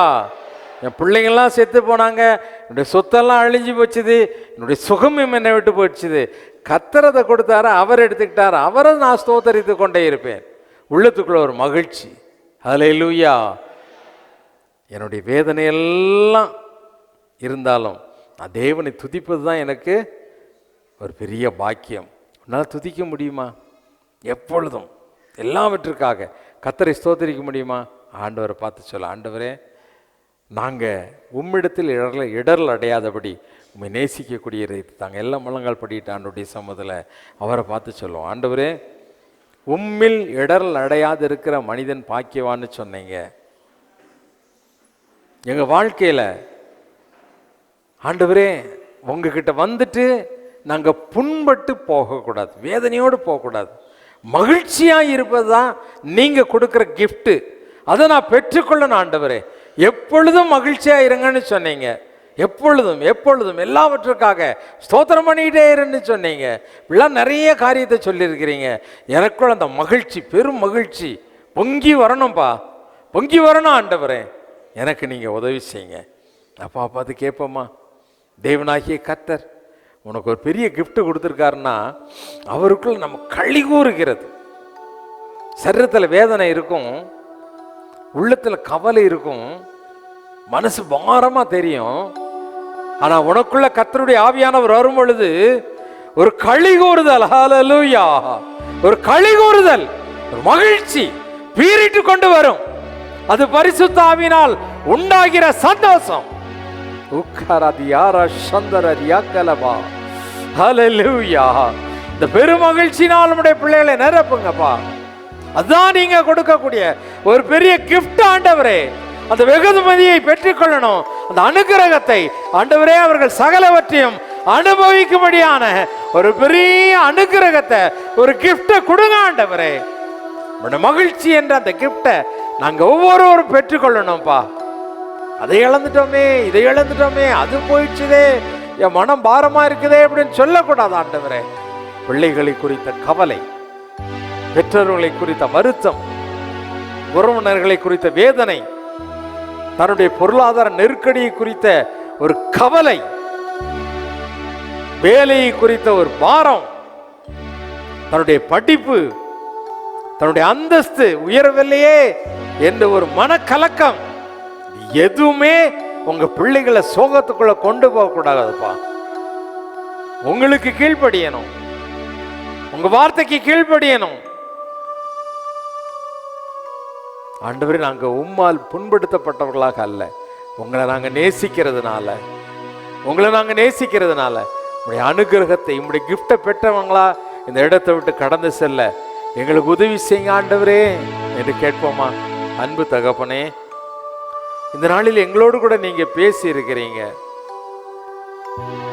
என் பிள்ளைங்கள்லாம் செத்து போனாங்க, என்னுடைய சொத்தெல்லாம் அழிஞ்சு போச்சுது, என்னுடைய சுகமும் என்னை விட்டு போயிடுச்சுது, கத்தரதை கொடுத்தாரு, அவர் எடுத்துக்கிட்டார், அவரை நான் ஸ்தோத்தரித்து கொண்டே இருப்பேன். உள்ளத்துக்குள்ள ஒரு மகிழ்ச்சி. அல்லேலூயா. என்னுடைய வேதனையெல்லாம் இருந்தாலும் நான் தேவனை துதிப்பது தான் எனக்கு ஒரு பெரிய பாக்கியம். உன்னால் துதிக்க முடியுமா? எப்பொழுதும் எல்லாவற்றுக்காக கர்த்தரை ஸ்தோத்திரிக்க முடியுமா? ஆண்டவரை பார்த்து சொல்ல, ஆண்டவரே நாங்கள் உம்மிடத்தில் இடரல் அடையாதபடி உண்மை நேசிக்கக்கூடிய தாங்க எல்லாம் முழங்கால் படிட்டு ஆண்டவருடைய சமூகத்தில் அவரை பார்த்து சொல்லுவோம். ஆண்டவரே உம்மில் இடரல் அடையாது இருக்கிற மனிதன் பாக்கியவான்னு சொன்னீங்க. எங்கள் வாழ்க்கையில் ஆண்டவரே உங்ககிட்ட வந்துட்டு நாங்கள் புண்பட்டு போகக்கூடாது, வேதனையோடு போகக்கூடாது, மகிழ்ச்சியாக இருப்பது தான் நீங்கள் கொடுக்குற கிஃப்ட்டு. அதை நான் பெற்றுக்கொள்ளணும். ஆண்டவரே எப்பொழுதும் மகிழ்ச்சியாக இருங்கன்னு சொன்னீங்க. எப்பொழுதும் எப்பொழுதும் எல்லாவற்றுக்காக ஸ்தோத்திரம் பண்ணிக்கிட்டே இருன்னு சொன்னீங்க. இப்படிலாம் நிறைய காரியத்தை சொல்லியிருக்கிறீங்க. எனக்குள்ள அந்த மகிழ்ச்சி, பெரும் மகிழ்ச்சி பொங்கி வரணும்ப்பா, பொங்கி வரணும். ஆண்டவரே எனக்கு நீங்கள் உதவி செய்யுங்க. அப்பா பார்த்து கேட்போம்மா, தேவனாகிய கர்த்தர் உனக்கு ஒரு பெரிய கிஃப்ட் கொடுத்துருக்காருன்னா அவருக்குள்ள நம்ம களி கூறுகிறது. சரீரத்தில் வேதனை இருக்கும், உள்ளத்தில் கவலை இருக்கும், மனசு பாரமாக தெரியும். ஆனால் உனக்குள்ள கர்த்தருடைய ஆவியானவர் வரும் பொழுது ஒரு களி கூறுதல், ஹல்லேலூயா, ஒரு களி கூறுதல், ஒரு மகிழ்ச்சி பீறிட்டு கொண்டு வரும். அது பரிசுத்த ஆவியினால் உண்டாகிற சந்தோஷம். இந்த பெரும் மகிழ்ச்சினால் நம்முடைய பிள்ளைகளை நிரப்புங்கப்பா. அதுதான் நீங்க கொடுக்கக்கூடிய ஒரு பெரிய கிஃப்ட். ஆண்டவரே அந்த வெகுமதியை பெற்றுக்கொள்ளணும், அந்த அனுகிரகத்தை. ஆண்டவரே அவர்கள் சகலவற்றையும் அனுபவிக்கும்படியான ஒரு பெரிய அனுகிரகத்தை, ஒரு கிஃப்டை கொடுங்க ஆண்டவரே. மகிழ்ச்சி என்ற அந்த கிஃப்டை நாங்க ஒவ்வொருவரும் பெற்றுக்கொள்ளணும்ப்பா. அதை இழந்துட்டோமே, இதை இழந்துட்டோமே, அது போயிடுச்சுதே, என் மனம் பாரமா இருக்குதே அப்படின்னு சொல்லக்கூடாது ஆண்டவரே. பிள்ளைகளை குறித்த கவலை, பெற்றோர்களை குறித்த வருத்தம், உறவினர்களை குறித்த வேதனை, தன்னுடைய பொருளாதார நெருக்கடியை குறித்த ஒரு கவலை, வேலையை குறித்த ஒரு பாரம், தன்னுடைய படிப்பு, தன்னுடைய அந்தஸ்து உயரவில்லையே என்ற ஒரு மனக்கலக்கம், எதுவுமே உங்க பிள்ளைகளை சோகத்துக்குள்ள கொண்டு போக கூடாதுப்பா. உங்களுக்கு கீழ்ப்படியணும், உங்க வார்த்தைக்கு கீழ்ப்படியணும். ஆண்டவரே நாங்க உம்மால் புண்படுத்தப்பட்டவர்களாக அல்ல, உங்களை நாங்க நேசிக்கிறதுனால, உங்களுடைய அனுகிரகத்தை, உங்களுடைய கிஃப்டை பெற்றவங்களா இந்த இடத்தை விட்டு கடந்து செல்ல எங்களுக்கு உதவி செய்யுங்க ஆண்டவரே என்று கேட்போமா? அன்பு தகப்பனே, இந்த நாளில் எங்களோடு கூட நீங்க பேசி இருக்கிறீங்க.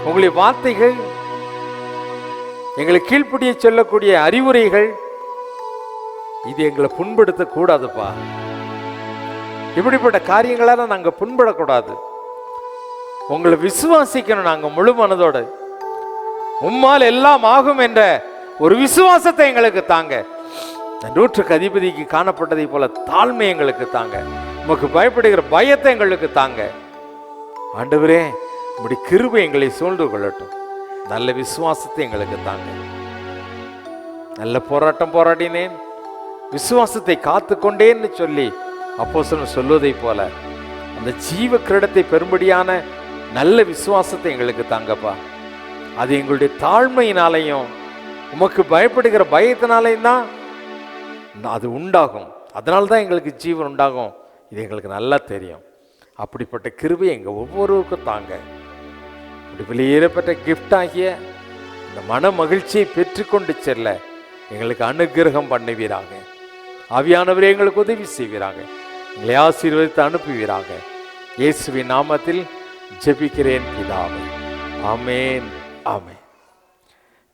உங்களுடைய வார்த்தைகள், எங்களை கீழ்ப்படிய சொல்லக்கூடிய அறிவுரைகள், இது எங்களை புண்படுத்த கூடாதுப்பா. இப்படிப்பட்ட காரியங்களால நாங்க புண்படக்கூடாது. உங்களை விசுவாசிக்கணும். நாங்க முழு மனதோடு உம்மால் எல்லாம் ஆகும் என்ற ஒரு விசுவாசத்தை எங்களுக்கு தாங்க. நூற்றுக்கு அதிபதிக்கு காணப்பட்டதை போல தாழ்மை எங்களுக்கு தாங்க. உமக்கு பயப்படுகிற பயத்தை எங்களுக்கு தாங்க. ஆண்டவரே உம்முடைய கிருபை எங்களை சூழ்ந்து கொள்ளட்டும். நல்ல விசுவாசத்தை எங்களுக்கு தாங்க. நல்ல போராட்டம் போராடினேன், விசுவாசத்தை காத்து கொண்டேன்னு சொல்லி அப்போஸ்தலன் சொல்வதை போல அந்த ஜீவ கிரீடத்தை பெறும்படியான நல்ல விசுவாசத்தை எங்களுக்கு தாங்கப்பா. அது எங்களுடைய தாழ்மையினாலையும் உமக்கு பயப்படுகிற பயத்தினாலையும் தான் அது உண்டாகும். அதனால்தான் எங்களுக்கு ஜீவன் உண்டாகும். இது எங்களுக்கு நல்லா தெரியும். அப்படிப்பட்ட கிருபை எங்கள் ஒவ்வொருவருக்கும் தாங்க. இப்படி வெளியேறப்பட்ட கிஃப்ட் ஆகிய இந்த மன மகிழ்ச்சியை பெற்றுக்கொண்டு செல்ல எங்களுக்கு அனுகிரகம் பண்ணுவீராக. ஆவியானவரே எங்களுக்கு உதவி செய்வீராக. எங்களை ஆசீர்வதித்து அனுப்புவீராக. இயேசுவின் நாமத்தில் ஜெபிக்கிறேன் பிதாவே, ஆமென், ஆமென்.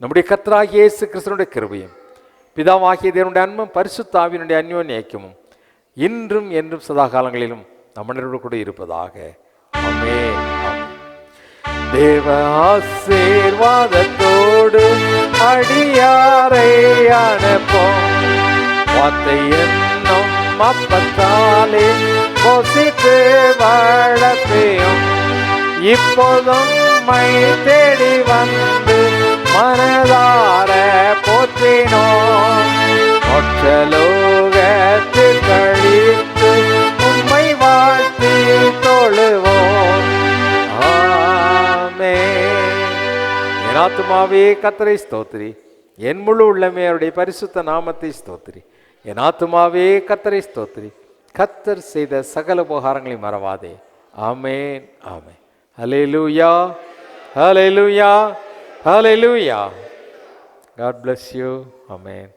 நம்முடைய கர்த்தராகிய இயேசு கிறிஸ்துவினுடைய கிருபையும் பிதாவாகிய தேவனுடைய அன்பும் பரிசுத்த ஆவியினுடைய அந்யோன்ய ஐக்கியமும் இன்றும் என்றும் சதா காலங்களிலும் நம்மளோடு கூட இருப்பதாக. ஆமென், ஆமென். தேவ ஆசீர்வாதத்தோடு அடியாரை அனுப்பும், வார்த்தை என்னும் அப்பத்தாலே போசித்து வளர்த்தையும் இப்போதும் மை தேடி வந்து மனதார போற்றினோம். மொற்றலோகத்தில் கழித்து உம்மை வாழ்த்தி ஆத்துமாவே கர்த்தரை ஸ்தோத்திரி, என் முழு உள்ளமே அவருடைய பரிசுத்த நாமத்தை ஸ்தோத்திரி. என் ஆத்துமாவே கர்த்தரை ஸ்தோத்திரி, கர்த்தர் செய்த சகல உபகாரங்களை மறவாதே. ஆமென், ஆமென். ஹல்லேலூயா, ஹல்லேலூயா, ஹல்லேலூயா. God bless you. Amen.